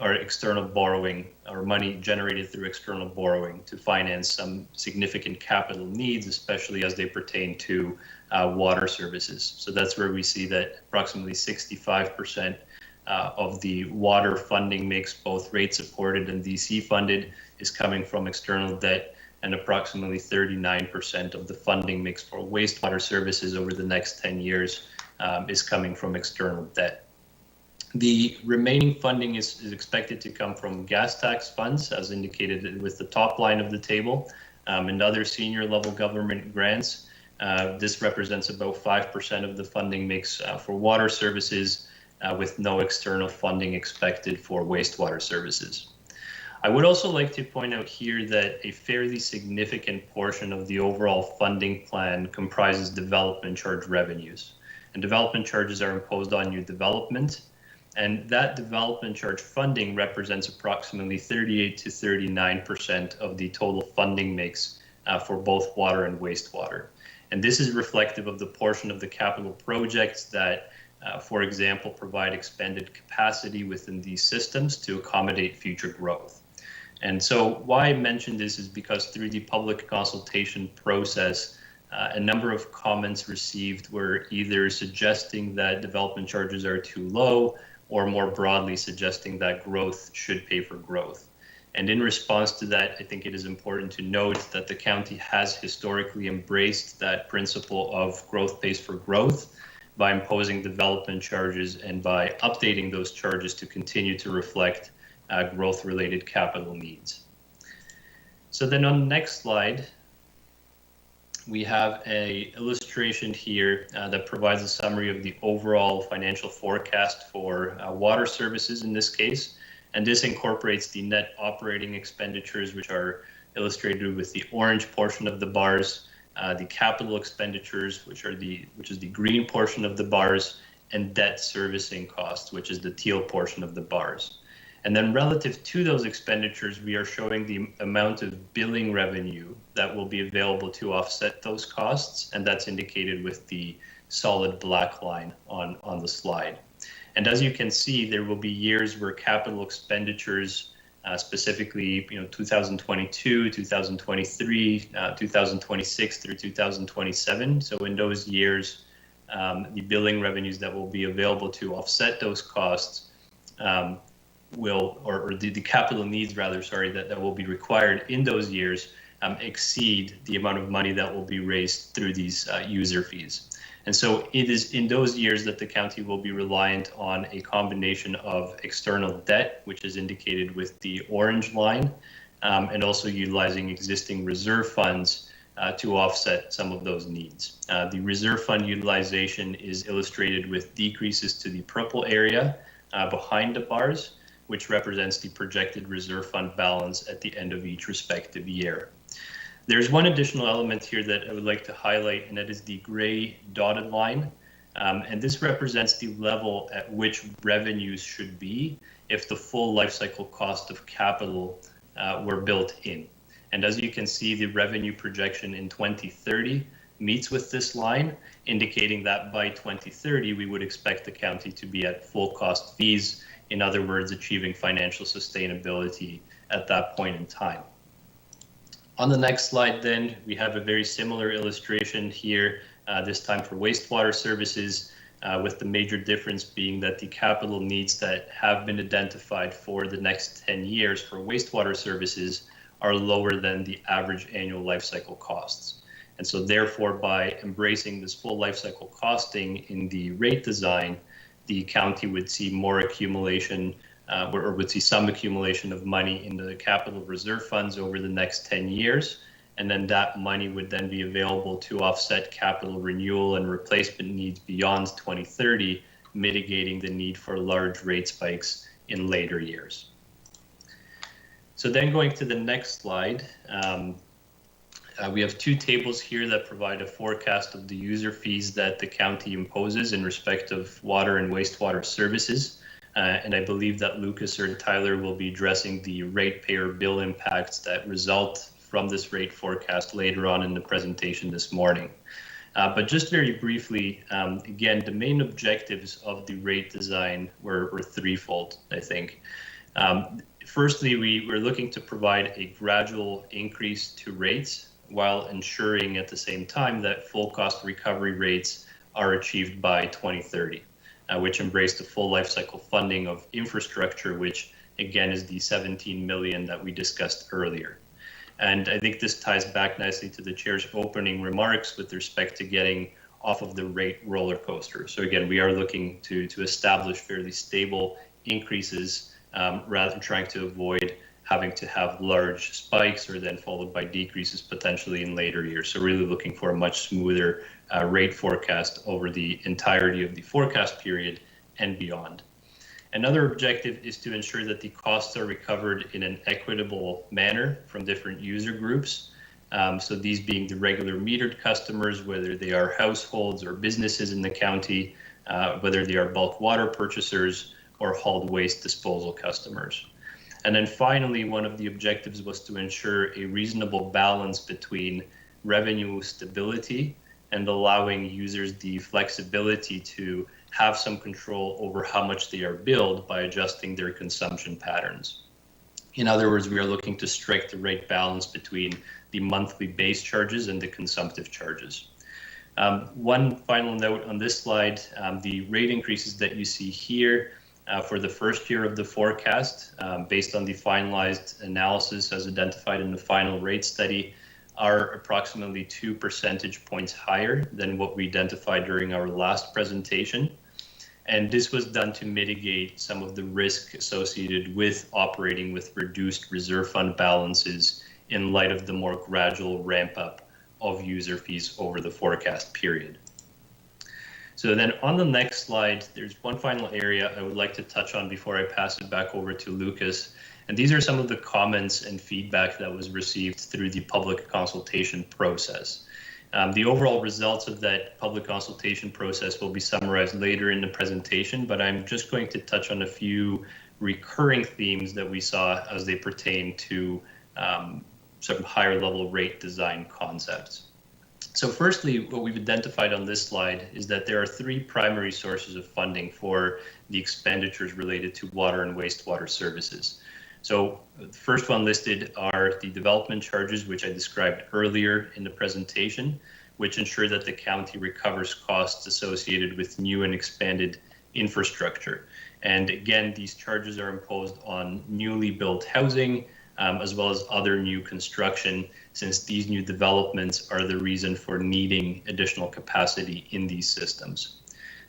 are external borrowing or money generated through external borrowing to finance some significant capital needs, especially as they pertain to water services. So that's where we see that approximately 65% of the water funding mix, both rate supported and DC funded, is coming from external debt, and approximately 39% of the funding mix for wastewater services over the next 10 years is coming from external debt. The remaining funding is expected to come from gas tax funds, as indicated with the top line of the table, and other senior level government grants. This represents about 5% of the funding mix for water services, with no external funding expected for wastewater services. I would also like to point out here that a fairly significant portion of the overall funding plan comprises development charge revenues. And development charges are imposed on new development. And that development charge funding represents approximately 38 to 39% of the total funding mix for both water and wastewater. And this is reflective of the portion of the capital projects that, for example, provide expanded capacity within these systems to accommodate future growth. And so why I mention this is because through the public consultation process, a number of comments received were either suggesting that development charges are too low, or more broadly suggesting that growth should pay for growth. And in response to that, I think it is important to note that the county has historically embraced that principle of growth pays for growth by imposing development charges and by updating those charges to continue to reflect growth-related capital needs. So then on the next slide, we have an illustration here that provides a summary of the overall financial forecast for water services in this case. And this incorporates the net operating expenditures, which are illustrated with the orange portion of the bars, the capital expenditures, which is the green portion of the bars, and debt servicing costs, which is the teal portion of the bars. And then relative to those expenditures, we are showing the amount of billing revenue that will be available to offset those costs, and that's indicated with the solid black line on the slide. And as you can see, there will be years where capital expenditures, specifically 2022, 2023, 2026 through 2027. So in those years, the billing revenues that will be available to offset those costs the capital needs that will be required in those years exceed the amount of money that will be raised through these user fees. And so it is in those years that the county will be reliant on a combination of external debt, which is indicated with the orange line, and also utilizing existing reserve funds to offset some of those needs. The reserve fund utilization is illustrated with decreases to the purple area behind the bars, which represents the projected reserve fund balance at the end of each respective year. There's one additional element here that I would like to highlight, and that is the gray dotted line. And this represents the level at which revenues should be if the full life cycle cost of capital were built in. And as you can see, the revenue projection in 2030 meets with this line, indicating that by 2030, we would expect the county to be at full cost fees. In other words, achieving financial sustainability at that point in time. On the next slide, then, we have a very similar illustration here, this time for wastewater services, with the major difference being that the capital needs that have been identified for the next 10 years for wastewater services are lower than the average annual life cycle costs. And so therefore, by embracing this full life cycle costing in the rate design, the county would see more accumulation or would see some accumulation of money in the capital reserve funds over the next 10 years. And then that money would then be available to offset capital renewal and replacement needs beyond 2030, mitigating the need for large rate spikes in later years. So then going to the next slide, we have two tables here that provide a forecast of the user fees that the county imposes in respect of water and wastewater services. And I believe that Lucas or Tyler will be addressing the ratepayer bill impacts that result from this rate forecast later on in the presentation this morning. But just very briefly, again, the main objectives of the rate design were threefold, I think. Firstly, we were looking to provide a gradual increase to rates while ensuring at the same time that full cost recovery rates are achieved by 2030. Which embraced the full life cycle funding of infrastructure, which again is the 17 million that we discussed earlier. And I think this ties back nicely to the chair's opening remarks with respect to getting off of the rate roller coaster. So again, we are looking to establish fairly stable increases rather than trying to avoid having to have large spikes or then followed by decreases potentially in later years. So really looking for a much smoother rate forecast over the entirety of the forecast period and beyond. Another objective is to ensure that the costs are recovered in an equitable manner from different user groups. So these being the regular metered customers, whether they are households or businesses in the county, whether they are bulk water purchasers or hauled waste disposal customers. And then finally, one of the objectives was to ensure a reasonable balance between revenue stability and allowing users the flexibility to have some control over how much they are billed by adjusting their consumption patterns. In other words, we are looking to strike the right balance between the monthly base charges and the consumptive charges. One final note on this slide, the rate increases that you see here for the first year of the forecast, based on the finalized analysis as identified in the final rate study, are approximately 2 percentage points higher than what we identified during our last presentation. And this was done to mitigate some of the risk associated with operating with reduced reserve fund balances in light of the more gradual ramp up of user fees over the forecast period. So then on the next slide, there's one final area I would like to touch on before I pass it back over to Lucas. And these are some of the comments and feedback that was received through the public consultation process. The overall results of that public consultation process will be summarized later in the presentation, but I'm just going to touch on a few recurring themes that we saw as they pertain to some higher level rate design concepts. So firstly, what we've identified on this slide is that there are three primary sources of funding for the expenditures related to water and wastewater services. So the first one listed are the development charges, which I described earlier in the presentation, which ensure that the county recovers costs associated with new and expanded infrastructure. And again, these charges are imposed on newly built housing, as well as other new construction, since these new developments are the reason for needing additional capacity in these systems.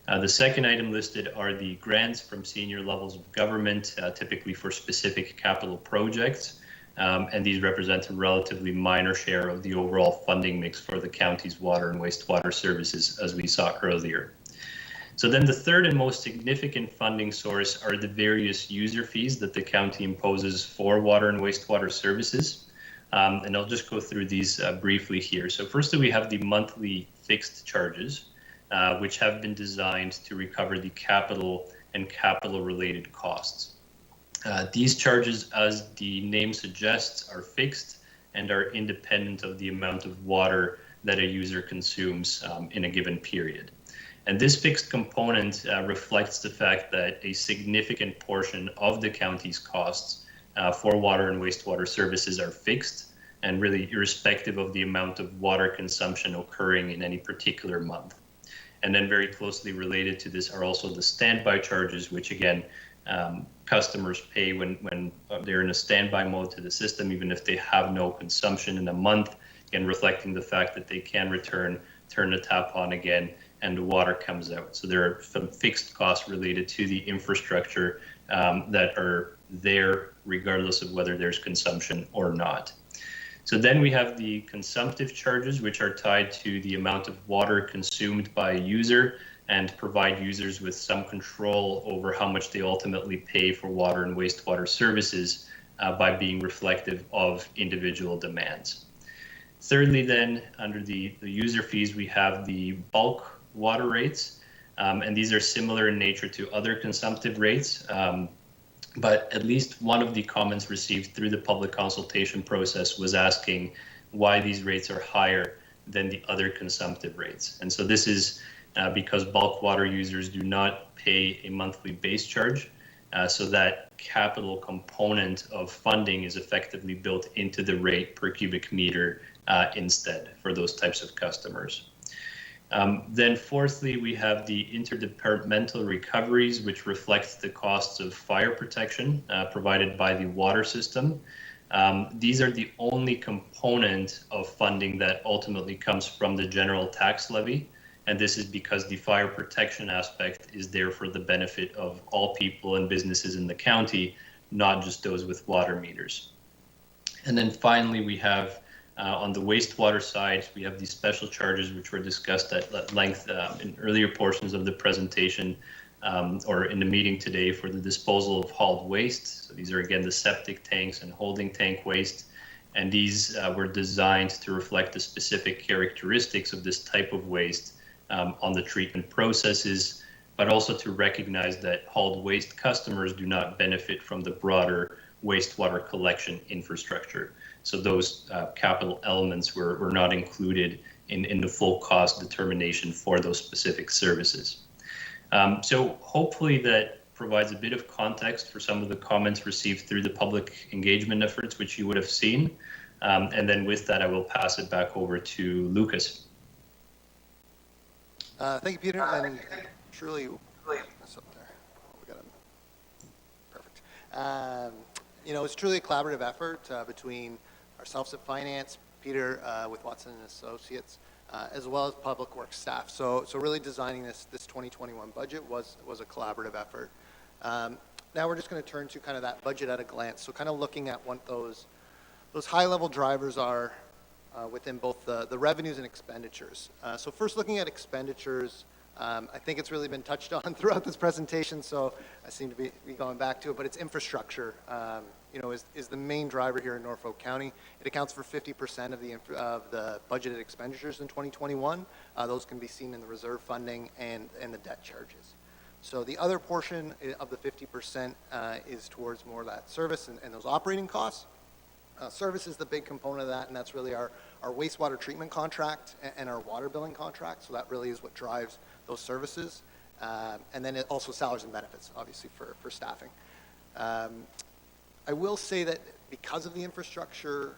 The second item listed are the grants from senior levels of government, typically for specific capital projects, and these represent a relatively minor share of the overall funding mix for the county's water and wastewater services, as we saw earlier. So then the third and most significant funding source are the various user fees that the county imposes for water and wastewater services. And I'll just go through these briefly here. So firstly, we have the monthly fixed charges, which have been designed to recover the capital and capital-related costs. These charges, as the name suggests, are fixed and are independent of the amount of water that a user consumes in a given period. And this fixed component reflects the fact that a significant portion of the county's costs for water and wastewater services are fixed and really irrespective of the amount of water consumption occurring in any particular month. And then very closely related to this are also the standby charges, which again, customers pay when they're in a standby mode to the system, even if they have no consumption in a month, again, reflecting the fact that they can turn the tap on again, and the water comes out. So there are some fixed costs related to the infrastructure that are there regardless of whether there's consumption or not. So then we have the consumptive charges, which are tied to the amount of water consumed by a user and provide users with some control over how much they ultimately pay for water and wastewater services by being reflective of individual demands. Thirdly, then, under the user fees, we have the bulk water rates, and these are similar in nature to other consumptive rates. But at least one of the comments received through the public consultation process was asking why these rates are higher than the other consumptive rates. And so this is because bulk water users do not pay a monthly base charge. So that capital component of funding is effectively built into the rate per cubic meter instead for those types of customers. Then fourthly, we have the interdepartmental recoveries, which reflects the costs of fire protection provided by the water system. These are the only component of funding that ultimately comes from the general tax levy. And this is because the fire protection aspect is there for the benefit of all people and businesses in the county, not just those with water meters. And then finally, we have on the wastewater side, we have these special charges which were discussed at length in earlier portions of the presentation or in the meeting today for the disposal of hauled waste. So these are again the septic tanks and holding tank waste. And these were designed to reflect the specific characteristics of this type of waste on the treatment processes, but also to recognize that hauled waste customers do not benefit from the broader wastewater collection infrastructure. So those capital elements were not included in the full cost determination for those specific services. So hopefully that provides a bit of context for some of the comments received through the public engagement efforts, which you would have seen. And then with that, I will pass it back over to Lucas. Thank you, Peter, and Shirley. That's up there. Oh, we got him. Perfect. You know, it's truly a collaborative effort between ourselves at Finance, Peter with Watson and Associates, as well as Public Works staff. So really designing this 2021 budget was a collaborative effort. Now we're just going to turn to kind of that budget at a glance. So kind of looking at what those high-level drivers are within both the revenues and expenditures. So first looking at expenditures, I think it's really been touched on throughout this presentation, so I seem to be going back to it, but it's infrastructure, you know, is the main driver here in Norfolk County. It accounts for 50% of the budgeted expenditures in 2021. Those can be seen in the reserve funding and the debt charges. So the other portion of the 50% is towards more of that service and those operating costs. Service is the big component of that, and that's really our wastewater treatment contract and our water billing contract. So that really is what drives those services. And then it also salaries and benefits, obviously, for staffing. I will say that because of the infrastructure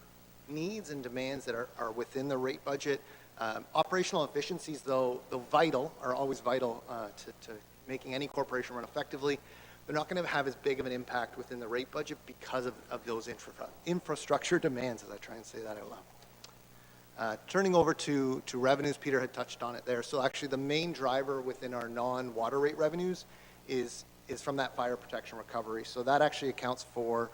needs and demands that are within the rate budget, operational efficiencies, though vital, are always vital to making any corporation run effectively. They're not going to have as big of an impact within the rate budget because of those infrastructure demands, as I try and say that out loud. Turning over to revenues, Peter had touched on it there. So actually the main driver within our non-water rate revenues is from that fire protection recovery. So that actually accounts for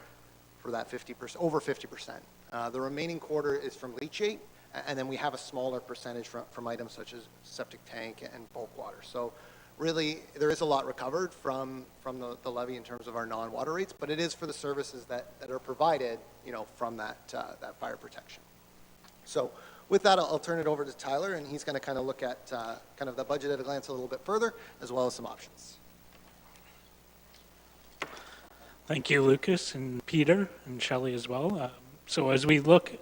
that 50%, over 50%. The remaining quarter is from leachate, and then we have a smaller percentage from items such as septic tank and bulk water. So really, there is a lot recovered from the levy in terms of our non-water rates, but it is for the services that are provided, you know, from that fire protection. So with that, I'll turn it over to Tyler, and he's going to kind of look at kind of the budget at a glance a little bit further, as well as some options. Thank you, Lucas and Peter and Shelley as well. So as we look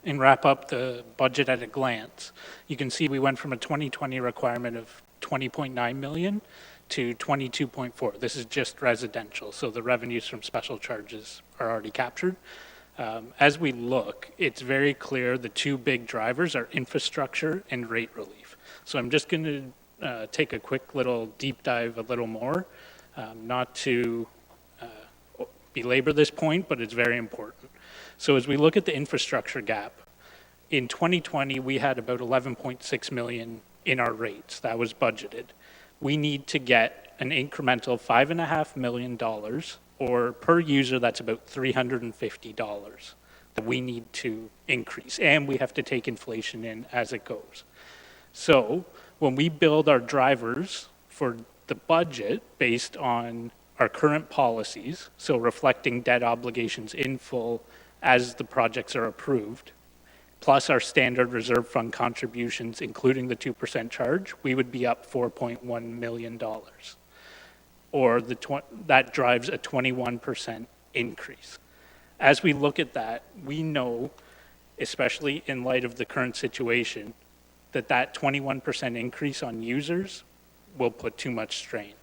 and wrap up the budget at a glance, you can see we went from a 2020 requirement of 20.9 million to 22.4. This is just residential, so the revenues from special charges are already captured. As we look, it's very clear the two big drivers are infrastructure and rate relief. So I'm just going to take a quick little deep dive a little more, not to belabor this point, but it's very important. So as we look at the infrastructure gap, in 2020, we had about 11.6 million in our rates. That was budgeted. We need to get an incremental $5.5 million, or per user, that's about $350 that we need to increase. And we have to take inflation in as it goes. So when we build our drivers for the budget based on our current policies, so reflecting debt obligations in full as the projects are approved, plus our standard reserve fund contributions, including the 2% charge, we would be up $4.1 million. Or that drives a 21% increase. As we look at that, we know, especially in light of the current situation, that 21% increase on users will put too much strain.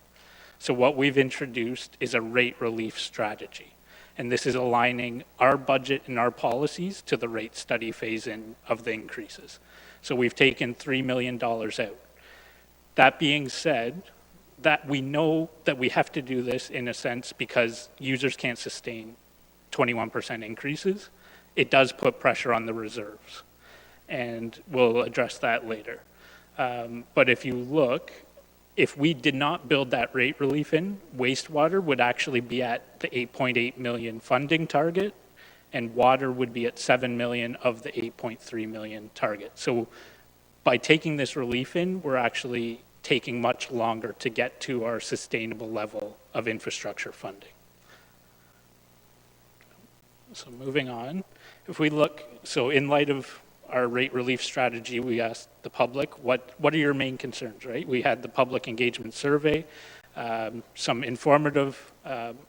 So what we've introduced is a rate relief strategy. And this is aligning our budget and our policies to the rate study phase-in of the increases. So we've taken $3 million out. That being said, that we know that we have to do this in a sense because users can't sustain 21% increases. It does put pressure on the reserves. And we'll address that later. But if you look, if we did not build that rate relief in, wastewater would actually be at the 8.8 million funding target, and water would be at 7 million of the 8.3 million target. So by taking this relief in, we're actually taking much longer to get to our sustainable level of infrastructure funding. So moving on, if we look, so in light of our rate relief strategy, we asked the public, what are your main concerns, right? We had the public engagement survey, some informative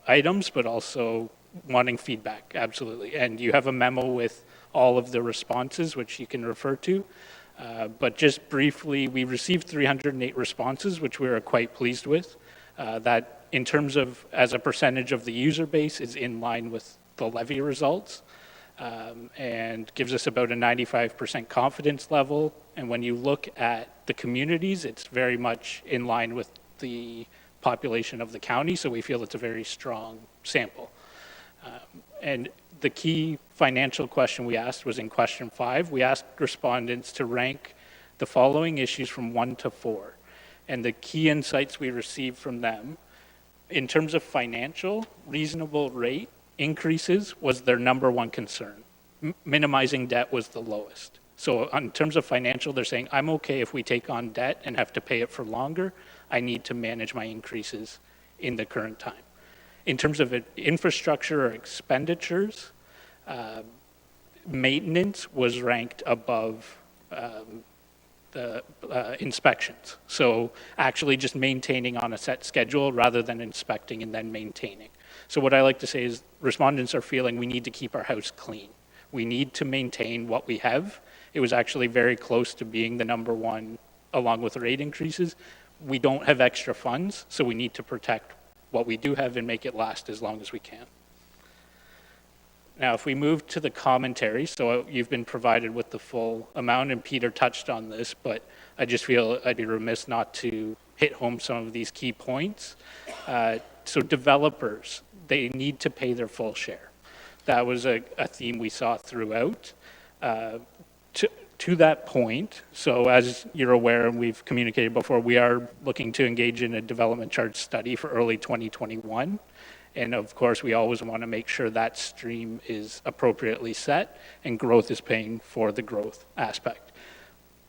items, but also wanting feedback, absolutely. And you have a memo with all of the responses, which you can refer to. But just briefly, we received 308 responses, which we are quite pleased with. That in terms of, as a percentage of the user base, is in line with the levy results. And gives us about a 95% confidence level. And when you look at the communities, it's very much in line with the population of the county, so we feel it's a very strong sample. And the key financial question we asked was in question 5. We asked respondents to rank the following issues from 1 to 4. And the key insights we received from them, in terms of financial, reasonable rate increases was their number one concern. Minimizing debt was the lowest. So in terms of financial, they're saying, I'm okay if we take on debt and have to pay it for longer. I need to manage my increases in the current time. In terms of infrastructure or expenditures, maintenance was ranked above the inspections. So actually just maintaining on a set schedule rather than inspecting and then maintaining. So what I like to say is respondents are feeling we need to keep our house clean. We need to maintain what we have. It was actually very close to being the number one along with rate increases. We don't have extra funds, so we need to protect what we do have and make it last as long as we can. Now, if we move to the commentary, so you've been provided with the full amount, and Peter touched on this, but I just feel I'd be remiss not to hit home some of these key points. So developers, they need to pay their full share. That was a theme we saw throughout. To that point, so as you're aware and we've communicated before, we are looking to engage in a development charge study for early 2021. And of course, we always want to make sure that stream is appropriately set and growth is paying for the growth aspect.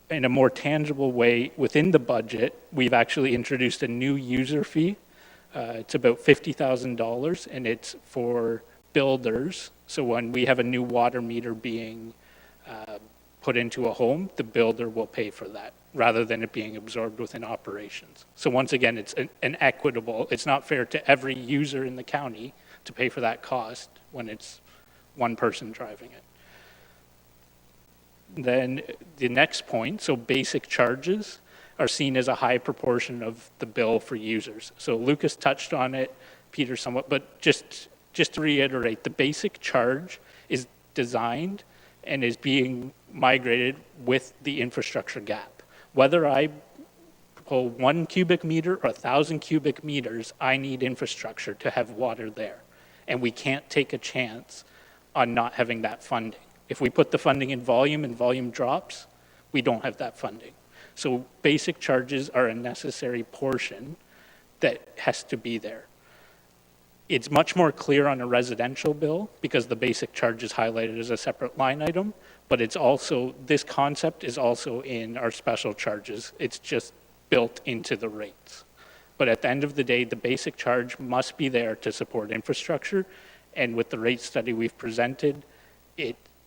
In a more tangible way, within the budget, we've actually introduced a new user fee. It's about $50,000 and it's for builders. So when we have a new water meter being put into a home, the builder will pay for that rather than it being absorbed within operations. So once again, it's an equitable, it's not fair to every user in the county to pay for that cost when it's one person driving it. Then the next point, so basic charges are seen as a high proportion of the bill for users. So Lucas touched on it, Peter somewhat, but just to reiterate, the basic charge is designed and is being migrated with the infrastructure gap. Whether I pull 1 cubic meter or 1,000 cubic meters, I need infrastructure to have water there. And we can't take a chance on not having that funding. If we put the funding in volume and volume drops, we don't have that funding. So basic charges are a necessary portion that has to be there. It's much more clear on a residential bill because the basic charge is highlighted as a separate line item, but it's also, this concept is also in our special charges. It's just built into the rates. But at the end of the day, the basic charge must be there to support infrastructure. And with the rate study we've presented,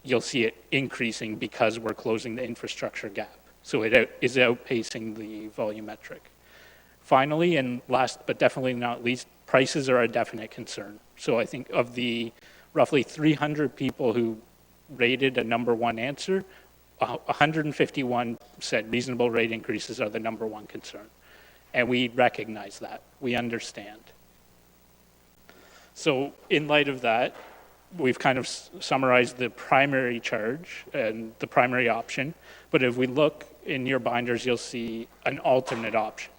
you'll see it increasing because we're closing the infrastructure gap. So it is outpacing the volumetric. Finally, and last but definitely not least, prices are a definite concern. So I think of the roughly 300 people who rated a number one answer, 151 said reasonable rate increases are the number one concern. And we recognize that. We understand. So in light of that, we've kind of summarized the primary charge and the primary option. But if we look in your binders, you'll see an alternate option.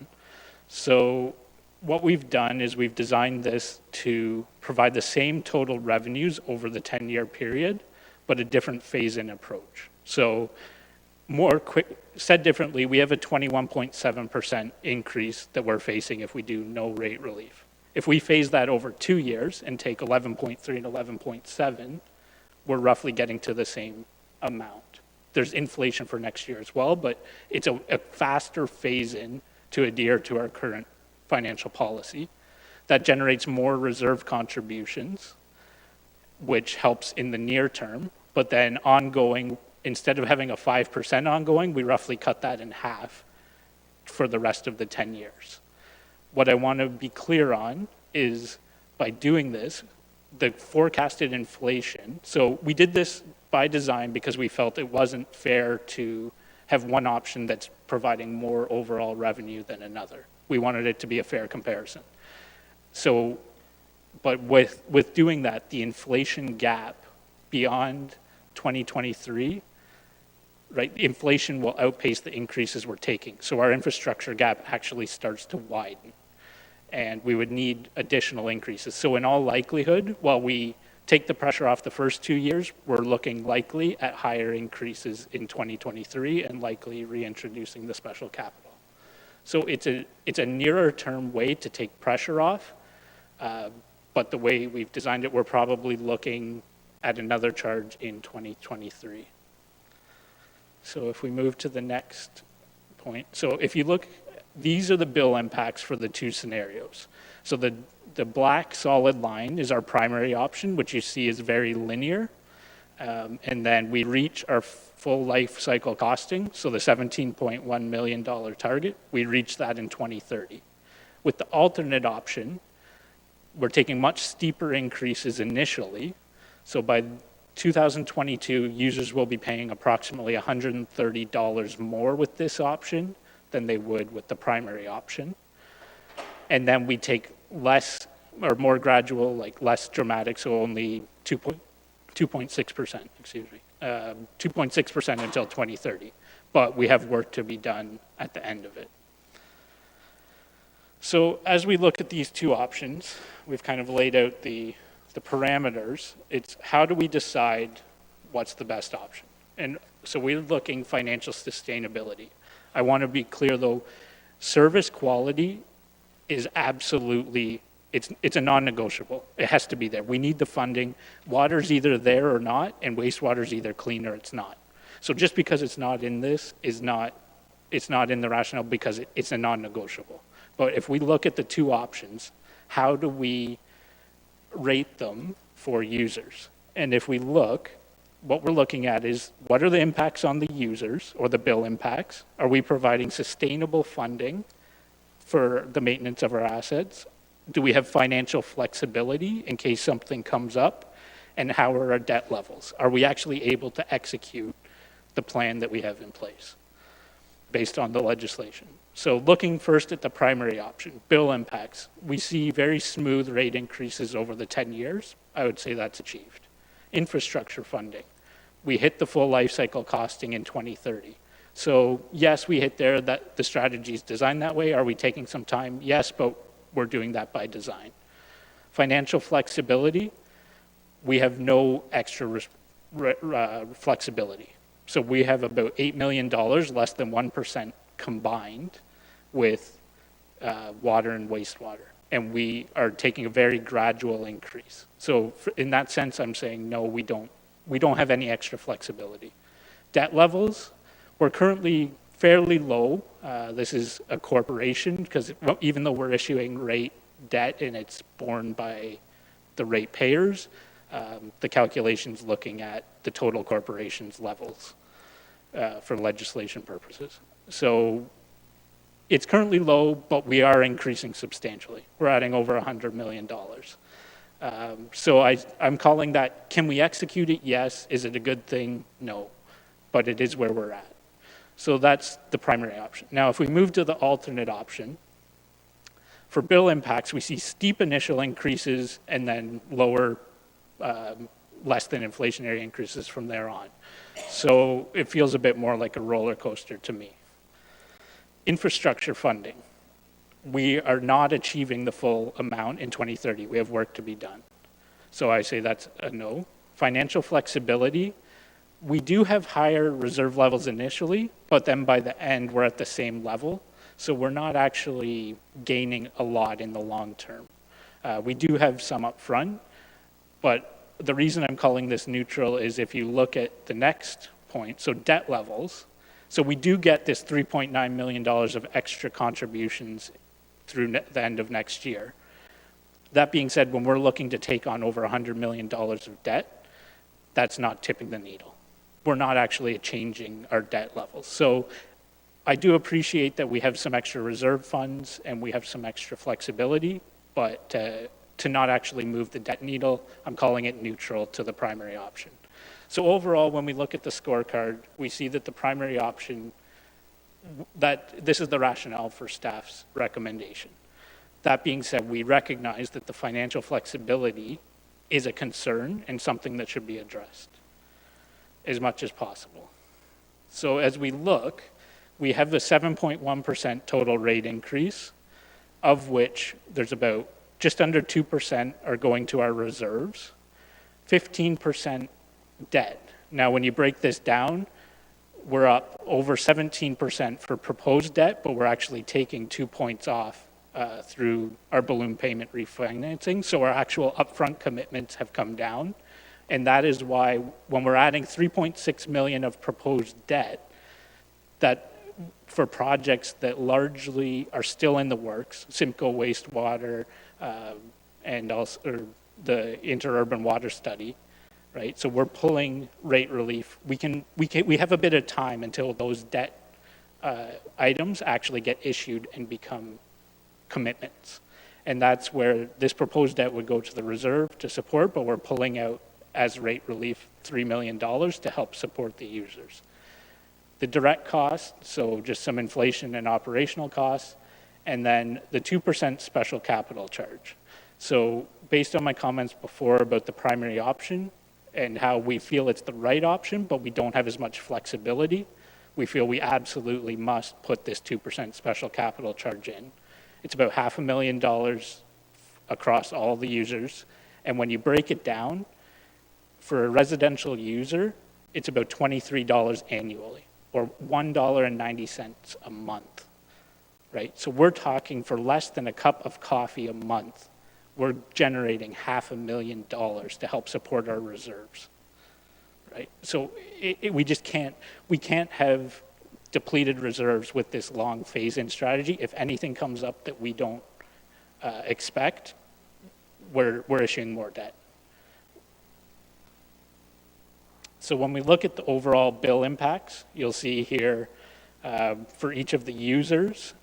So what we've done is we've designed this to provide the same total revenues over the 10-year period, but a different phase-in approach. So said differently, we have a 21.7% increase that we're facing if we do no rate relief. If we phase that over 2 years and take 11.3 and 11.7, we're roughly getting to the same amount. There's inflation for next year as well, but it's a faster phase-in to adhere to our current financial policy. That generates more reserve contributions, which helps in the near term, but then ongoing, instead of having a 5% ongoing, we roughly cut that in half for the rest of the 10 years. What I want to be clear on is by doing this, the forecasted inflation, so we did this by design because we felt it wasn't fair to have one option that's providing more overall revenue than another. We wanted it to be a fair comparison. So, but with doing that, the inflation gap beyond 2023, right, inflation will outpace the increases we're taking. So our infrastructure gap actually starts to widen, and we would need additional increases. So in all likelihood, while we take the pressure off the first 2 years, we're looking likely at higher increases in 2023 and likely reintroducing the special capital. So it's a nearer term way to take pressure off, but the way we've designed it, we're probably looking at another charge in 2023. So if we move to the next point. So if you look, these are the bill impacts for the two scenarios. So the black solid line is our primary option, which you see is very linear. And then we reach our full life cycle costing, so the $17.1 million target, we reach that in 2030. With the alternate option, we're taking much steeper increases initially. So by 2022, users will be paying approximately $130 more with this option than they would with the primary option. And then we take less or more gradual, like less dramatic, so only 2.6%, excuse me, 2.6% until 2030. But we have work to be done at the end of it. So as we look at these two options, we've kind of laid out the parameters. It's how do we decide what's the best option? And so we're looking financial sustainability. I want to be clear though, service quality is absolutely, it's a non-negotiable. It has to be there. We need the funding. Water's either there or not, and wastewater's either clean or it's not. So just because it's not in this it's not in the rationale because it's a non-negotiable. But if we look at the two options, how do we rate them for users? And if we look, what we're looking at is what are the impacts on the users or the bill impacts? Are we providing sustainable funding for the maintenance of our assets? Do we have financial flexibility in case something comes up? And how are our debt levels? Are we actually able to execute the plan that we have in place based on the legislation. So looking first at the primary option, bill impacts, we see very smooth rate increases over the 10 years. I would say that's achieved. Infrastructure funding, we hit the full life cycle costing in 2030. So yes, we hit there, that the strategy is designed that way. Are we taking some time? Yes, but we're doing that by design. Financial flexibility, we have no extra flexibility. So we have about $8 million, less than 1% combined with water and wastewater. And we are taking a very gradual increase. So in that sense, I'm saying, no, we don't have any extra flexibility. Debt levels, we're currently fairly low. This is a corporation, because even though we're issuing rate debt and it's borne by the ratepayers, the calculation's looking at the total corporation's levels for legislation purposes. So it's currently low, but we are increasing substantially. We're adding over $100 million. So I'm calling that, can we execute it? Yes. Is it a good thing? No. But it is where we're at. So that's the primary option. Now, if we move to the alternate option, for bill impacts, we see steep initial increases and then lower, less than inflationary increases from there on. So it feels a bit more like a roller coaster to me. Infrastructure funding. We are not achieving the full amount in 2030. We have work to be done. So I say that's a no. Financial flexibility. We do have higher reserve levels initially, but then by the end, we're at the same level. So we're not actually gaining a lot in the long term. We do have some upfront, but the reason I'm calling this neutral is if you look at the next point, so debt levels. So we do get this $3.9 million of extra contributions through the end of next year. That being said, when we're looking to take on over $100 million of debt, that's not tipping the needle. We're not actually changing our debt levels. So I do appreciate that we have some extra reserve funds and we have some extra flexibility, but to not actually move the debt needle, I'm calling it neutral to the primary option. So overall, when we look at the scorecard, we see that the primary option, that this is the rationale for staff's recommendation. That being said, we recognize that the financial flexibility is a concern and something that should be addressed as much as possible. So as we look, we have the 7.1% total rate increase, of which there's about just under 2% are going to our reserves, 15% debt. Now, when you break this down, we're up over 17% for proposed debt, but we're actually taking 2 points off through our balloon payment refinancing. So our actual upfront commitments have come down. And that is why when we're adding 3.6 million of proposed debt, that for projects that largely are still in the works, Simcoe wastewater, and also the interurban water study, right? So we're pulling rate relief. We have a bit of time until those debt items actually get issued and become commitments. And that's where this proposed debt would go to the reserve to support, but we're pulling out as rate relief $3 million to help support the users. The direct cost, so just some inflation and operational costs, and then the 2% special capital charge. So based on my comments before about the primary option and how we feel it's the right option, but we don't have as much flexibility, we feel we absolutely must put this 2% special capital charge in. It's about $500,000 across all the users. And when you break it down, for a residential user, it's about $23 annually, or $1.90 a month, right? So we're talking for less than a cup of coffee a month, we're generating $500,000 to help support our reserves, right? So we just can't have depleted reserves with this long phase-in strategy. If anything comes up that we don't expect, we're issuing more debt. So when we look at the overall bill impacts, you'll see here for each of the users,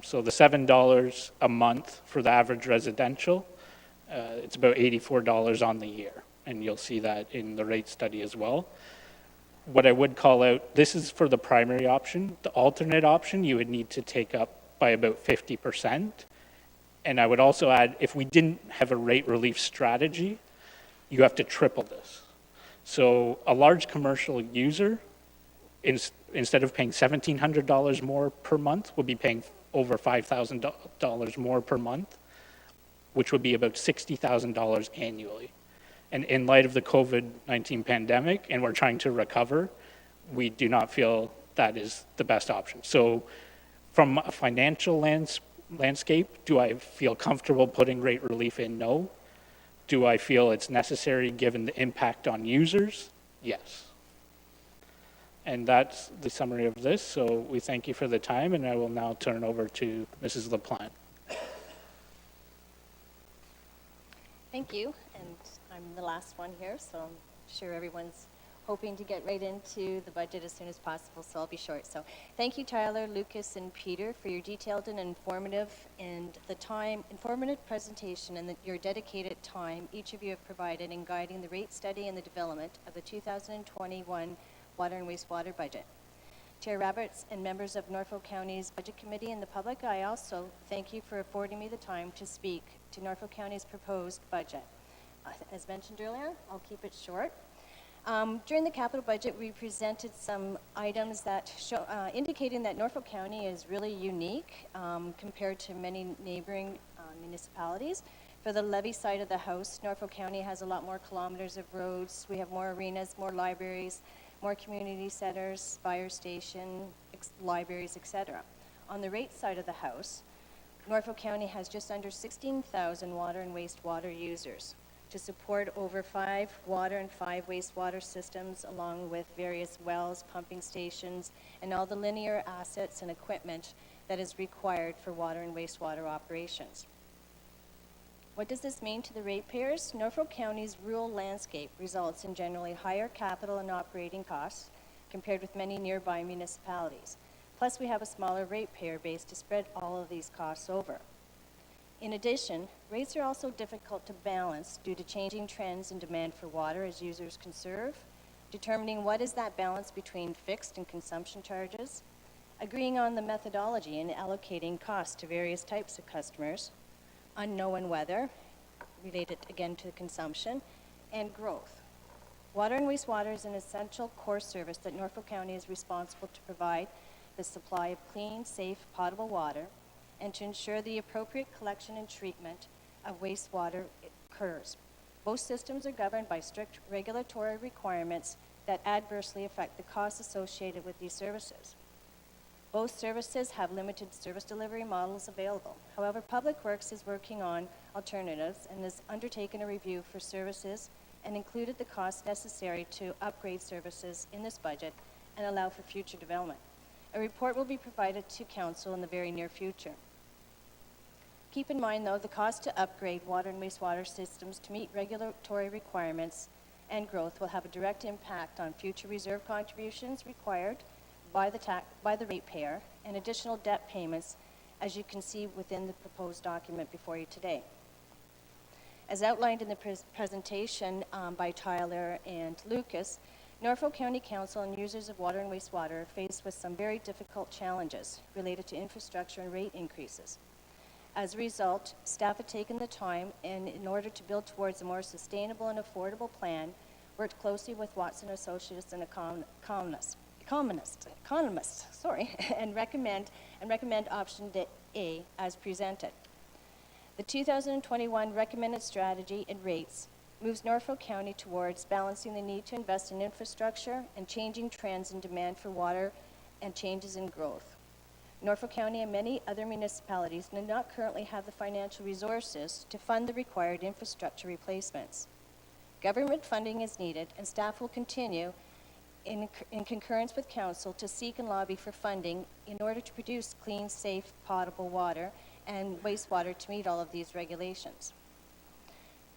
so the $7 a month for the average residential, it's about $84 on the year. And you'll see that in the rate study as well. What I would call out, this is for the primary option. The alternate option, you would need to take up by about 50%. And I would also add, if we didn't have a rate relief strategy, you have to triple this. So a large commercial user, instead of paying $1,700 more per month, would be paying over $5,000 more per month, which would be about $60,000 annually. And in light of the COVID-19 pandemic, and we're trying to recover, we do not feel that is the best option. So from a financial landscape, do I feel comfortable putting rate relief in? No. Do I feel it's necessary given the impact on users? Yes. And that's the summary of this. So we thank you for the time, and I will now turn over to Mrs. LaPlante. Thank you, and I'm the last one here, so I'm sure everyone's hoping to get right into the budget as soon as possible, so I'll be short. So thank you, Tyler, Lucas, and Peter, for your detailed and informative presentation and your dedicated time each of you have provided in guiding the rate study and the development of the 2021 water and wastewater budget. Chair Roberts and members of Norfolk County's Budget Committee and the public, I also thank you for affording me the time to speak to Norfolk County's proposed budget. As mentioned earlier, I'll keep it short. During the capital budget, we presented some items that show, indicating that Norfolk County is really unique compared to many neighboring municipalities. For the levy side of the house, Norfolk County has a lot more kilometers of roads. We have more arenas, more libraries, more community centers, fire station, libraries, etc. On the rate side of the house, Norfolk County has just under 16,000 water and wastewater users to support over 5 water and 5 wastewater systems, along with various wells, pumping stations, and all the linear assets and equipment that is required for water and wastewater operations. What does this mean to the ratepayers? Norfolk County's rural landscape results in generally higher capital and operating costs compared with many nearby municipalities. Plus, we have a smaller ratepayer base to spread all of these costs over. In addition, rates are also difficult to balance due to changing trends in demand for water as users conserve, determining what is that balance between fixed and consumption charges, agreeing on the methodology and allocating costs to various types of customers, unknown weather, related again to consumption, and growth. Water and wastewater is an essential core service that Norfolk County is responsible to provide the supply of clean, safe, potable water, and to ensure the appropriate collection and treatment of wastewater occurs. Both systems are governed by strict regulatory requirements that adversely affect the costs associated with these services. Both services have limited service delivery models available. However, Public Works is working on alternatives and has undertaken a review for services and included the costs necessary to upgrade services in this budget and allow for future development. A report will be provided to Council in the very near future. Keep in mind, though, the cost to upgrade water and wastewater systems to meet regulatory requirements and growth will have a direct impact on future reserve contributions required by the ratepayer and additional debt payments, as you can see within the proposed document before you today. As outlined in the presentation by Tyler and Lucas, Norfolk County Council and users of water and wastewater are faced with some very difficult challenges related to infrastructure and rate increases. As a result, staff have taken the time and in order to build towards a more sustainable and affordable plan, worked closely with Watson Associates and economists, and recommend option A as presented. The 2021 recommended strategy and rates moves Norfolk County towards balancing the need to invest in infrastructure and changing trends in demand for water and changes in growth. Norfolk County and many other municipalities do not currently have the financial resources to fund the required infrastructure replacements. Government funding is needed, and staff will continue in concurrence with Council to seek and lobby for funding in order to produce clean, safe, potable water and wastewater to meet all of these regulations.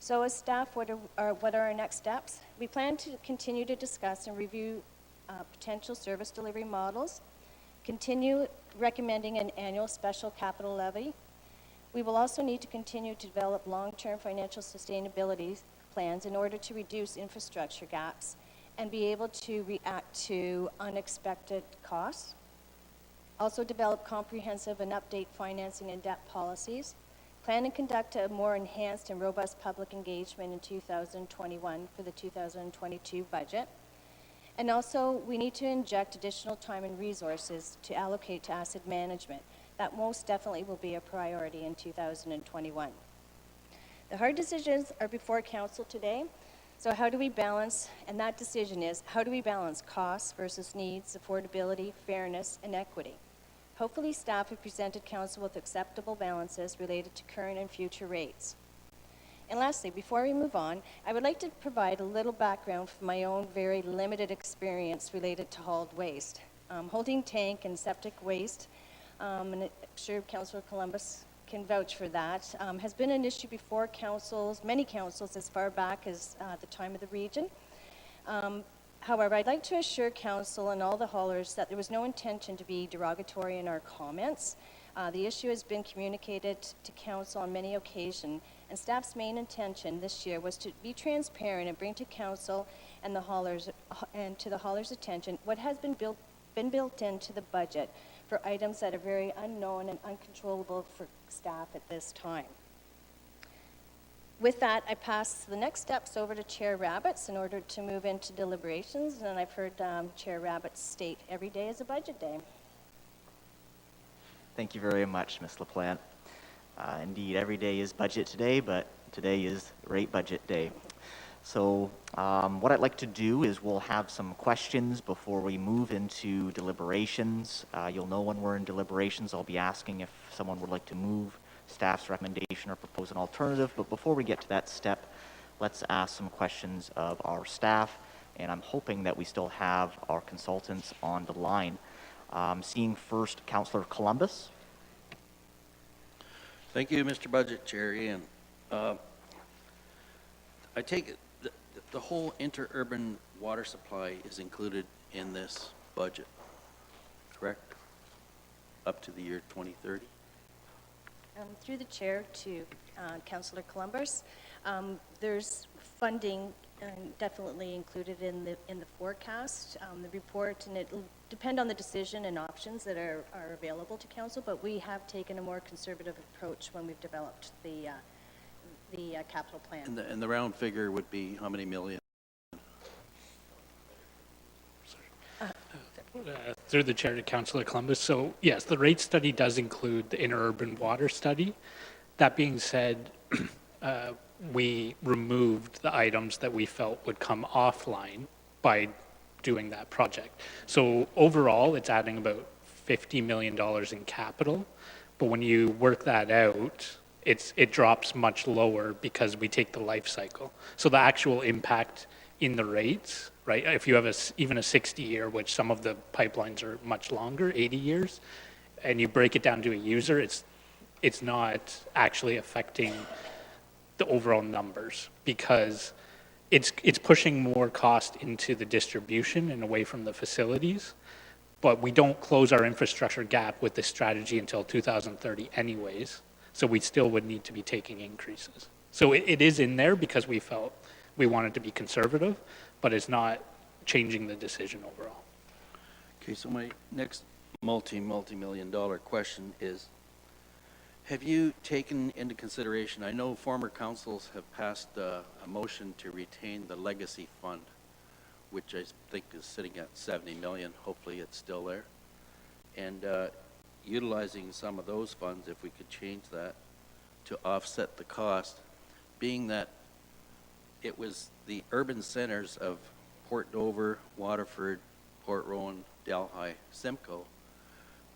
So as staff, what are our next steps? We plan to continue to discuss and review potential service delivery models, continue recommending an annual special capital levy. We will also need to continue to develop long-term financial sustainability plans in order to reduce infrastructure gaps and be able to react to unexpected costs. Also develop comprehensive and update financing and debt policies. Plan and conduct a more enhanced and robust public engagement in 2021 for the 2022 budget. And also, we need to inject additional time and resources to allocate to asset management. That most definitely will be a priority in 2021. The hard decisions are before council today. So how do we balance, and that decision is, how do we balance costs versus needs, affordability, fairness, and equity? Hopefully staff have presented council with acceptable balances related to current and future rates. And lastly, before we move on, I would like to provide a little background from my own very limited experience related to hauled waste. Holding tank and septic waste, and I'm sure Councillor Columbus can vouch for that, has been an issue before councils, many councils, as far back as the time of the region. However, I'd like to assure council and all the haulers that there was no intention to be derogatory in our comments. The issue has been communicated to council on many occasions, and staff's main intention this year was to be transparent and bring to council and the haulers and to the haulers' attention what has been built into the budget for items that are very unknown and uncontrollable for staff at this time. With that, I pass the next steps over to Chair Rabbits in order to move into deliberations, and I've heard Chair Rabbits state every day is a budget day. Thank you very much, Ms. LaPlante. Indeed, every day is budget today, but today is rate budget day. So what I'd like to do is we'll have some questions before we move into deliberations. You'll know when we're in deliberations, I'll be asking if someone would like to move staff's recommendation or propose an alternative. But before we get to that step, let's ask some questions of our staff. And I'm hoping that we still have our consultants on the line. Seeing first Councillor Columbus. Thank you, Mr. Budget Chair Ian. I take it the whole interurban water supply is included in this budget, correct? Up to the year 2030? Through the chair to Councillor Columbus, there's funding definitely included in the forecast, the report, and it'll depend on the decision and options that are available to council, but we have taken a more conservative approach when we've developed the capital plan. And the round figure would be how many million? Through the chair to Councillor Columbus. So yes, the rate study does include the interurban water study. That being said, we removed the items that we felt would come offline by doing that project. So overall, it's adding about $50 million in capital. But when you work that out, it drops much lower because we take the life cycle. So the actual impact in the rates, right? If you have even a 60-year, which some of the pipelines are much longer, 80 years, and you break it down to a user, it's not actually affecting the overall numbers because it's pushing more cost into the distribution and away from the facilities. But we don't close our infrastructure gap with this strategy until 2030 anyways. So we still would need to be taking increases. So it is in there because we felt we wanted to be conservative, but it's not changing the decision overall. Okay, so my next multi-million dollar question is, have you taken into consideration, I know former councils have passed a motion to retain the legacy fund, which I think is sitting at 70 million, hopefully it's still there. And utilizing some of those funds, if we could change that to offset the cost, being that it was the urban centers of Port Dover, Waterford, Port Rowan, Delhi, Simcoe,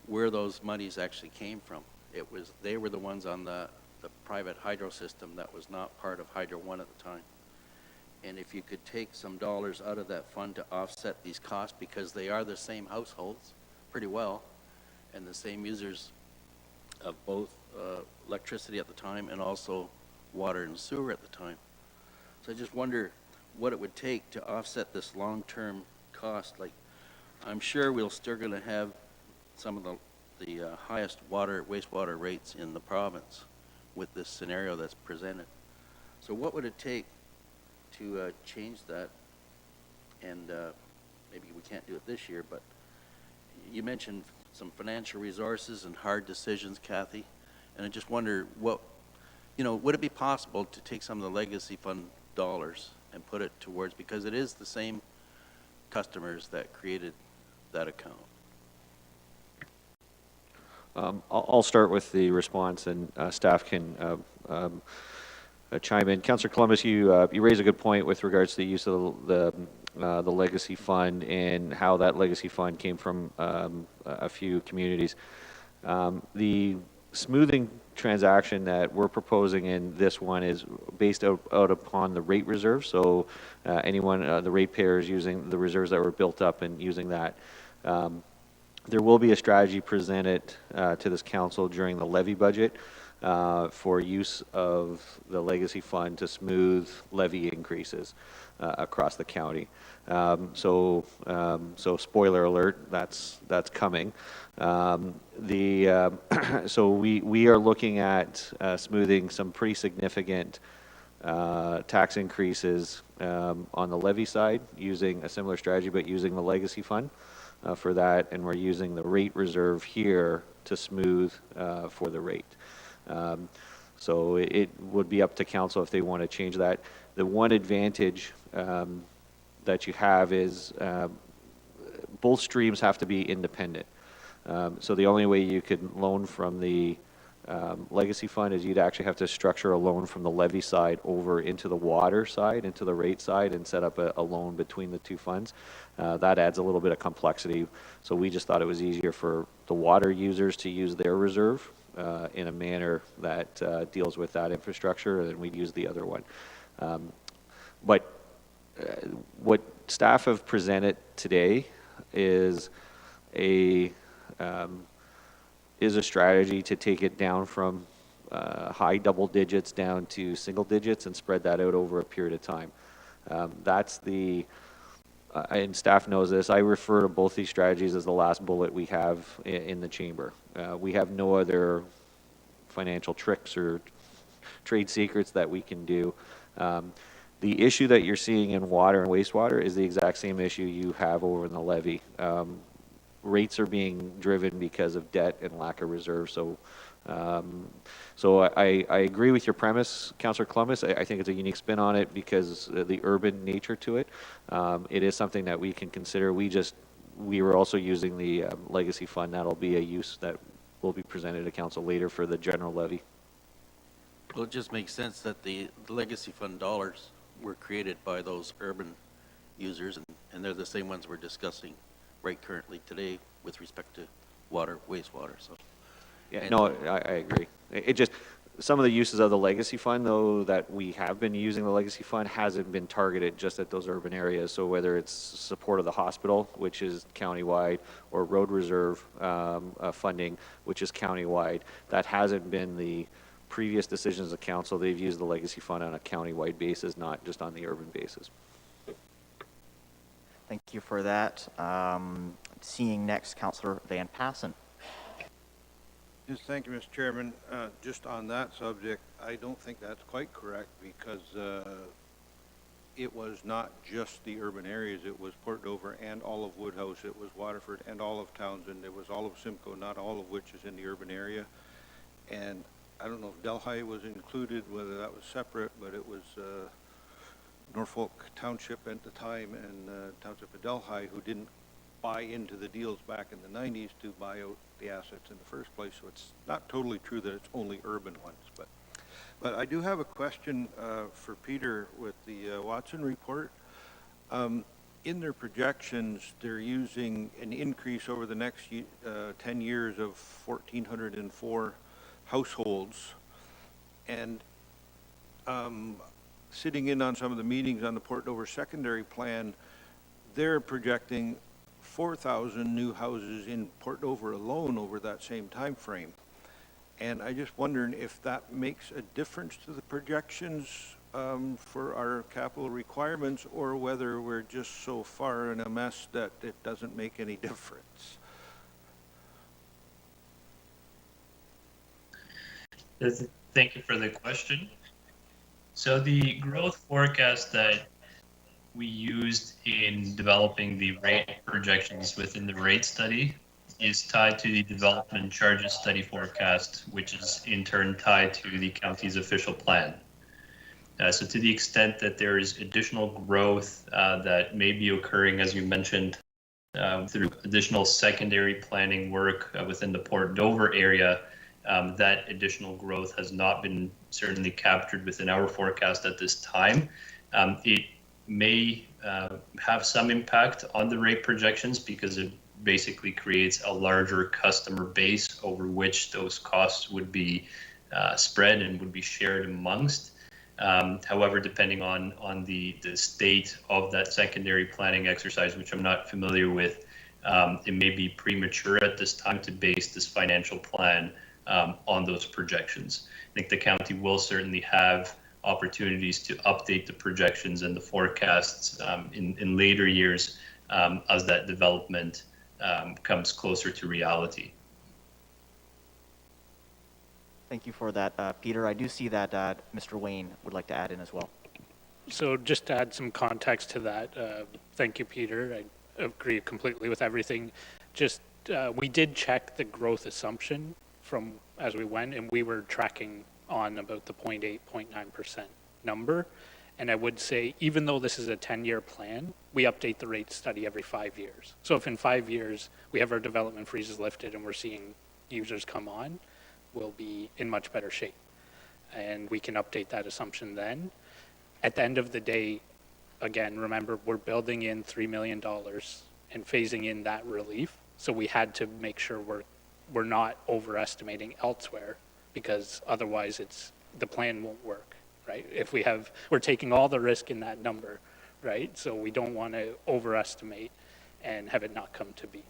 where those monies actually came from. They were the ones on the private hydro system that was not part of Hydro One at the time. And if you could take some dollars out of that fund to offset these costs, because they are the same households pretty well, and the same users of both electricity at the time and also water and sewer at the time. So I just wonder what it would take to offset this long-term cost. Like, I'm sure we're still going to have some of the highest wastewater rates in the province with this scenario that's presented. So what would it take to change that and maybe we can't do it this year, but you mentioned some financial resources and hard decisions, Kathy, and I just wonder what, would it be possible to take some of the legacy fund dollars and put it towards, because it is the same customers that created that account? I'll start with the response, and staff can chime in. Councillor Columbus, you raise a good point with regards to the use of the legacy fund and how that legacy fund came from a few communities. The smoothing transaction that we're proposing in this one is based out upon the rate reserve. So anyone, the ratepayers using the reserves that were built up and using that. There will be a strategy presented to this council during the levy budget for use of the legacy fund to smooth levy increases across the county. So spoiler alert, that's coming. So we are looking at smoothing some pretty significant tax increases on the levy side using a similar strategy, but using the legacy fund for that, and we're using the rate reserve here to smooth for the rate. So it would be up to council if they want to change that. The one advantage that you have is both streams have to be independent. So the only way you could loan from the legacy fund is you'd actually have to structure a loan from the levy side over into the water side, into the rate side, and set up a loan between the two funds. That adds a little bit of complexity. So we just thought it was easier for the water users to use their reserve in a manner that deals with that infrastructure, and we'd use the other one. But what staff have presented today is a strategy to take it down from high double digits down to single digits and spread that out over a period of time. That's the, and staff knows this, I refer to both these strategies as the last bullet we have in the chamber. We have no other financial tricks or trade secrets that we can do. The issue that you're seeing in water and wastewater is the exact same issue you have over in the levy. Rates are being driven because of debt and lack of reserve. So I agree with your premise, Councillor Columbus. I think it's a unique spin on it because the urban nature to it. It is something that we can consider. We were also using the legacy fund. That'll be a use that will be presented to council later for the general levy. Well, it just makes sense that the legacy fund dollars were created by those urban users, and they're the same ones we're discussing right currently today with respect to water, wastewater. So, yeah, no, I agree. It just, some of the uses of the legacy fund, though, that we have been using the legacy fund hasn't been targeted just at those urban areas. So whether it's support of the hospital, which is countywide, or road reserve funding, which is countywide, that hasn't been the previous decisions of council. They've used the legacy fund on a countywide basis, not just on the urban basis. Thank you for that. Seeing next, Councillor Van Passen. Yes, thank you, Mr. Chairman. Just on that subject, I don't think that's quite correct because it was not just the urban areas. It was Port Dover and all of Woodhouse. It was Waterford and all of Townsend. It was all of Simcoe, not all of which is in the urban area. And I don't know if Delhi was included, whether that was separate, but it was Norfolk Township at the time and Township of Delhi who didn't buy into the deals back in the 90s to buy out the assets in the first place. So it's not totally true that it's only urban ones. But I do have a question for Peter with the Watson report. In their projections, they're using an increase over the next 10 years of 1,404 households. And sitting in on some of the meetings on the Port Dover secondary plan, they're projecting 4,000 new houses in Port Dover alone over that same time frame. And I just wondering if that makes a difference to the projections for our capital requirements, or whether we're just so far in a mess that it doesn't make any difference. Thank you for the question. So the growth forecast that we used in developing the rate projections within the rate study is tied to the development charges study forecast, which is in turn tied to the county's official plan. So to the extent that there is additional growth that may be occurring, as you mentioned, through additional secondary planning work within the Port Dover area, that additional growth has not been certainly captured within our forecast at this time. It may have some impact on the rate projections because it basically creates a larger customer base over which those costs would be spread and would be shared amongst. However, depending on the state of that secondary planning exercise, which I'm not familiar with, it may be premature at this time to base this financial plan on those projections. I think the county will certainly have opportunities to update the projections and the forecasts in later years as that development comes closer to reality. Thank you for that, Peter. I do see that Mr. Wayne would like to add in as well. So just to add some context to that, thank you, Peter. I agree completely with everything. Just we did check the growth assumption from as we went, and we were tracking on about the 0.8, 0.9% number. And I would say, even though this is a 10-year plan, we update the rate study every 5 years. So if in 5 years we have our development freezes lifted and we're seeing users come on, we'll be in much better shape. And we can update that assumption then. At the end of the day, again, remember, we're building in $3 million and phasing in that relief. So we had to make sure we're not overestimating elsewhere, because otherwise the plan won't work, right? If we're taking all the risk in that number, right? So we don't want to overestimate and have it not come to be.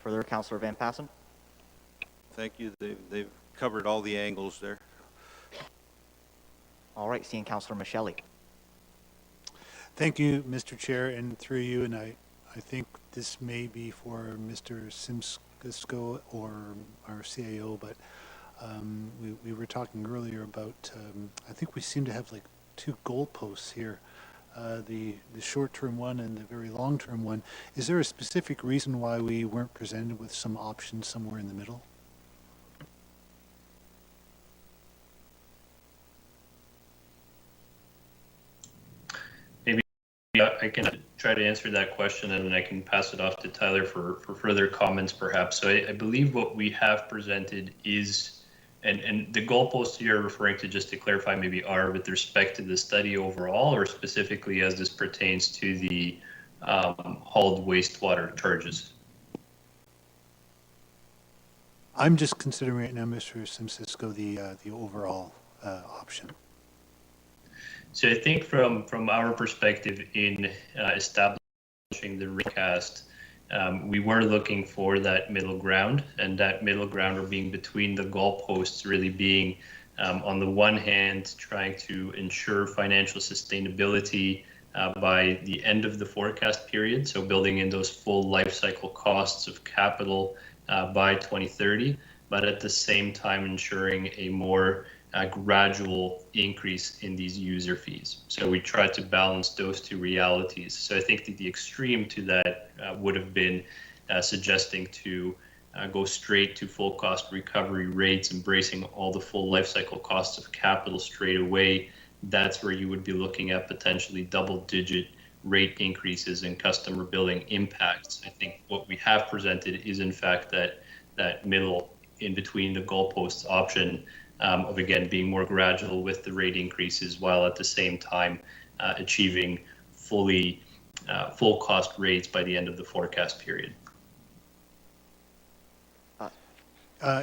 Further, Councillor Van Passen? Thank you. They've covered all the angles there. All right, seeing Councillor Michelli. Thank you, Mr. Chair, and through you, and I think this may be for Mr. Simsisco or our CAO, but we were talking earlier about, I think we seem to have like two goalposts here, the short-term one and the very long-term one. Is there a specific reason why we weren't presented with some options somewhere in the middle? I can try to answer that question, and then I can pass it off to Tyler for further comments, perhaps. So I believe what we have presented is, and the goalposts you're referring to, just to clarify, maybe are with respect to the study overall, or specifically as this pertains to the hauled wastewater charges? I'm just considering right now, Mr. Simsisco, the overall option. So I think from our perspective in establishing the recast, we were looking for that middle ground, and that middle ground, or being between the goalposts, really being on the one hand trying to ensure financial sustainability by the end of the forecast period, so building in those full life cycle costs of capital by 2030, but at the same time ensuring a more gradual increase in these user fees. So we tried to balance those two realities. So I think that the extreme to that would have been suggesting to go straight to full cost recovery rates, embracing all the full life cycle costs of capital straight away. That's where you would be looking at potentially double-digit rate increases and customer billing impacts. I think what we have presented is in fact that middle in between the goalposts option of, again, being more gradual with the rate increases, while at the same time achieving full cost rates by the end of the forecast period.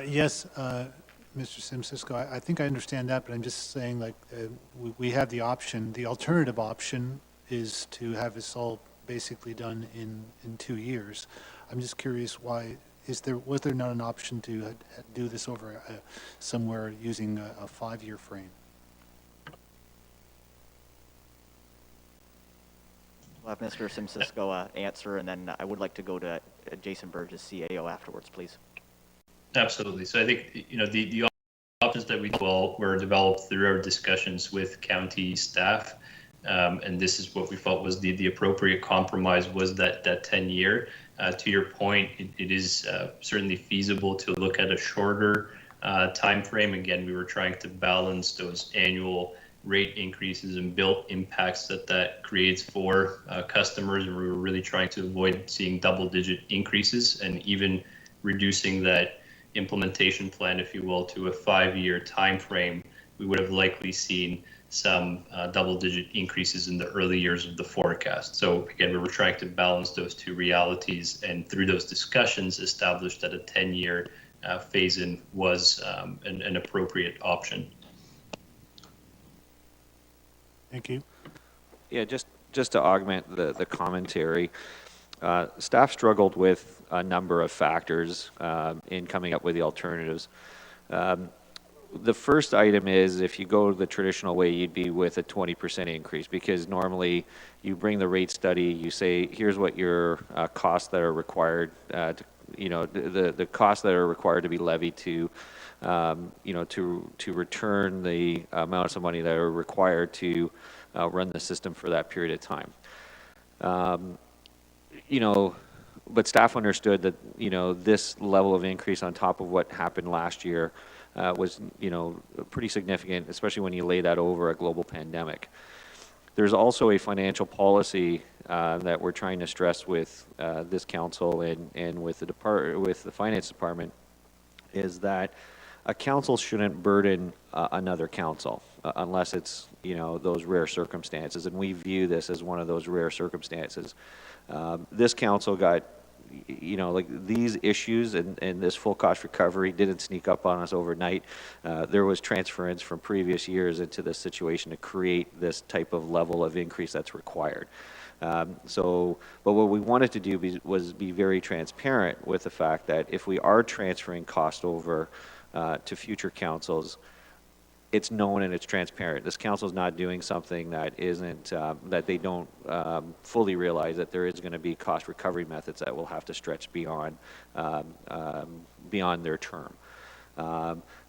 Yes, Mr. Simsisco, I think I understand that, but I'm just saying, like, we have the option. The alternative option is to have this all basically done in 2 years. I'm just curious, why was there not an option to do this over somewhere using a 5-year frame? We'll have Mr. Simsisco answer, and then I would like to go to Jason Burgess, CAO, afterwards, please. Absolutely. So I think, the options that were developed through our discussions with county staff And this is what we felt was the appropriate compromise, was that 10-year. To your point, it is certainly feasible to look at a shorter time frame. Again, we were trying to balance those annual rate increases and bill impacts that creates for customers, and we were really trying to avoid seeing double-digit increases, and even reducing that implementation plan, if you will, to a 5-year time frame. We would have likely seen some double-digit increases in the early years of the forecast. So again, we were trying to balance those two realities, and through those discussions established that a 10-year phase-in was an appropriate option. Thank you. Yeah, just to augment the commentary, staff struggled with a number of factors in coming up with the alternatives. The first item is, if you go the traditional way, you'd be with a 20% increase, because normally you bring the rate study, you say, here's what your costs that are required, the costs that are required to be levied to, to return the amounts of money that are required to run the system for that period of time. But staff understood that, this level of increase on top of what happened last year was, pretty significant, especially when you lay that over a global pandemic. There's also a financial policy that we're trying to stress with this council and with the finance department, is that a council shouldn't burden another council unless it's, those rare circumstances, and we view this as one of those rare circumstances. This council got, these issues and this full cost recovery didn't sneak up on us overnight. There was transference from previous years into this situation to create this type of level of increase that's required. But what we wanted to do was be very transparent with the fact that if we are transferring cost over to future councils, it's known and it's transparent. This council is not doing something that isn't, that they don't fully realize that there is going to be cost recovery methods that will have to stretch beyond their term.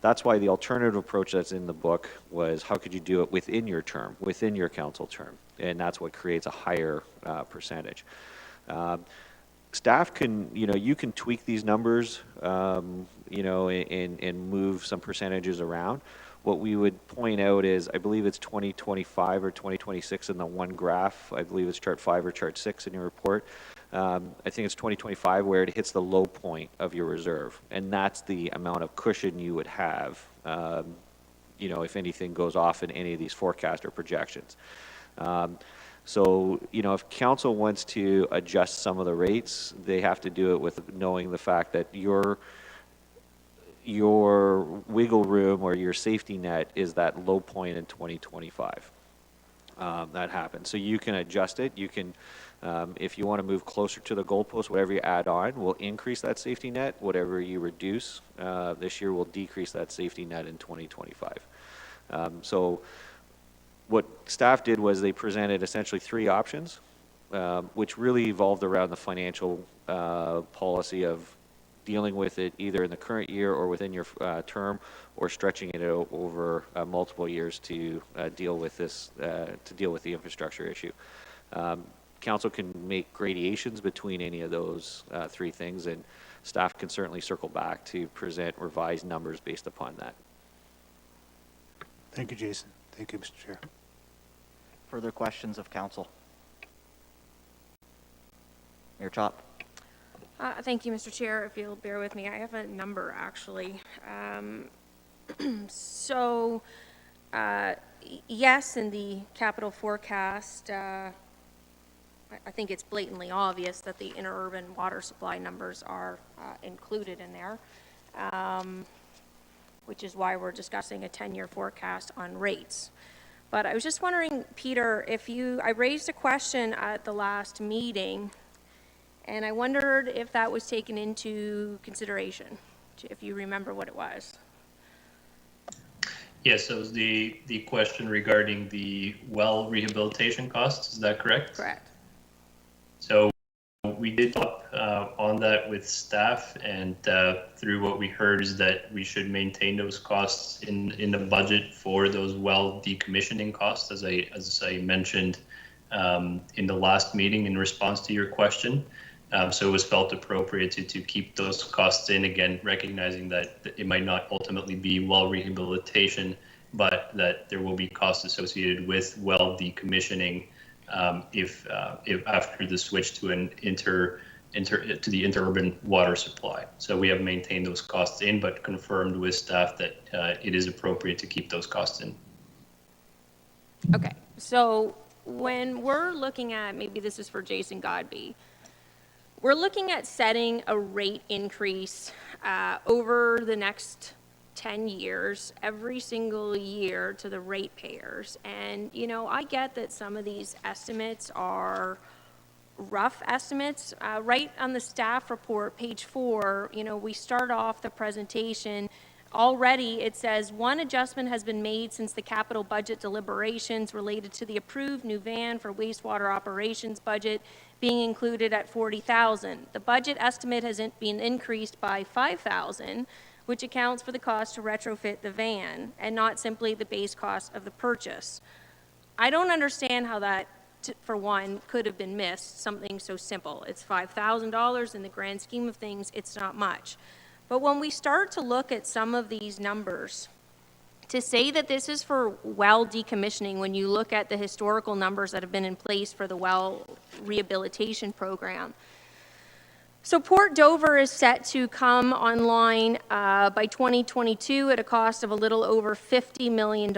That's why the alternative approach that's in the book was, how could you do it within your term, within your council term? And that's what creates a higher percentage. Staff can, you can tweak these numbers, and move some percentages around. What we would point out is, I believe it's 2025 or 2026 in the one graph. I believe it's chart 5 or chart 6 in your report. I think it's 2025 where it hits the low point of your reserve. And that's the amount of cushion you would have, if anything goes off in any of these forecasts or projections. If council wants to adjust some of the rates, they have to do it with knowing the fact that your wiggle room or your safety net is that low point in 2025. That happens. So you can adjust it. You can, if you want to move closer to the goalpost, whatever you add on will increase that safety net. Whatever you reduce this year will decrease that safety net in 2025. So what staff did was they presented essentially 3 options, which really evolved around the financial policy of dealing with it either in the current year or within your term, or stretching it out over multiple years to deal with this, to deal with the infrastructure issue. Council can make gradations between any of those 3 things, and staff can certainly circle back to present revised numbers based upon that. Thank you, Jason. Thank you, Mr. Chair. Further questions of council? Mayor Chop. Thank you, Mr. Chair. If you'll bear with me, I have a number actually. Yes, in the capital forecast, I think it's blatantly obvious that the interurban water supply numbers are included in there, which is why we're discussing a 10-year forecast on rates. But I was just wondering, Peter, I raised a question at the last meeting, and I wondered if that was taken into consideration, if you remember what it was. Yes, it was the question regarding the well rehabilitation costs. Is that correct? Correct. So we did talk on that with staff, and through what we heard is that we should maintain those costs in the budget for those well decommissioning costs, as I mentioned in the last meeting in response to your question. So it was felt appropriate to keep those costs in, again, recognizing that it might not ultimately be well rehabilitation, but that there will be costs associated with well decommissioning if after the switch to the interurban water supply. So we have maintained those costs in, but confirmed with staff that it is appropriate to keep those costs in. Okay, so when we're looking at, maybe this is for Jason Godby, we're looking at setting a rate increase over the next 10 years, every single year to the ratepayers. And, you know, I get that some of these estimates are rough estimates. Right on the staff report, page 4, you know, we start off the presentation. Already it says one adjustment has been made since the capital budget deliberations related to the approved new van for wastewater operations budget being included at $40,000. The budget estimate has been increased by $5,000, which accounts for the cost to retrofit the van and not simply the base cost of the purchase. I don't understand how that, for one, could have been missed, something so simple. It's $5,000 in the grand scheme of things, it's not much. But when we start to look at some of these numbers, to say that this is for well decommissioning, when you look at the historical numbers that have been in place for the well rehabilitation program. So Port Dover is set to come online by 2022 at a cost of a little over $50 million.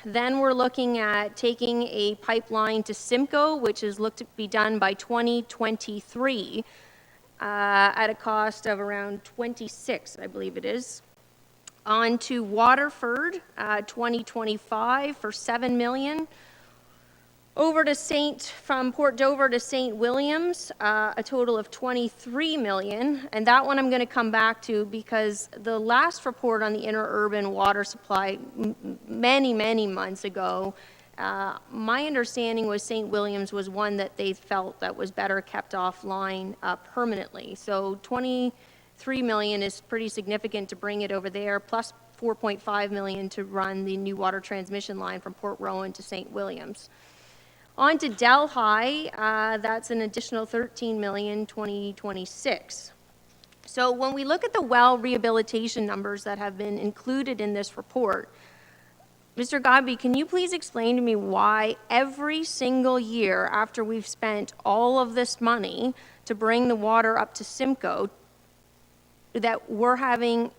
Then we're looking at taking a pipeline to Simcoe, which is looked to be done by 2023 at a cost of around 26, I believe it is. On to Waterford, 2025 for $7 million. Over to from Port Dover to St. Williams, a total of $23 million. And that one I'm going to come back to because the last report on the interurban water supply many, many months ago, my understanding was St. Williams was one that they felt that was better kept offline permanently. So $23 million is pretty significant to bring it over there, plus $4.5 million to run the new water transmission line from Port Rowan to St. Williams. On to Delhi, that's an additional $13 million, 2026. So when we look at the well rehabilitation numbers that have been included in this report, Mr. Godby, can you please explain to me why every single year after we've spent all of this money to bring the water up to Simcoe, that we're having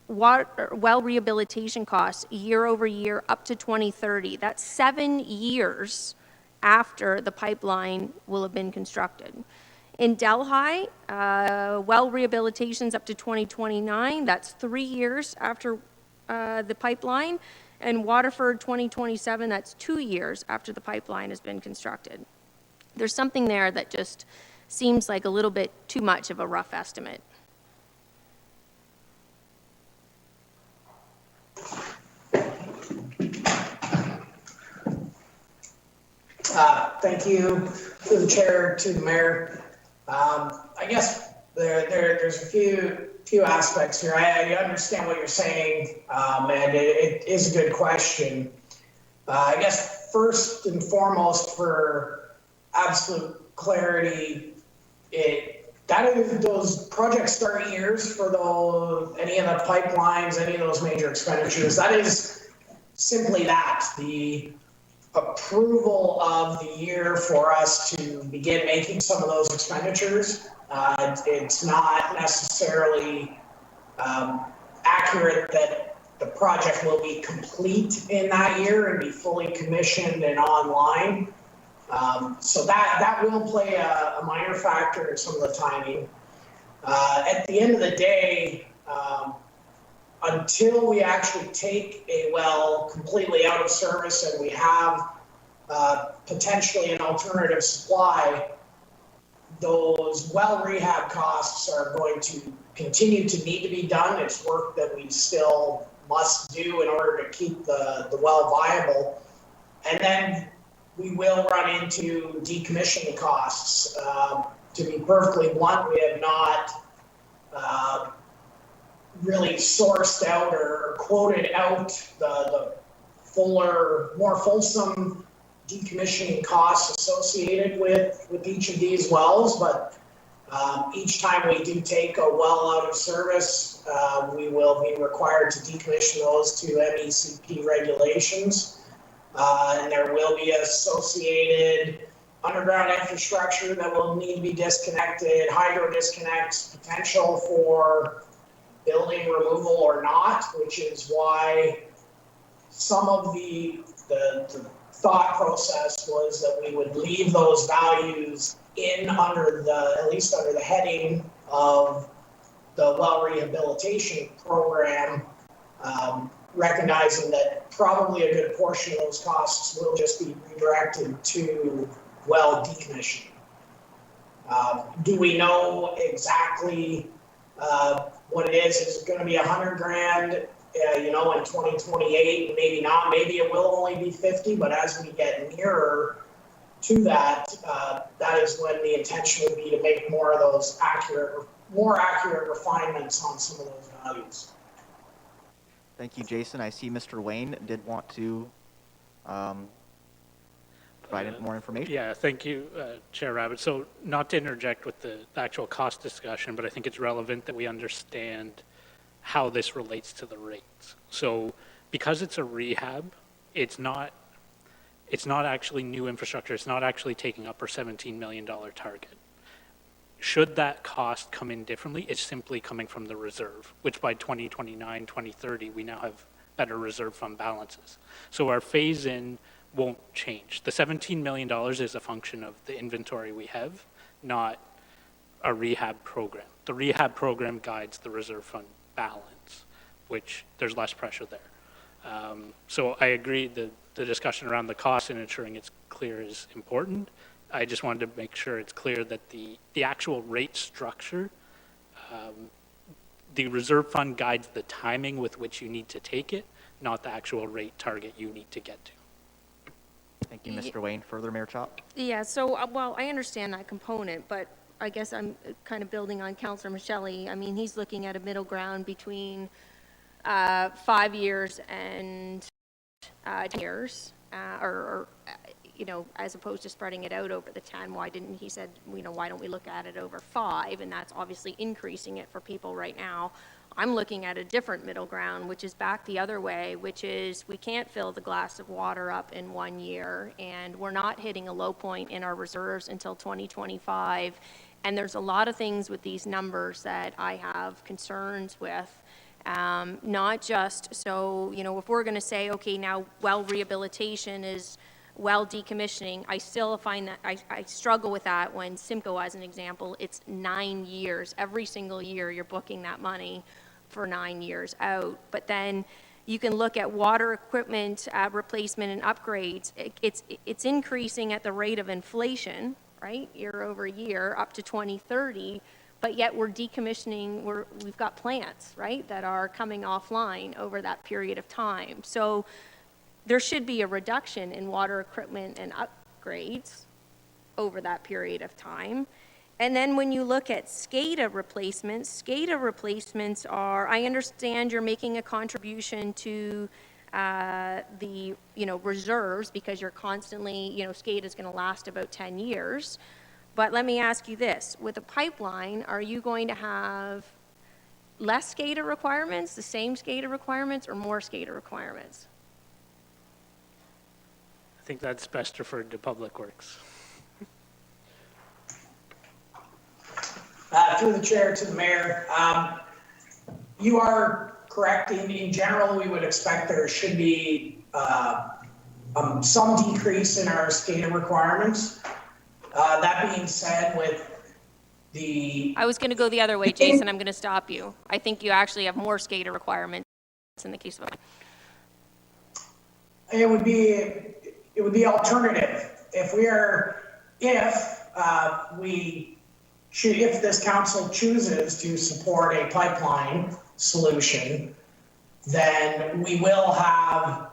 well rehabilitation costs year over year up to 2030. That's 7 years after the pipeline will have been constructed. In Delhi, well rehabilitation's up to 2029. That's 3 years after the pipeline. And Waterford 2027, that's 2 years after the pipeline has been constructed. There's something there that just seems like a little bit too much of a rough estimate. Thank you to the chair, to the mayor. I guess there's a few aspects here. I understand what you're saying, and it is a good question. I guess first and foremost, for absolute clarity, those project start years for any of the pipelines, any of those major expenditures. That is simply that, the approval of the year for us to begin making some of those expenditures. It's not necessarily accurate that the project will be complete in that year and be fully commissioned and online. So that will play a minor factor in some of the timing. At the end of the day, until we actually take a well completely out of service and we have potentially an alternative supply, those well rehab costs are going to continue to need to be done. It's work that we still must do in order to keep the well viable. And then we will run into decommissioning costs. to be perfectly blunt, we have not really sourced out or quoted out the fuller, more fulsome decommissioning costs associated with each of these wells, but each time we do take a well out of service, we will be required to decommission those to MECP regulations. And there will be associated underground infrastructure that will need to be disconnected, hydro disconnects, potential for building removal or not, which is why some of the thought process was that we would leave those values in under the, at least under the heading of the well rehabilitation program, recognizing that probably a good portion of those costs will just be redirected to well decommissioning. Do we know exactly what it is? Is it going to be 100 grand? You know, in 2028, maybe not. Maybe it will only be 50. But as we get nearer to that, that is when the intention would be to make more of those more accurate refinements on some of those values. Thank you, Jason. I see Mr. Wayne did want to provide more information. Yeah, thank you, Chair Rabbit. So not to interject with the actual cost discussion, but I think it's relevant that we understand how this relates to the rates. So because it's a rehab, it's not actually new infrastructure. It's not actually taking up our $17 million target. Should that cost come in differently, it's simply coming from the reserve, which by 2029, 2030, we now have better reserve fund balances. So our phase-in won't change. The $17 million is a function of the inventory we have, not a rehab program. The rehab program guides the reserve fund balance, which there's less pressure there. So I agree that the discussion around the cost and ensuring it's clear is important. I just wanted to make sure it's clear that the actual rate structure, the reserve fund guides the timing with which you need to take it, not the actual rate target you need to get to. Thank you, Mr. Wayne. Further, Mayor Chop? Yeah, so, well, I understand that component, but I guess I'm kind of building on Councillor Michelle. I mean, he's looking at a middle ground between 5 years and 10 years, or you know, as opposed to spreading it out over the 10. Why didn't he said, you know, why don't we look at it over 5? And that's obviously increasing it for people right now. I'm looking at a different middle ground, which is back the other way, which is we can't fill the glass of water up in 1 year, and we're not hitting a low point in our reserves until 2025. And there's a lot of things with these numbers that I have concerns with. Not just, so, you know, if we're going to say, okay, now well rehabilitation is well decommissioning, I still find that I struggle with that when Simcoe, as an example, it's 9 years. Every single year you're booking that money for 9 years out. But then you can look at water equipment replacement and upgrades. It's increasing at the rate of inflation, right, year over year up to 2030. But yet we're decommissioning, we've got plants, right, that are coming offline over that period of time. So there should be a reduction in water equipment and upgrades over that period of time. And then when you look at SCADA replacements are, I understand you're making a contribution to the, you know, reserves because you're constantly, you know, SCADA is going to last about 10 years. But let me ask you this, with a pipeline, are you going to have less SCADA requirements, the same SCADA requirements, or more SCADA requirements? I think that's best referred to Public Works. Through the chair to the mayor, you are correct. In general, we would expect there should be some decrease in our SCADA requirements. That being said, with I was going to go the other way, Jason. I'm going to stop you. I think you actually have more SCADA requirements in the case of it would be alternative. If this council chooses to support a pipeline solution, then we will have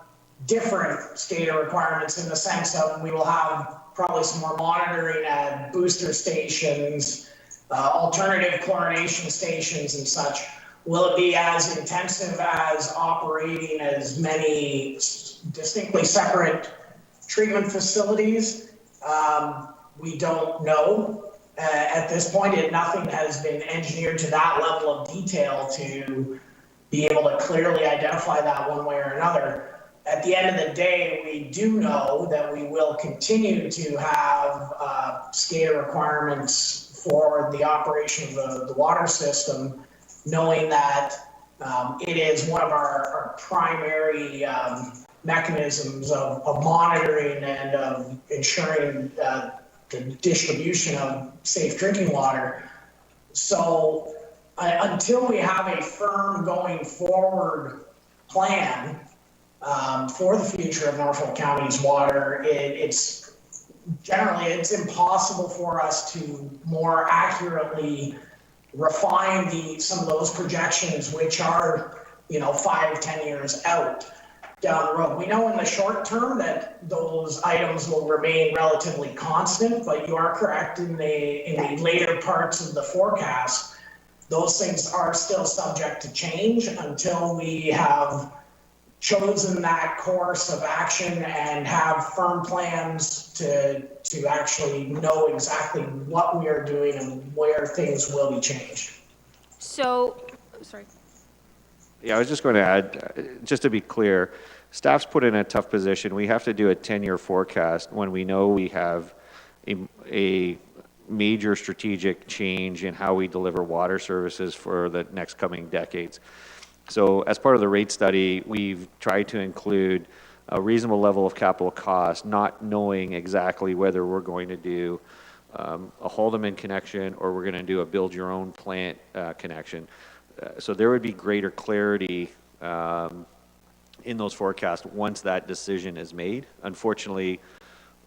different SCADA requirements in the sense of we will have probably some more monitoring at booster stations, alternative chlorination stations and such. Will it be as intensive as operating as many distinctly separate treatment facilities? We don't know. At this point, nothing has been engineered to that level of detail to be able to clearly identify that one way or another. At the end of the day, we do know that we will continue to have SCADA requirements for the operation of the water system, knowing that it is one of our primary mechanisms of monitoring and of ensuring the distribution of safe drinking water. So until we have a firm going forward plan for the future of Norfolk County's water, it's impossible for us to more accurately refine some of those projections, which are 5-10 years out down the road. We know in the short term that those items will remain relatively constant, but you are correct in the later parts of the forecast, those things are still subject to change until we have chosen that course of action and have firm plans to actually know exactly what we are doing and where things will be changed. So, sorry. Yeah, I was just going to add, just to be clear, staff's put in a tough position. We have to do a 10-year forecast when we know we have a major strategic change in how we deliver water services for the next coming decades. So as part of the rate study, we've tried to include a reasonable level of capital cost, not knowing exactly whether we're going to do a Haldeman connection or we're going to do a build your own plant connection. So there would be greater clarity in those forecasts once that decision is made. Unfortunately,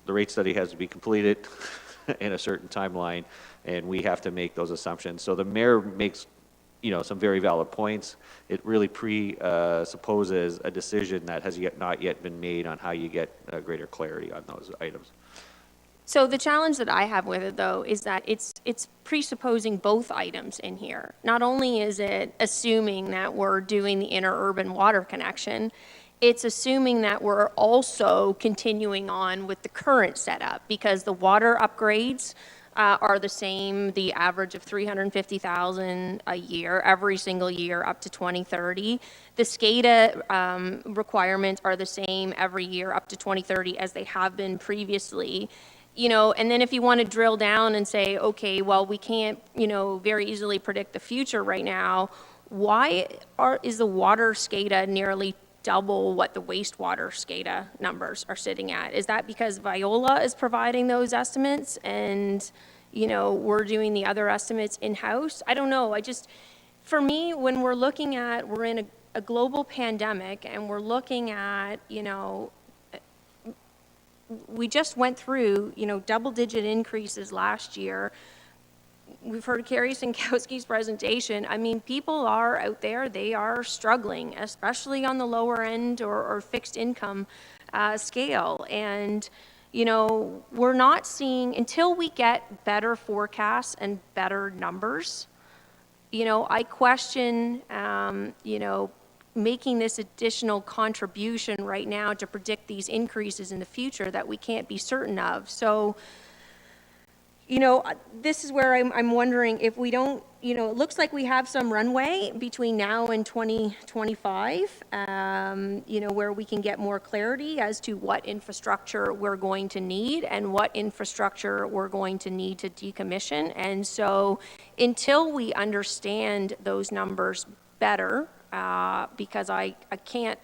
the rate study has to be completed in a certain timeline, and we have to make those assumptions. So the mayor makes some very valid points. It really presupposes a decision that has not yet been made on how you get greater clarity on those items. So the challenge that I have with it, though, is that it's presupposing both items in here. Not only is it assuming that we're doing the interurban water connection, it's assuming that we're also continuing on with the current setup, because the water upgrades are the same, the average of $350,000 a year, every single year up to 2030. The SCADA requirements are the same every year up to 2030 as they have been previously. And then if you want to drill down and say, okay, well, we can't, very easily predict the future right now, why is the water SCADA nearly double what the wastewater SCADA numbers are sitting at? Is that because Viola is providing those estimates and, we're doing the other estimates in-house? I don't know. For me, when we're in a global pandemic and we're looking at, we just went through, double-digit increases last year. We've heard Carrie Sinkowski's presentation. I mean, people are out there, they are struggling, especially on the lower end or fixed income scale. And, we're not seeing, until we get better forecasts and better numbers, I question, making this additional contribution right now to predict these increases in the future that we can't be certain of. So, this is where I'm wondering if we don't, it looks like we have some runway between now and 2025, where we can get more clarity as to what infrastructure we're going to need and what infrastructure we're going to need to decommission. And so until we understand those numbers better, because I can't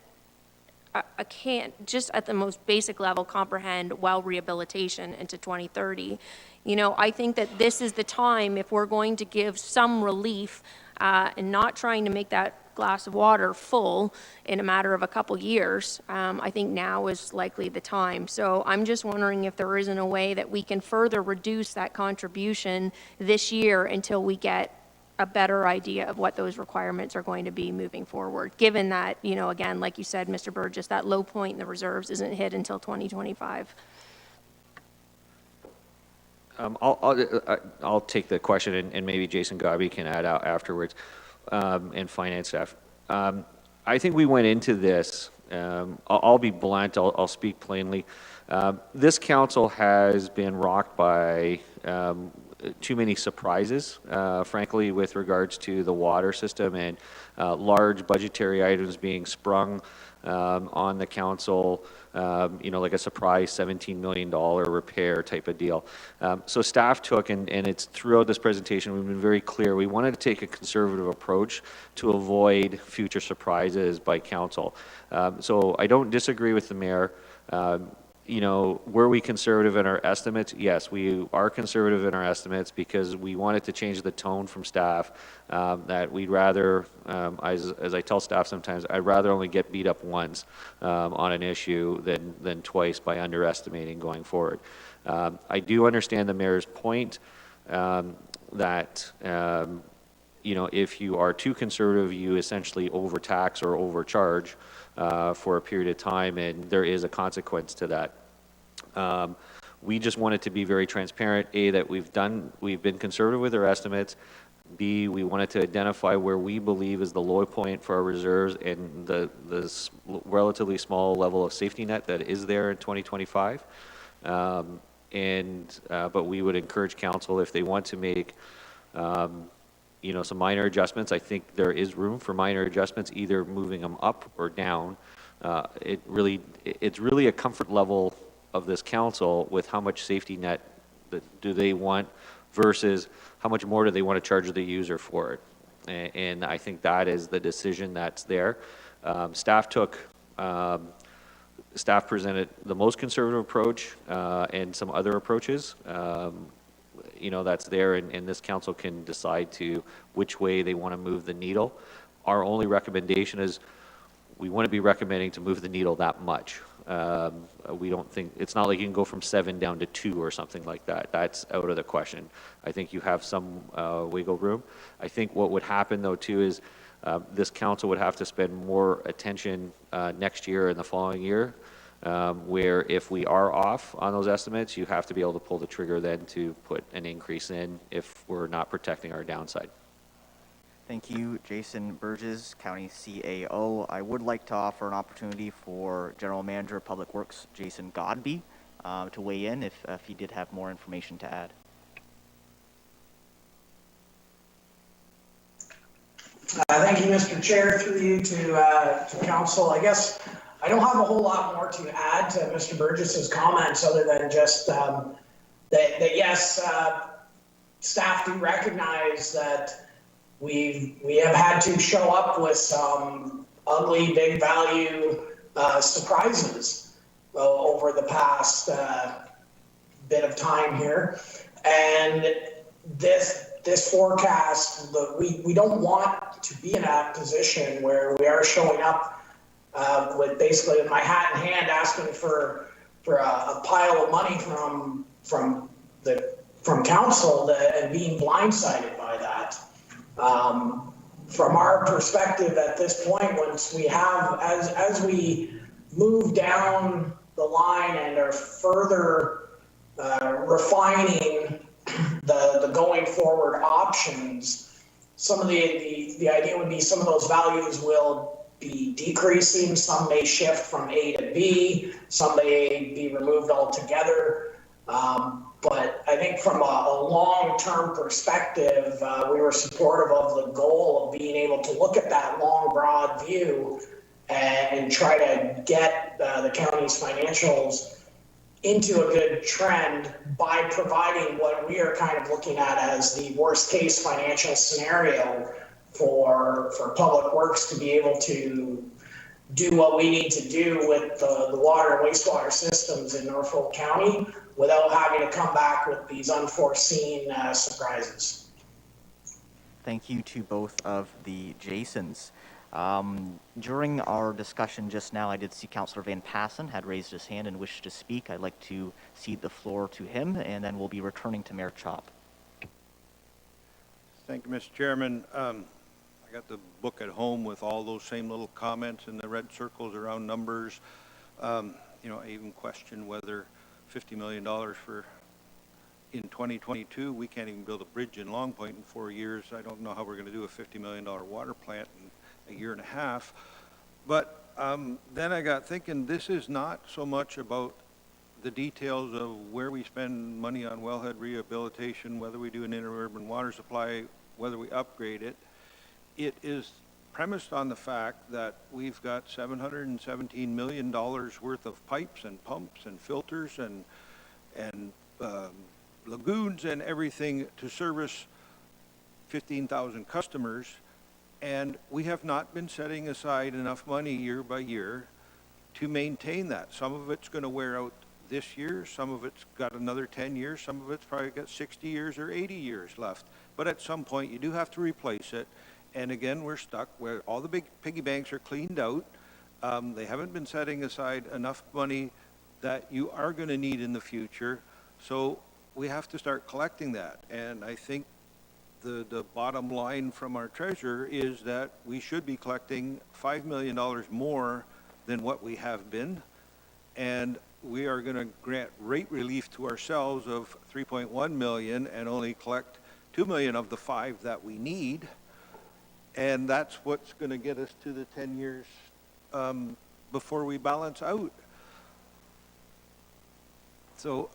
just at the most basic level comprehend well rehabilitation into 2030. I think that this is the time, if we're going to give some relief and not trying to make that glass of water full in a matter of a couple years, I think now is likely the time. So I'm just wondering if there isn't a way that we can further reduce that contribution this year until we get a better idea of what those requirements are going to be moving forward, given that, again, like you said, Mr. Burgess, that low point in the reserves isn't hit until 2025. I'll take the question, and maybe Jason Godby can add out afterwards, and finance staff. I think we went into this, I'll be blunt, I'll speak plainly. This council has been rocked by too many surprises, frankly, with regards to the water system and large budgetary items being sprung on the council, like a surprise $17 million repair type of deal. So staff took, and it's throughout this presentation, we've been very clear, we wanted to take a conservative approach to avoid future surprises by council. So I don't disagree with the mayor. Were we conservative in our estimates? Yes, we are conservative in our estimates because we wanted to change the tone from staff, that we'd rather, as I tell staff sometimes, I'd rather only get beat up once on an issue than twice by underestimating going forward. I do understand the mayor's point that if you are too conservative, you essentially overtax or overcharge for a period of time, and there is a consequence to that. We just wanted to be very transparent, A, that we've been conservative with our estimates, B, we wanted to identify where we believe is the low point for our reserves and the relatively small level of safety net that is there in 2025. But we would encourage council, if they want to make some minor adjustments. I think there is room for minor adjustments, either moving them up or down. It's really a comfort level of this council with how much safety net do they want versus how much more do they want to charge the user for it. And I think that is the decision that's there. Staff presented the most conservative approach and some other approaches. That's there, and this council can decide to which way they want to move the needle. Our only recommendation is we want to be recommending to move the needle that much. We don't think, it's not like you can go from 7 down to 2 or something like that. That's out of the question. I think you have some wiggle room. I think what would happen though too is this council would have to spend more attention next year and the following year, where if we are off on those estimates, you have to be able to pull the trigger then to put an increase in if we're not protecting our downside. Thank you, Jason Burgess, County CAO. I would like to offer an opportunity for General Manager of Public Works, Jason Godby, to weigh in if he did have more information to add. Thank you, Mr. Chair, through you to council. I guess I don't have a whole lot more to add to Mr. Burgess's comments other than just that yes, staff do recognize that we have had to show up with some ugly, big value surprises over the past bit of time here. And this forecast, we don't want to be in a position where we are showing up with basically my hat in hand asking for a pile of money from council and being blindsided by that. From our perspective at this point, once we have, as we move down the line and are further refining the going forward options, some of the idea would be some of those values will be decreasing, some may shift from A to B, some may be removed altogether. But I think from a long-term perspective, we were supportive of the goal of being able to look at that long, broad view and try to get the county's financials into a good trend by providing what we are kind of looking at as the worst case financial scenario for Public Works to be able to do what we need to do with the water and wastewater systems in Norfolk County without having to come back with these unforeseen surprises. Thank you to both of the Jasons. During our discussion just now, I did see Councillor Van Passen had raised his hand and wished to speak. I'd like to cede the floor to him, and then we'll be returning to Mayor Chop. Thank you, Mr. Chairman. I got the book at home with all those same little comments in the red circles around numbers. I even question whether $50 million for in 2022, we can't even build a bridge in Long Point in 4 years. I don't know how we're going to do a $50 million water plant in a year and a half. But then I got thinking, this is not so much about the details of where we spend money on wellhead rehabilitation, whether we do an interurban water supply, whether we upgrade it. It is premised on the fact that we've got $717 million worth of pipes and pumps and filters and lagoons and everything to service 15,000 customers, and we have not been setting aside enough money year by year to maintain that. Some of it's going to wear out this year, some of it's got another 10 years, some of it's probably got 60 years or 80 years left. But at some point you do have to replace it, and again we're stuck where all the big piggy banks are cleaned out. They haven't been setting aside enough money that you are going to need in the future, so we have to start collecting that. And I think the bottom line from our treasurer is that we should be collecting $5 million more than what we have been, and we are going to grant rate relief to ourselves of 3.1 million and only collect 2 million of the 5 that we need, and that's what's going to get us to the 10 years before we balance out. So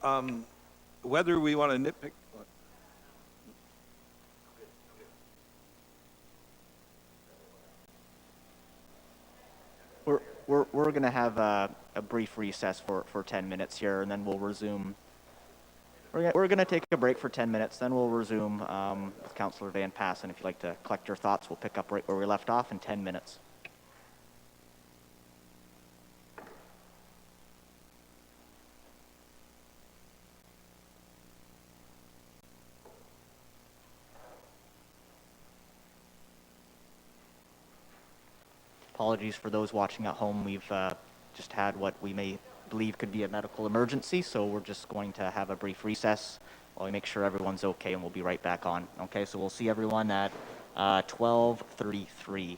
whether we want to nitpick, we're going to have a brief recess for 10 minutes here, and then we'll resume. We're going to take a break for 10 minutes, then we'll resume with Councillor Van Passen. If you'd like to collect your thoughts, we'll pick up right where we left off in 10 minutes. Apologies for those watching at home. We've just had what we may believe could be a medical emergency, so we're just going to have a brief recess while we make sure everyone's okay, and we'll be right back on. Okay, so we'll see everyone at 12:33.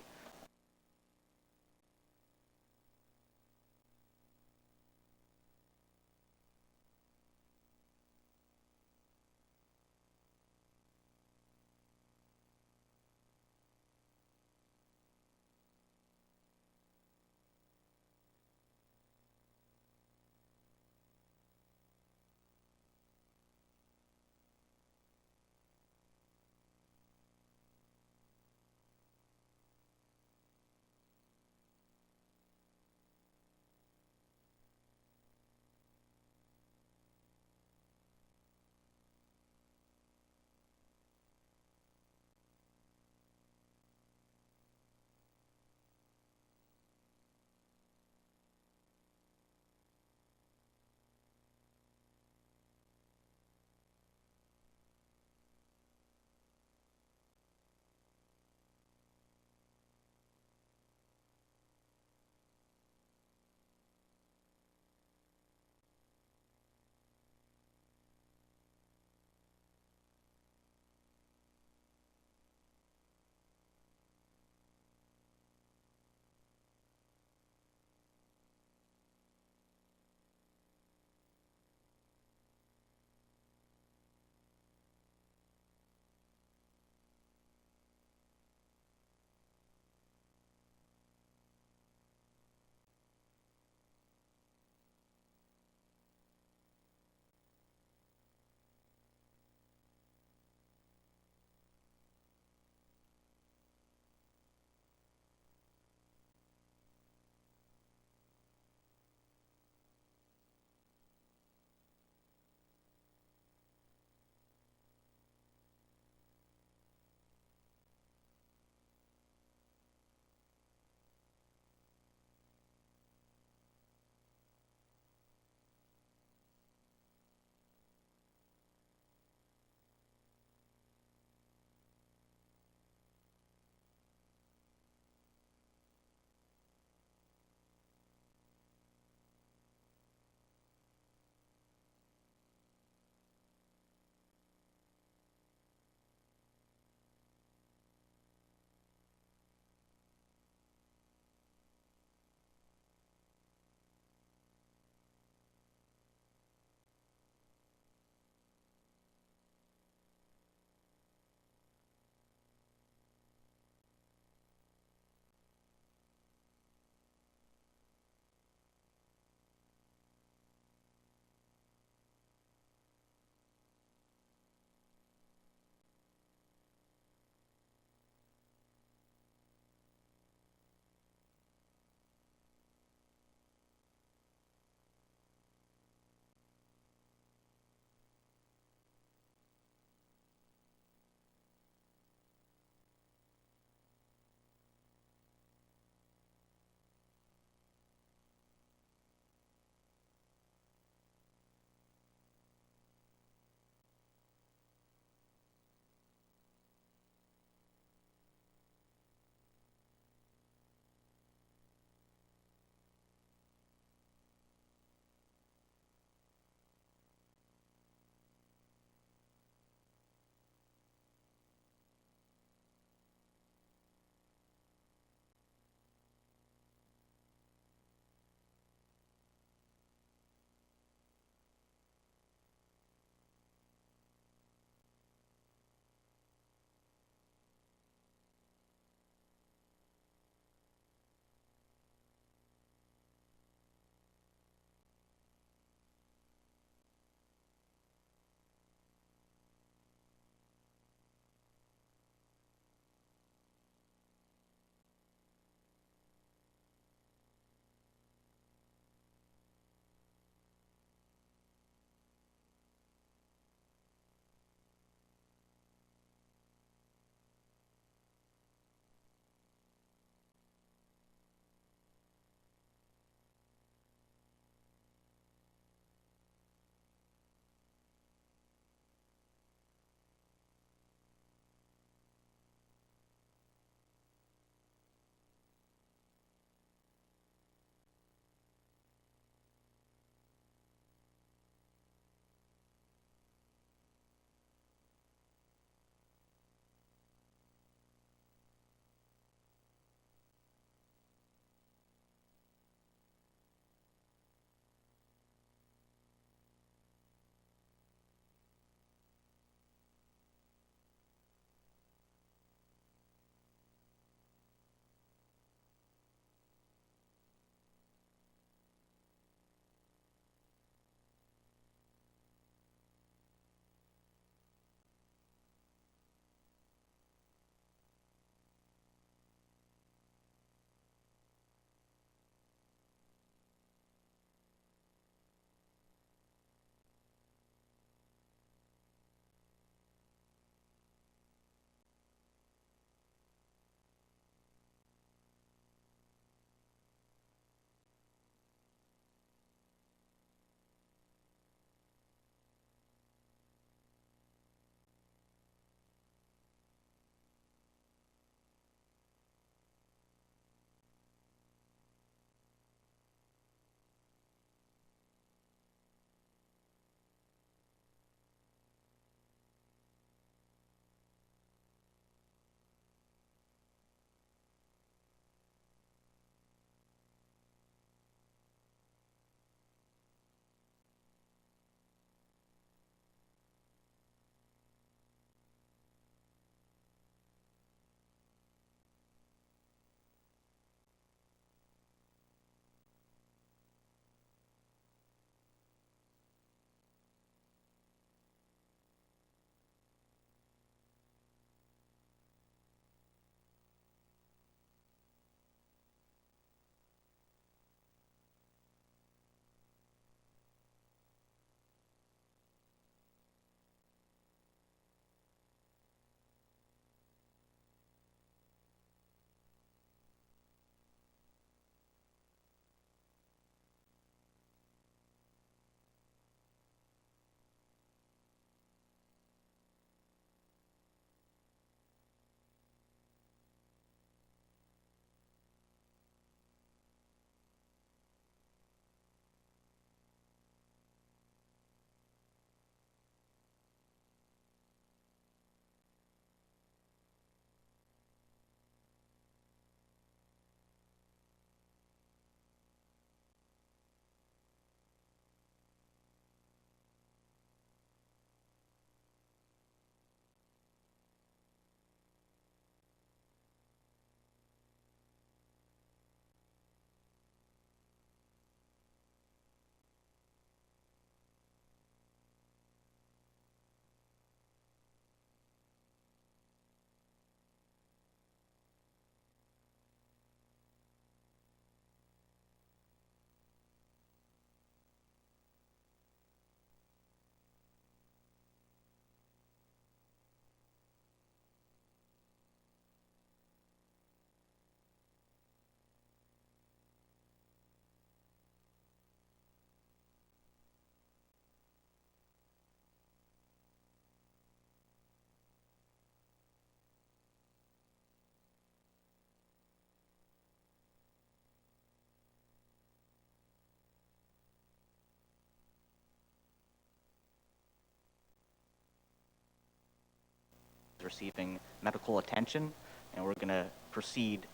receiving medical attention, and we're going to proceed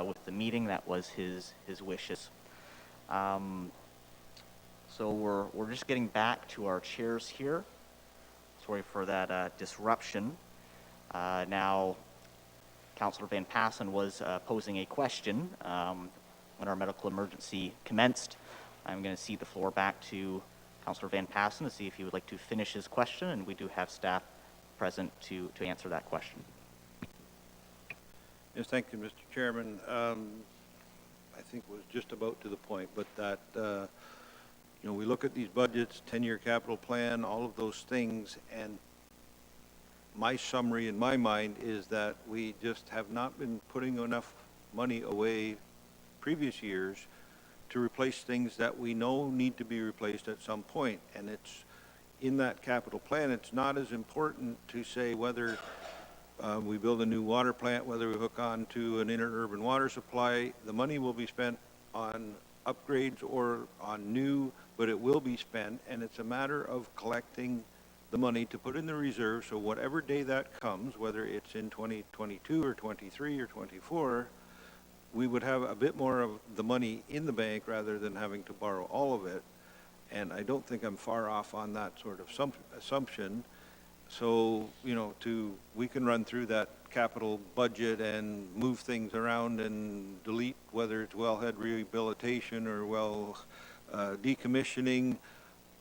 with the meeting. That was his wishes. So we're just getting back to our chairs here. Sorry for that disruption. Now, Councillor Van Passen was posing a question when our medical emergency commenced. I'm going to cede the floor back to Councillor Van Passen to see if he would like to finish his question, and we do have staff present to answer that question. Yes, thank you, Mr. Chairman. I think it was just about to the point, but that, you know, we look at these budgets, 10-year capital plan, all of those things, and my summary in my mind is that we just have not been putting enough money away previous years to replace things that we know need to be replaced at some point. And it's in that capital plan, it's not as important to say whether we build a new water plant, whether we hook on to an interurban water supply. The money will be spent on upgrades or on new, but it will be spent, and it's a matter of collecting the money to put in the reserve, so whatever day that comes, whether it's in 2022 or 23 or 24, we would have a bit more of the money in the bank rather than having to borrow all of it. And I don't think I'm far off on that sort of assumption. So, you know, we can run through that capital budget and move things around and delete, whether it's wellhead rehabilitation or well decommissioning.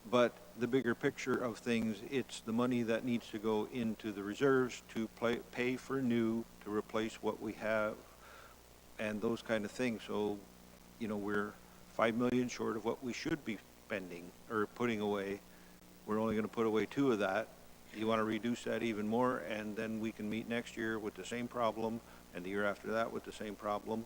But the bigger picture of things, it's the money that needs to go into the reserves to pay for new, to replace what we have, and those kind of things. So, you know, we're $5 million short of what we should be spending or putting away. We're only going to put away 2 of that. You want to reduce that even more, and then we can meet next year with the same problem, and the year after that with the same problem.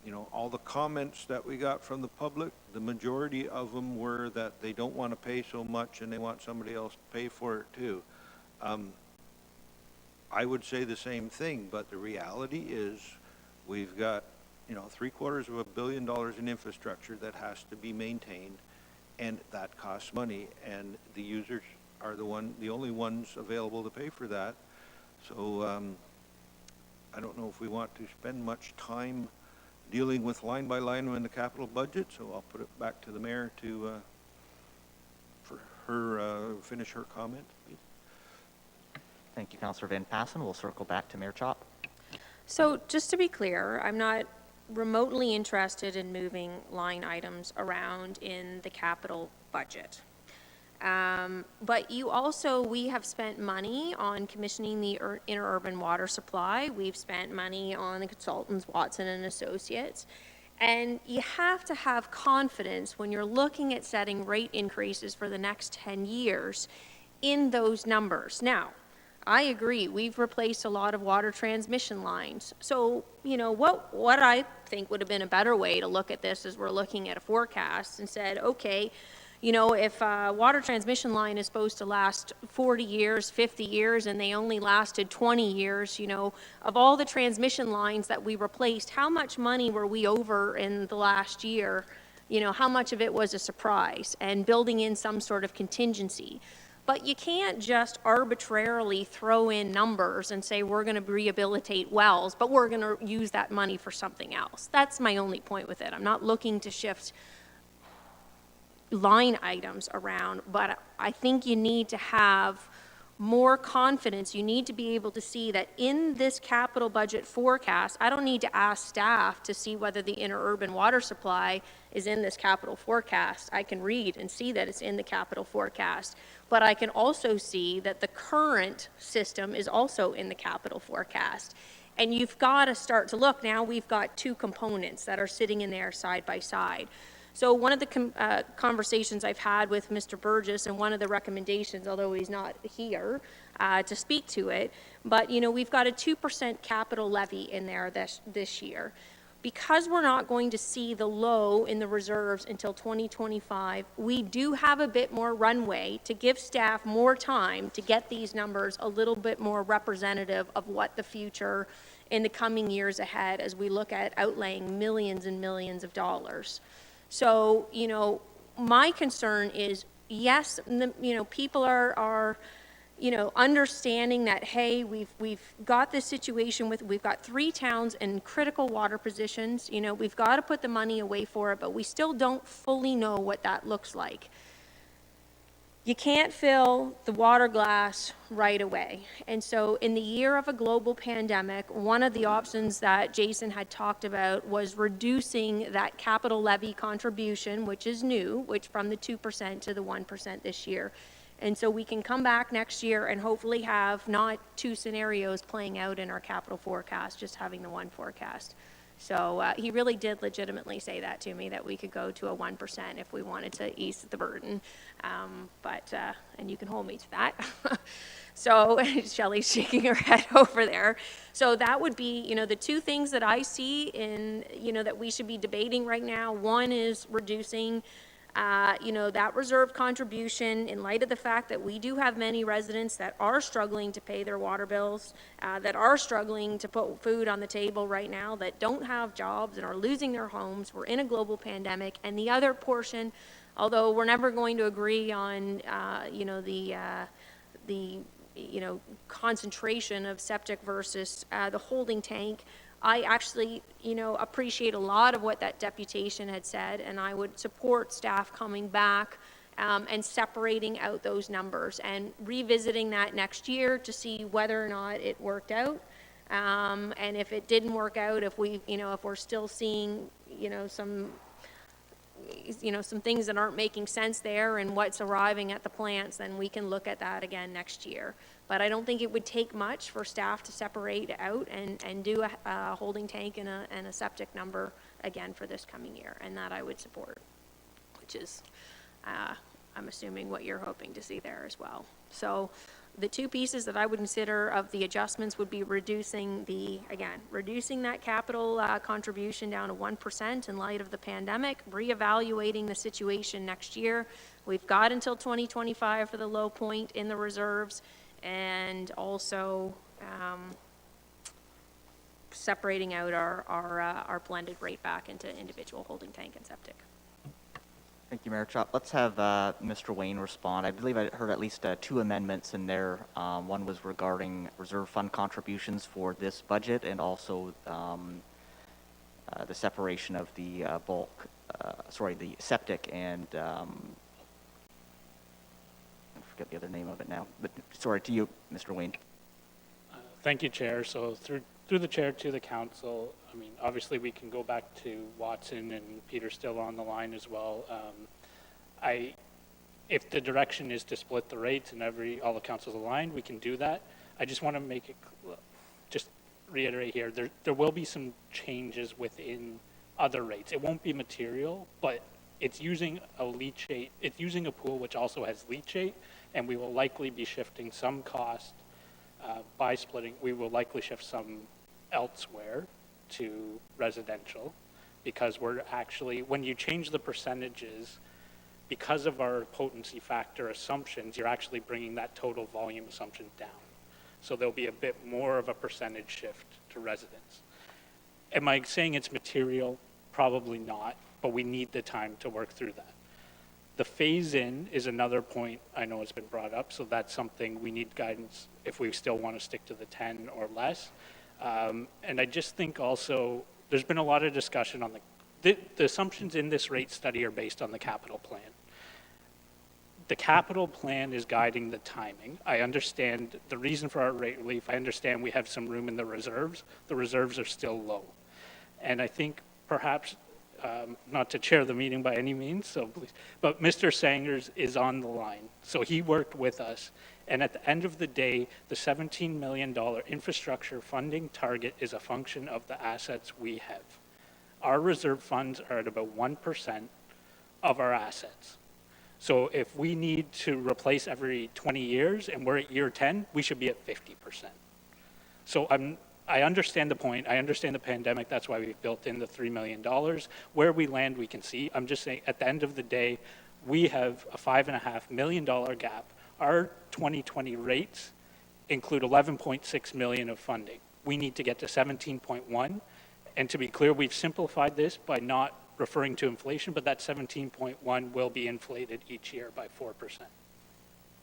You know, all the comments that we got from the public, the majority of them were that they don't want to pay so much and they want somebody else to pay for it too. I would say the same thing, but the reality is we've got, you know, $750 million in infrastructure that has to be maintained, and that costs money, and the users are the only ones available to pay for that. So I don't know if we want to spend much time dealing with line by line in the capital budget, so I'll put it back to the mayor to for her finish her comment, please. Thank you, Councillor Van Passen. We'll circle back to Mayor Chop. So just to be clear, I'm not remotely interested in moving line items around in the capital budget. But we have spent money on commissioning the interurban water supply. We've spent money on the consultants, Watson and Associates. And you have to have confidence when you're looking at setting rate increases for the next 10 years in those numbers. Now, I agree, we've replaced a lot of water transmission lines. So, you know, what I think would have been a better way to look at this is we're looking at a forecast and said, okay, you know, if a water transmission line is supposed to last 40 years, 50 years, and they only lasted 20 years, you know, of all the transmission lines that we replaced, how much money were we over in the last year? You know, how much of it was a surprise? And building in some sort of contingency. But you can't just arbitrarily throw in numbers and say we're going to rehabilitate wells, but we're going to use that money for something else. That's my only point with it. I'm not looking to shift line items around, but I think you need to have more confidence. You need to be able to see that in this capital budget forecast, I don't need to ask staff to see whether the interurban water supply is in this capital forecast. I can read and see that it's in the capital forecast, but I can also see that the current system is also in the capital forecast. And you've got to start to look. Now we've got 2 components that are sitting in there side by side. So one of the conversations I've had with Mr. Burgess, and one of the recommendations, although he's not here to speak to it, but you know, we've got a 2% capital levy in there this year. Because we're not going to see the low in the reserves until 2025, we do have a bit more runway to give staff more time to get these numbers a little bit more representative of what the future in the coming years ahead as we look at outlaying millions and millions of dollars. So, you know, my concern is, yes, you know, people are understanding that, hey, we've got this situation we've got 3 towns in critical water positions, we've got to put the money away for it, but we still don't fully know what that looks like. You can't fill the water glass right away. And so in the year of a global pandemic, one of the options that Jason had talked about was reducing that capital levy contribution, which is new, which from the 2% to the 1% this year. And so we can come back next year and hopefully have not 2 scenarios playing out in our capital forecast, just having the 1 forecast. So he really did legitimately say that to me, that we could go to a 1% if we wanted to ease the burden. And you can hold me to that. So Shelley's shaking her head over there. So that would be, the 2 things that I see in, that we should be debating right now. One is reducing that reserve contribution in light of the fact that we do have many residents that are struggling to pay their water bills, that are struggling to put food on the table right now, that don't have jobs and are losing their homes. We're in a global pandemic. And the other portion, although we're never going to agree on, the concentration of septic versus the holding tank, I actually, appreciate a lot of what that deputation had said, and I would support staff coming back and separating out those numbers and revisiting that next year to see whether or not it worked out. And if it didn't work out, if we're still seeing, some things that aren't making sense there and what's arriving at the plants, then we can look at that again next year. But I don't think it would take much for staff to separate out and do a holding tank and a septic number again for this coming year, and that I would support, which is, I'm assuming, what you're hoping to see there as well. So the 2 pieces that I would consider of the adjustments would be reducing that capital contribution down to 1% in light of the pandemic, reevaluating the situation next year. We've got until 2025 for the low point in the reserves, and also separating out our blended rate back into individual holding tank and septic. Thank you, Mayor Chop. Let's have Mr. Wayne respond. I believe I heard at least 2 amendments in there. One was regarding reserve fund contributions for this budget, and also the separation of the the septic and I forget the other name of it now. But sorry, to you, Mr. Wayne. Thank you, Chair. So through the Chair to the Council, I mean, obviously we can go back to Watson, and Peter's still on the line as well. If the direction is to split the rates and all the councils aligned, we can do that. I just want to make it, just reiterate here, there will be some changes within other rates. It won't be material, but it's using a leachate, it's using a pool which also has leachate, and we will likely be shifting some cost by splitting. We will likely shift some elsewhere to residential, because we're actually, when you change the percentages, because of our potency factor assumptions, you're actually bringing that total volume assumption down. So there'll be a bit more of a percentage shift to residents. Am I saying it's material? Probably not, but we need the time to work through that. The phase-in is another point I know has been brought up, so that's something we need guidance if we still want to stick to the 10 or less. And I just think also, there's been a lot of discussion on the assumptions in this rate study are based on the capital plan. The capital plan is guiding the timing. I understand the reason for our rate relief. I understand we have some room in the reserves. The reserves are still low. And I think perhaps, not to chair the meeting by any means, so please, but Mr. Sangers is on the line. So he worked with us. And at the end of the day, the $17 million infrastructure funding target is a function of the assets we have. Our reserve funds are at about 1% of our assets. So if we need to replace every 20 years and we're at year 10, we should be at 50%. So I understand the point. I understand the pandemic. That's why we've built in the $3 million. Where we land, we can see. I'm just saying, at the end of the day, we have a $5.5 million gap. Our 2020 rates include 11.6 million of funding. We need to get to 17.1. And to be clear, we've simplified this by not referring to inflation, but that 17.1 will be inflated each year by 4%.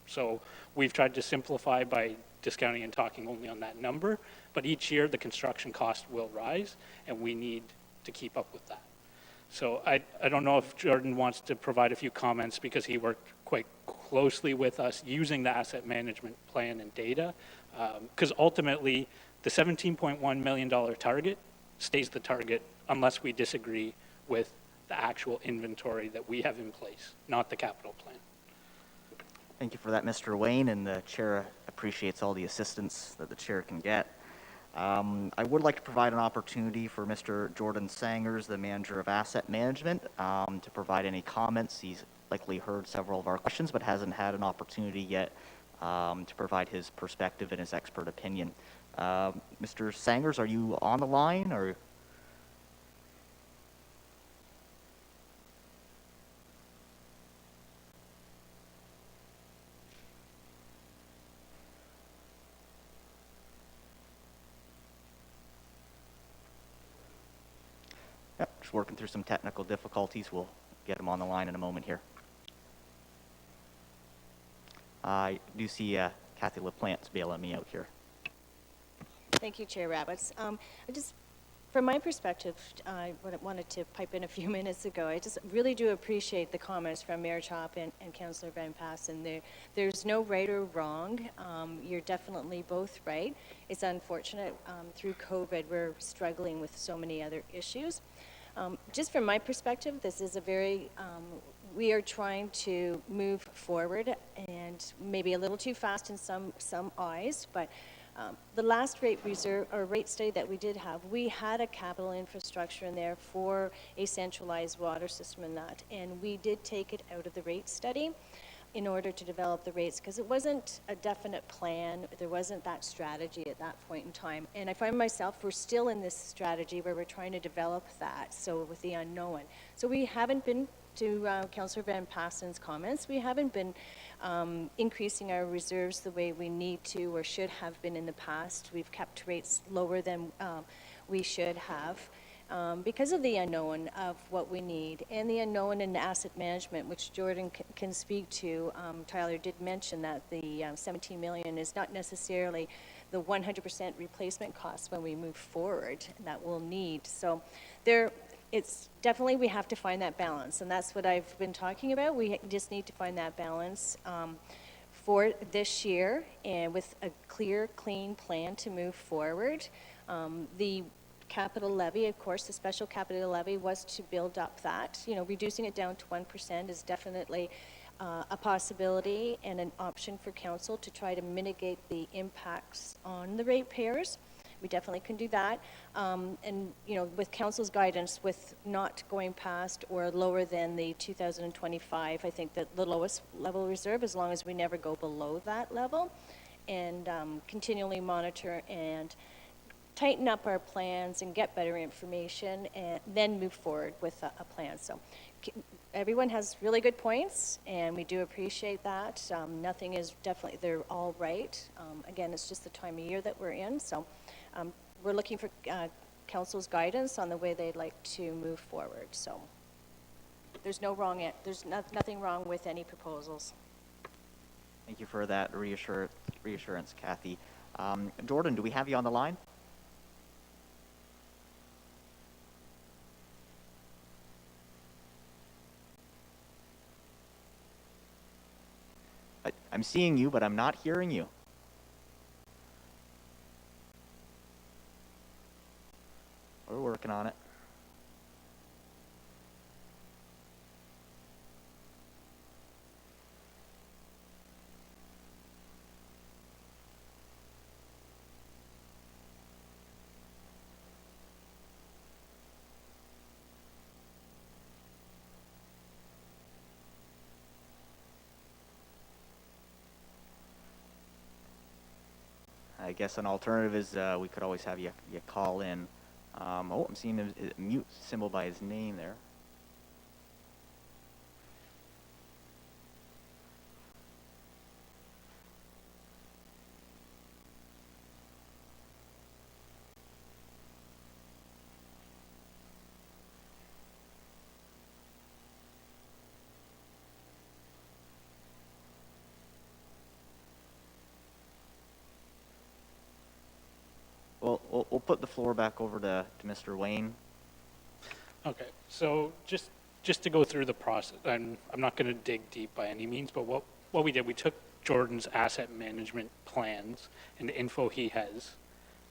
So we've tried to simplify by discounting and talking only on that number, but each year the construction cost will rise, and we need to keep up with that. So I don't know if Jordan wants to provide a few comments, because he worked quite closely with us using the asset management plan and data, because ultimately the $17.1 million target stays the target unless we disagree with the actual inventory that we have in place, not the capital plan. Thank you for that, Mr. Wayne, and the chair appreciates all the assistance that the chair can get. I would like to provide an opportunity for Mr. Jordan Sangers, the manager of asset management, to provide any comments. He's likely heard several of our questions, but hasn't had an opportunity yet to provide his perspective and his expert opinion. Mr. Sangers, are you on the line, or? Yep, just working through some technical difficulties. We'll get him on the line in a moment here. I do see Kathy LaPlante's bailing me out here. Thank you, Chair Rabbits. From my perspective, I wanted to pipe in a few minutes ago. I just really do appreciate the comments from Mayor Chop and Councillor Van Passen. There's no right or wrong. You're definitely both right. It's unfortunate through COVID we're struggling with so many other issues. Just from my perspective, this is a very, we are trying to move forward, and maybe a little too fast in some eyes, but the last rate study that we did have, we had a capital infrastructure in there for a centralized water system in that, and we did take it out of the rate study in order to develop the rates, because it wasn't a definite plan. There wasn't that strategy at that point in time. And I find myself, we're still in this strategy where we're trying to develop that, so with the unknown. So we haven't been, to Councillor Van Passen's comments, we haven't been increasing our reserves the way we need to or should have been in the past. We've kept rates lower than we should have. Because of the unknown of what we need and the unknown in asset management, which Jordan can speak to. Tyler did mention that the 17 million is not necessarily the 100% replacement cost when we move forward that we'll need. So it's definitely, we have to find that balance, and that's what I've been talking about. We just need to find that balance for this year, and with a clear, clean plan to move forward. The capital levy, of course, the special capital levy was to build up that. Reducing it down to 1% is definitely a possibility and an option for council to try to mitigate the impacts on the ratepayers. We definitely can do that. And, with council's guidance, with not going past or lower than the 2025, I think that the lowest level reserve, as long as we never go below that level, and continually monitor and tighten up our plans and get better information, and then move forward with a plan. So everyone has really good points, and we do appreciate that. Nothing is definitely, they're all right. Again, it's just the time of year that we're in. So we're looking for council's guidance on the way they'd like to move forward. So there's nothing wrong with any proposals. Thank you for that reassurance, Kathy. Jordan, do we have you on the line? I'm seeing you, but I'm not hearing you. We're working on it. I guess an alternative is we could always have you call in. I'm seeing a mute symbol by his name there. put the floor back over to Mr. Wayne. Okay, so just to go through the process, I'm not going to dig deep by any means, but what we did, we took Jordan's asset management plans and the info he has.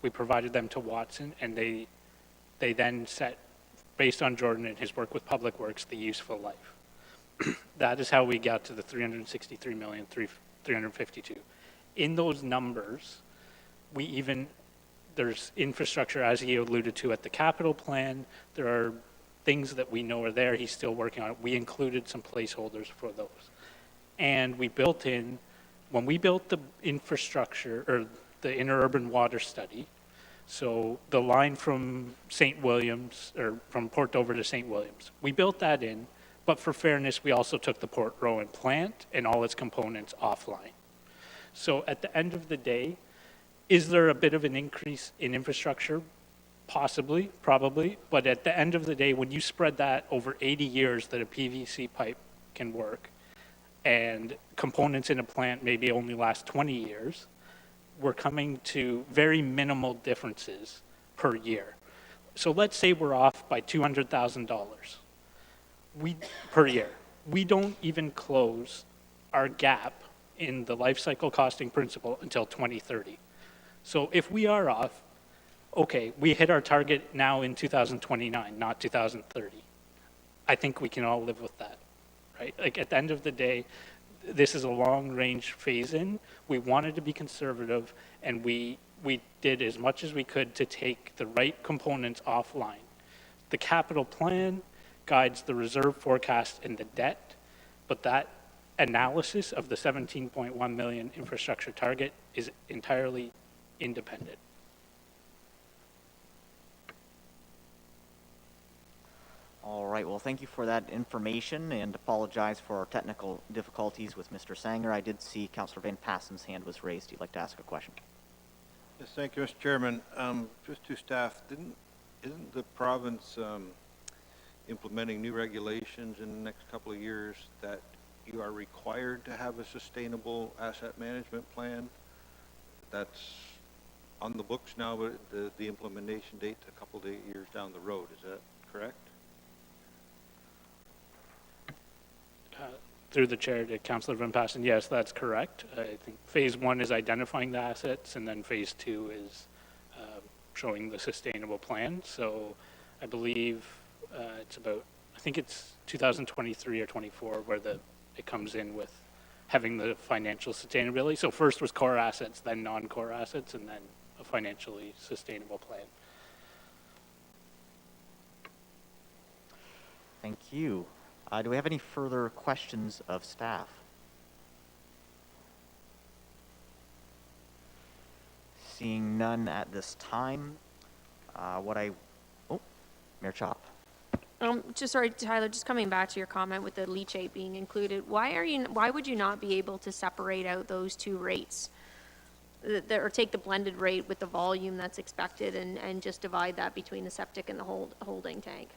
We provided them to Watson, and they then set, based on Jordan and his work with Public Works, the useful life. That is how we got to the 363,352. In those numbers, there's infrastructure, as he alluded to, at the capital plan. There are things that we know are there. He's still working on it. We included some placeholders for those. And we built in, when we built the infrastructure, or the interurban water study, so the line from St. Williams, or from Port Dover to St. Williams, we built that in, but for fairness, we also took the Port Rowan plant and all its components offline. So at the end of the day, is there a bit of an increase in infrastructure? Possibly, probably, but at the end of the day, when you spread that over 80 years that a PVC pipe can work, and components in a plant maybe only last 20 years, we're coming to very minimal differences per year. So let's say we're off by $200,000 per year. We don't even close our gap in the life cycle costing principle until 2030. So if we are off, okay, we hit our target now in 2029, not 2030. I think we can all live with that, right? Like at the end of the day, this is a long-range phase-in. We wanted to be conservative, and we did as much as we could to take the right components offline. The capital plan guides the reserve forecast and the debt, but that analysis of the 17.1 million infrastructure target is entirely independent. All right, well, thank you for that information, and apologize for our technical difficulties with Mr. Sanger. I did see Councillor Van Passen's hand was raised. He'd like to ask a question. Yes, thank you, Mr. Chairman. Just to staff, isn't the province implementing new regulations in the next couple of years that you are required to have a sustainable asset management plan? That's on the books now, but the implementation date's a couple of years down the road. Is that correct? Through the chair to Councillor Van Passen, yes, that's correct. I think phase one is identifying the assets, and then phase two is showing the sustainable plan. So I believe it's about, I think it's 2023 or 24 where it comes in with having the financial sustainability. So first was core assets, then non-core assets, and then a financially sustainable plan. Thank you. Do we have any further questions of staff? Seeing none at this time, Mayor Chop. Just sorry, Tyler, just coming back to your comment with the leachate being included, why would you not be able to separate out those two rates? Or take the blended rate with the volume that's expected and just divide that between the septic and the holding tank?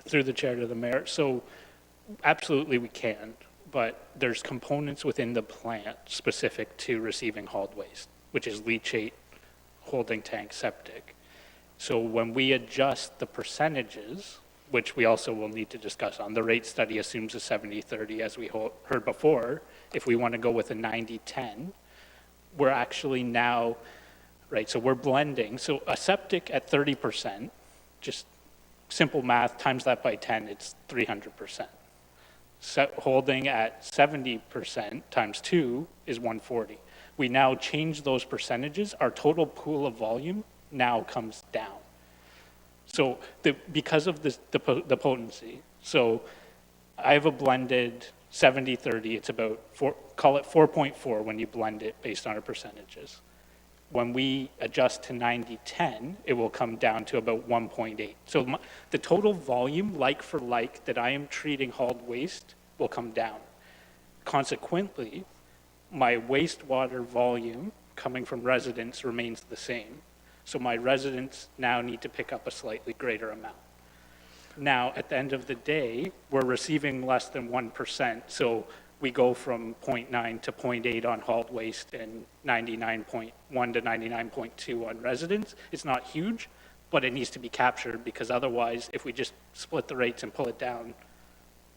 Through the chair to the mayor. So absolutely we can, but there's components within the plant specific to receiving hauled waste, which is leachate, holding tank, septic. So when we adjust the percentages, which we also will need to discuss on, the rate study assumes a 70-30 as we heard before. If we want to go with a 90-10, we're actually now, right, so we're blending. So a septic at 30%, just simple math, times that by 10, it's 300%. Holding at 70% times 2 is 140. We now change those percentages. Our total pool of volume now comes down. So because of the potency, so I have a blended 70-30. It's about, call it 4.4 when you blend it based on our percentages. When we adjust to 90-10, it will come down to about 1.8. So the total volume, like for like, that I am treating hauled waste will come down. Consequently, my wastewater volume coming from residents remains the same. So my residents now need to pick up a slightly greater amount. Now, at the end of the day, we're receiving less than 1%. So we go from 0.9 to 0.8 on hauled waste and 99.1 to 99.2 on residents. It's not huge, but it needs to be captured because otherwise, if we just split the rates and pull it down,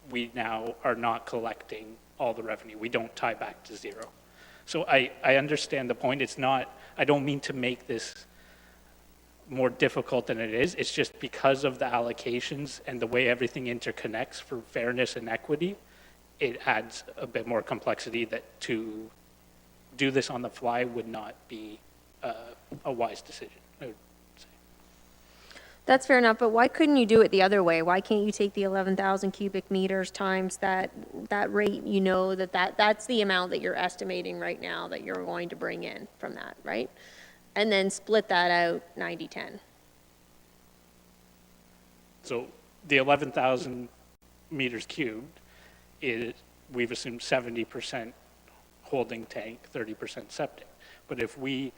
we now are not collecting all the revenue. We don't tie back to zero. So I understand the point. It's not, I don't mean to make this more difficult than it is. It's just because of the allocations and the way everything interconnects for fairness and equity, it adds a bit more complexity that to do this on the fly would not be a wise decision. I would say. That's fair enough, but why couldn't you do it the other way? Why can't you take the 11,000 cubic meters times that rate, you know, that's the amount that you're estimating right now that you're going to bring in from that, right? And then split that out 90-10. So the 11,000 meters cubed is, we've assumed 70% holding tank, 30% septic. But if we,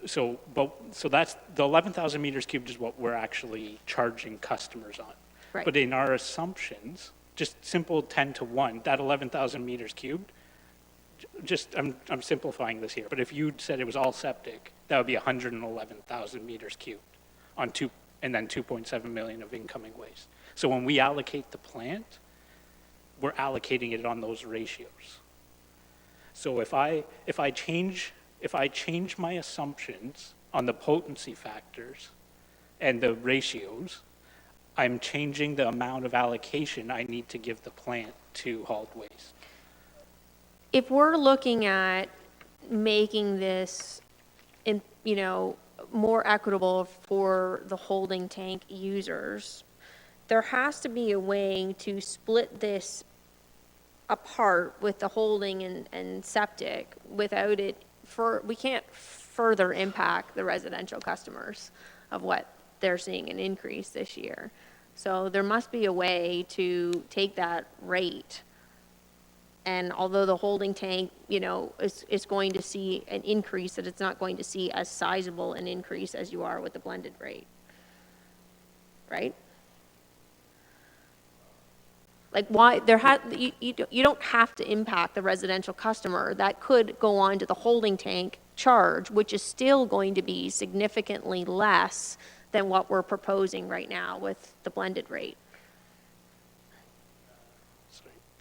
so that's, the 11,000 meters cubed is what we're actually charging customers on. Right. But in our assumptions, just simple 10 to 1, that 11,000 meters cubed, just, I'm simplifying this here, but if you said it was all septic, that would be 111,000 meters cubed on and then 2.7 million of incoming waste. So when we allocate the plant, we're allocating it on those ratios. So if I change my assumptions on the potency factors and the ratios, I'm changing the amount of allocation I need to give the plant to hauled waste. If we're looking at making this, more equitable for the holding tank users, there has to be a way to split this apart with the holding and septic without it, we can't further impact the residential customers of what they're seeing an increase this year. So there must be a way to take that rate. And although the holding tank, is going to see an increase, that it's not going to see as sizable an increase as you are with the blended rate. Right? Like why, you don't have to impact the residential customer. That could go on to the holding tank charge, which is still going to be significantly less than what we're proposing right now with the blended rate.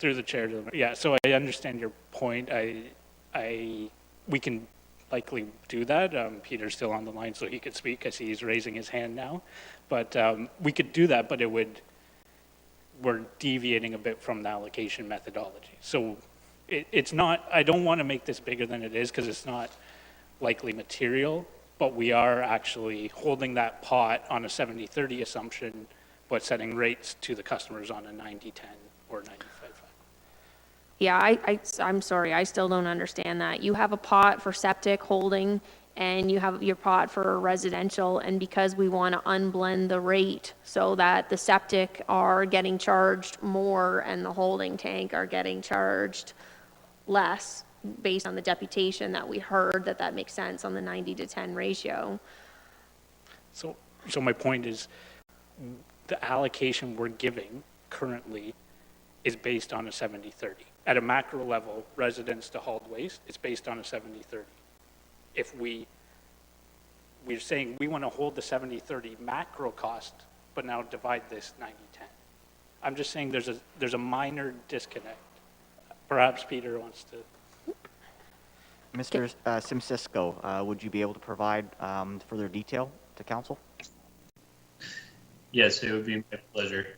Through the chair to the, yeah, so I understand your point. We can likely do that. Peter's still on the line, so he could speak. I see he's raising his hand now. But we could do that, but we're deviating a bit from the allocation methodology. So it's not, I don't want to make this bigger than it is because it's not likely material, but we are actually holding that pot on a 70-30 assumption, but setting rates to the customers on a 90-10 or 95-5. Yeah, I'm sorry, I still don't understand that. You have a pot for septic holding, and you have your pot for residential, and because we want to unblend the rate so that the septic are getting charged more and the holding tank are getting charged less, based on the deputation that we heard, that makes sense on the 90-10 ratio. So my point is, the allocation we're giving currently is based on a 70-30. At a macro level, residents to hauled waste, it's based on a 70-30. If we're saying we want to hold the 70-30 macro cost, but now divide this 90-10. I'm just saying there's a minor disconnect. Perhaps Peter wants to. Mr. Simcisco, would you be able to provide further detail to council? Yes, it would be my pleasure.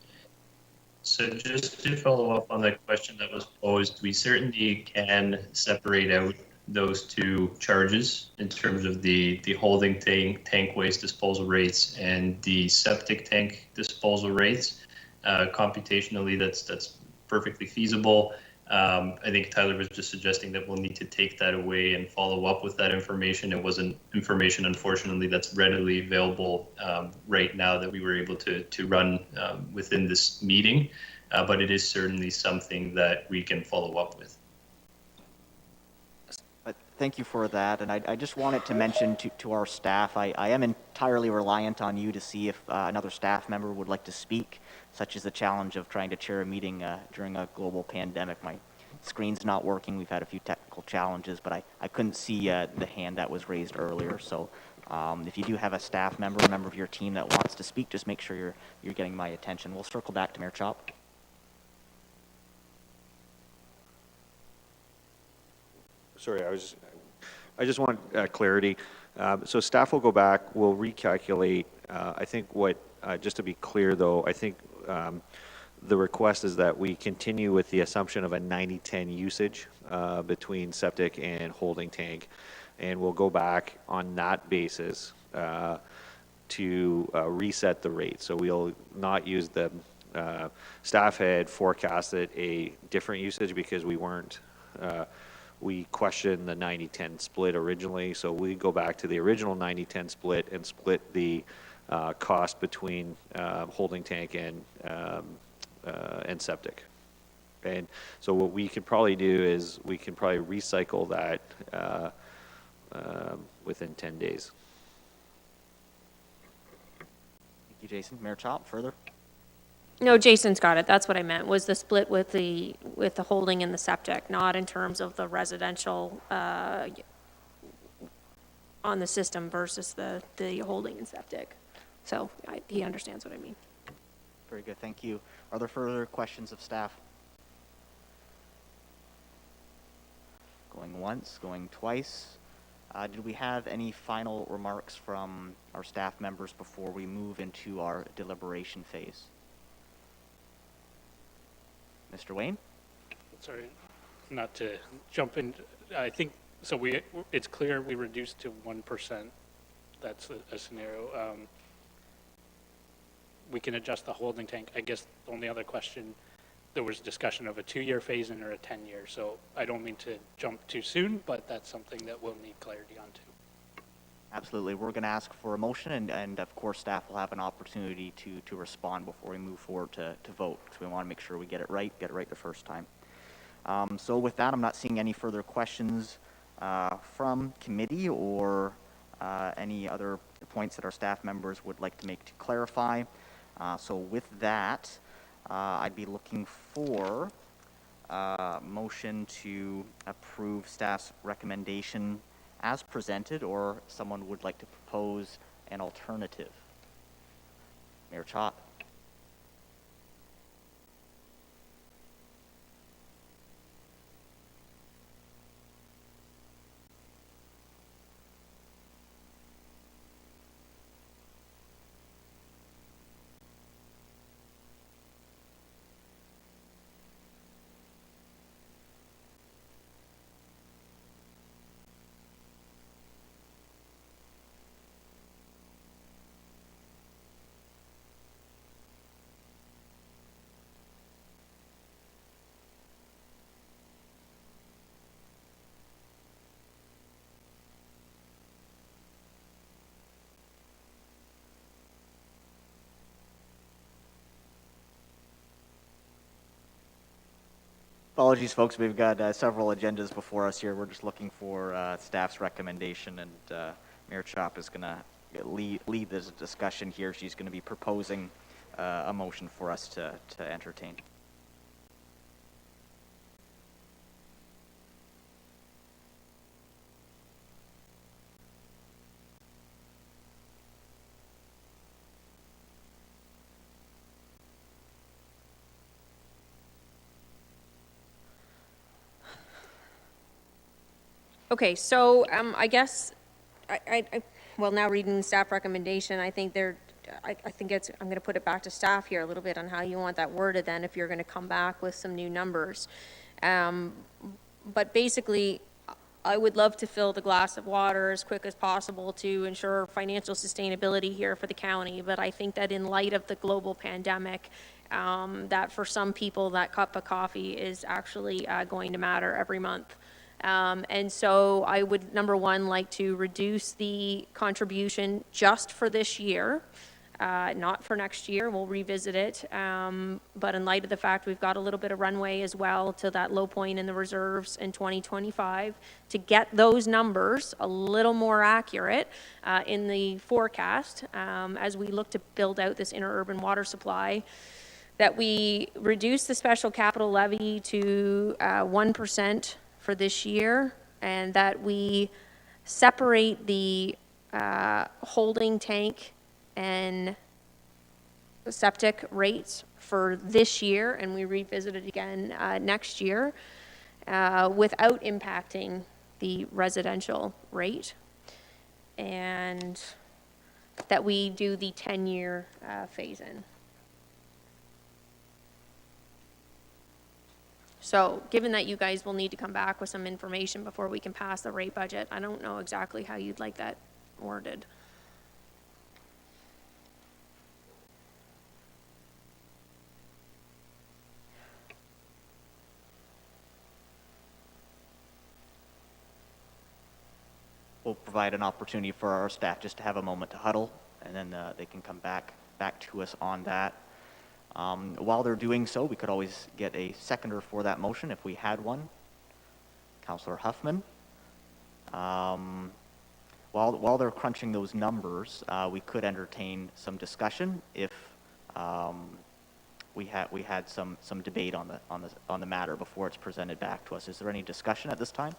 So just to follow up on the question that was posed, we certainly can separate out those two charges in terms of the holding tank waste disposal rates and the septic tank disposal rates. Computationally, that's perfectly feasible. I think Tyler was just suggesting that we'll need to take that away and follow up with that information. It wasn't information, unfortunately, that's readily available right now that we were able to run within this meeting, but it is certainly something that we can follow up with. Thank you for that, and I just wanted to mention to our staff, I am entirely reliant on you to see if another staff member would like to speak, such as the challenge of trying to chair a meeting during a global pandemic. My screen's not working. We've had a few technical challenges, but I couldn't see the hand that was raised earlier. So if you do have a staff member, a member of your team that wants to speak, just make sure you're getting my attention. We'll circle back to Mayor Chop. Sorry, I just want clarity. So staff will go back, we'll recalculate. I think just to be clear though, I think the request is that we continue with the assumption of a 90-10 usage between septic and holding tank. And we'll go back on that basis to reset the rate. So we'll not use the, staff had forecasted a different usage because we questioned the 90-10 split originally. So we go back to the original 90-10 split and split the cost between holding tank and septic. And so what we could probably do is we can probably recycle that within 10 days. Thank you, Jason. Mayor Chop, further? No, Jason's got it. That's what I meant, was the split with the holding and the septic, not in terms of the residential on the system versus the holding and septic. So he understands what I mean. Very good, thank you. Are there further questions of staff? Going once, going twice. Did we have any final remarks from our staff members before we move into our deliberation phase? Mr. Wayne? Sorry, not to jump in. I think, so it's clear we reduced to 1%. That's a scenario. We can adjust the holding tank. I guess the only other question, there was discussion of a 2-year phase-in or a 10-year. So I don't mean to jump too soon, but that's something that we'll need clarity on too. Absolutely. We're going to ask for a motion, and of course, staff will have an opportunity to respond before we move forward to vote, because we want to make sure we get it right the first time. So with that, I'm not seeing any further questions from committee or any other points that our staff members would like to make to clarify. So with that, I'd be looking for a motion to approve staff's recommendation as presented, or someone would like to propose an alternative. Mayor Chop. Apologies, folks. We've got several agendas before us here. We're just looking for staff's recommendation, and Mayor Chop is going to lead this discussion here. She's going to be proposing a motion for us to entertain. Okay, so I guess well, now reading staff recommendation, I think I'm going to put it back to staff here a little bit on how you want that worded then, if you're going to come back with some new numbers. But basically, I would love to fill the glass of water as quick as possible to ensure financial sustainability here for the county. But I think that in light of the global pandemic, that for some people, that cup of coffee is actually going to matter every month. And so I would, number one, like to reduce the contribution just for this year, not for next year. We'll revisit it. But in light of the fact we've got a little bit of runway as well to that low point in the reserves in 2025 to get those numbers a little more accurate in the forecast as we look to build out this interurban water supply. that we reduce the special capital levy to 1% for this year, and that we separate the holding tank and septic rates for this year, and we revisit it again next year without impacting the residential rate, and that we do the 10-year phase-in. So given that you guys will need to come back with some information before we can pass the rate budget, I don't know exactly how you'd like that worded. We'll provide an opportunity for our staff just to have a moment to huddle, and then they can come back to us on that. While they're doing so, we could always get a seconder for that motion if we had one. Councillor Huffman. While they're crunching those numbers, we could entertain some discussion if we had some debate on the matter before it's presented back to us. Is there any discussion at this time?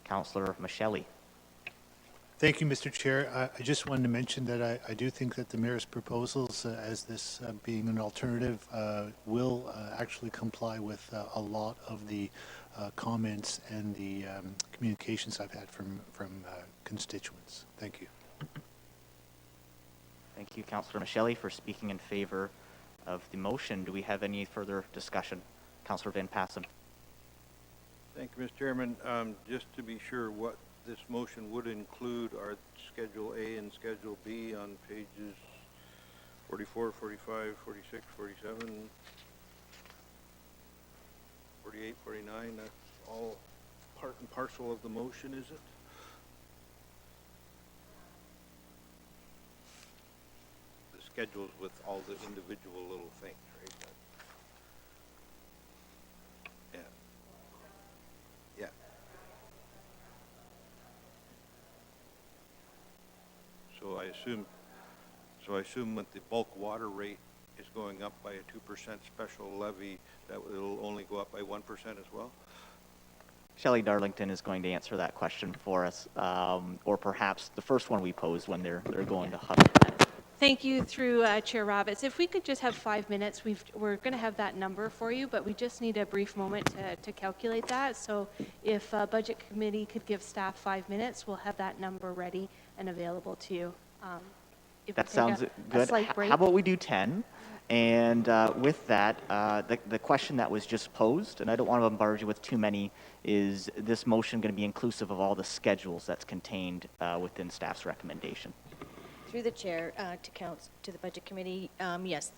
Councillor Michele. Thank you, Mr. Chair. I just wanted to mention that I do think that the mayor's proposals, as this being an alternative, will actually comply with a lot of the comments and the communications I've had from constituents. Thank you. Thank you, Councillor Michele, for speaking in favor of the motion. Do we have any further discussion? Councillor Van Passen. Thank you, Mr. Chairman. Just to be sure, what this motion would include are Schedule A and Schedule B on pages 44, 45, 46, 47, 48, 49. That's all part and parcel of the motion, is it? The schedules with all the individual little things, right? Yeah. Yeah. So I assume that the bulk water rate is going up by a 2% special levy, that it'll only go up by 1% as well? Shelley Darlington is going to answer that question for us, or perhaps the first one we posed when they're going to huddle. Thank you, through Chair Roberts. If we could just have 5 minutes, we're going to have that number for you, but we just need a brief moment to calculate that. So if Budget Committee could give staff 5 minutes, we'll have that number ready and available to you. That sounds good. How about we do 10? And with that, the question that was just posed, and I don't want to bombard you with too many, is this motion going to be inclusive of all the schedules that's contained within staff's recommendation? Through the chair, to the Budget Committee, yes,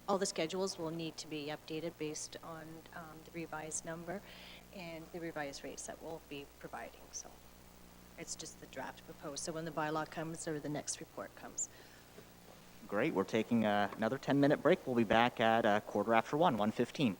all the schedules will need to be updated based on the revised number and the revised rates that we'll be providing. So it's just the draft proposed. So when the bylaw comes or the next report comes. Great. We're taking another 10-minute break. We'll be back at 1:15.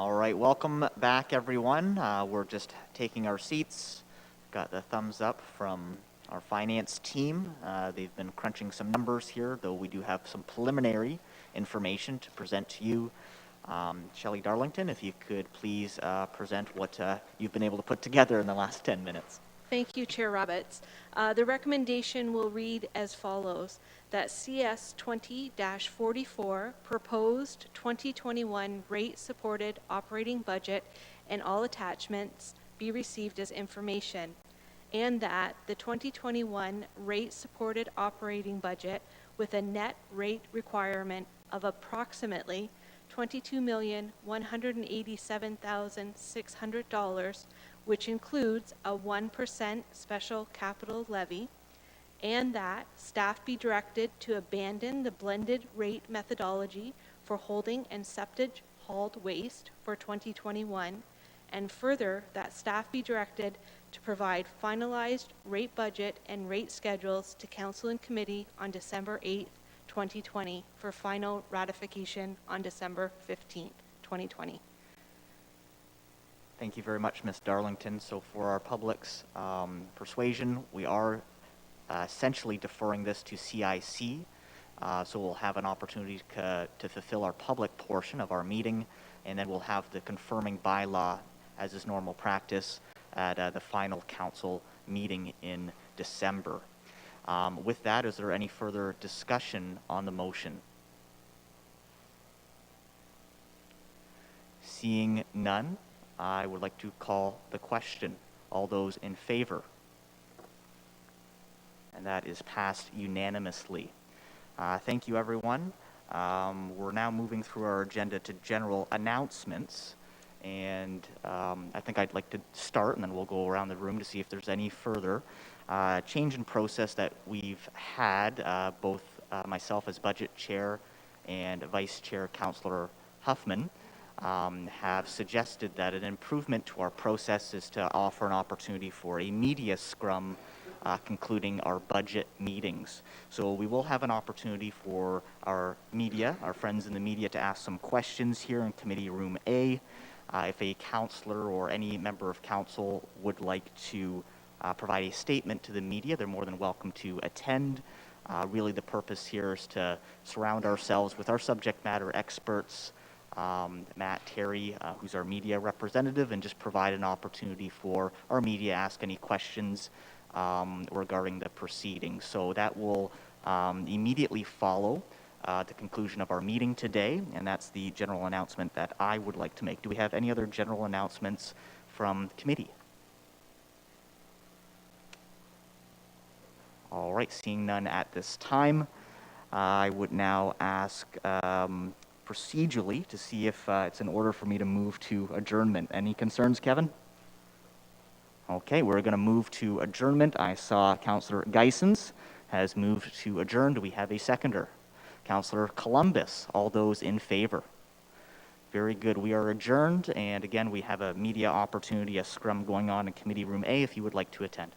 All right, welcome back, everyone. We're just taking our seats. Got the thumbs up from our finance team. They've been crunching some numbers here, though we do have some preliminary information to present to you. Shelley Darlington, if you could please present what you've been able to put together in the last 10 minutes. Thank you, Chair Roberts. The recommendation will read as follows, that CS 20-44 proposed 2021 rate-supported operating budget and all attachments be received as information, and that the 2021 rate-supported operating budget with a net rate requirement of approximately $22,187,600, which includes a 1% special capital levy, and that staff be directed to abandon the blended rate methodology for holding and septic hauled waste for 2021, and further, that staff be directed to provide finalized rate budget and rate schedules to Council and Committee on December 8th, 2020 for final ratification on December 15th, 2020. Thank you very much, Ms. Darlington. So for our public's persuasion, we are essentially deferring this to CIC. So we'll have an opportunity to fulfill our public portion of our meeting, and then we'll have the confirming bylaw, as is normal practice, at the final council meeting in December. With that, is there any further discussion on the motion? Seeing none, I would like to call the question. All those in favor? And that is passed unanimously. Thank you, everyone. We're now moving through our agenda to general announcements. And I think I'd like to start, and then we'll go around the room to see if there's any further change in process that we've had. Both myself as budget chair and Vice Chair Councillor Huffman have suggested that an improvement to our process is to offer an opportunity for a media scrum concluding our budget meetings. So we will have an opportunity for our media, our friends in the media, to ask some questions here in Committee Room A. If a councillor or any member of council would like to provide a statement to the media, they're more than welcome to attend. Really the purpose here is to surround ourselves with our subject matter experts, Matt Terry, who's our media representative, and just provide an opportunity for our media to ask any questions regarding the proceedings. So that will immediately follow the conclusion of our meeting today, and that's the general announcement that I would like to make. Do we have any other general announcements from the committee? All right, seeing none at this time, I would now ask procedurally to see if it's in order for me to move to adjournment. Any concerns, Kevin? Okay, we're going to move to adjournment. I saw Councillor Geisens has moved to adjourn. Do we have a seconder? Councillor Columbus, all those in favor? Very good. We are adjourned, and again, we have a media opportunity, a scrum going on in Committee Room A if you would like to attend.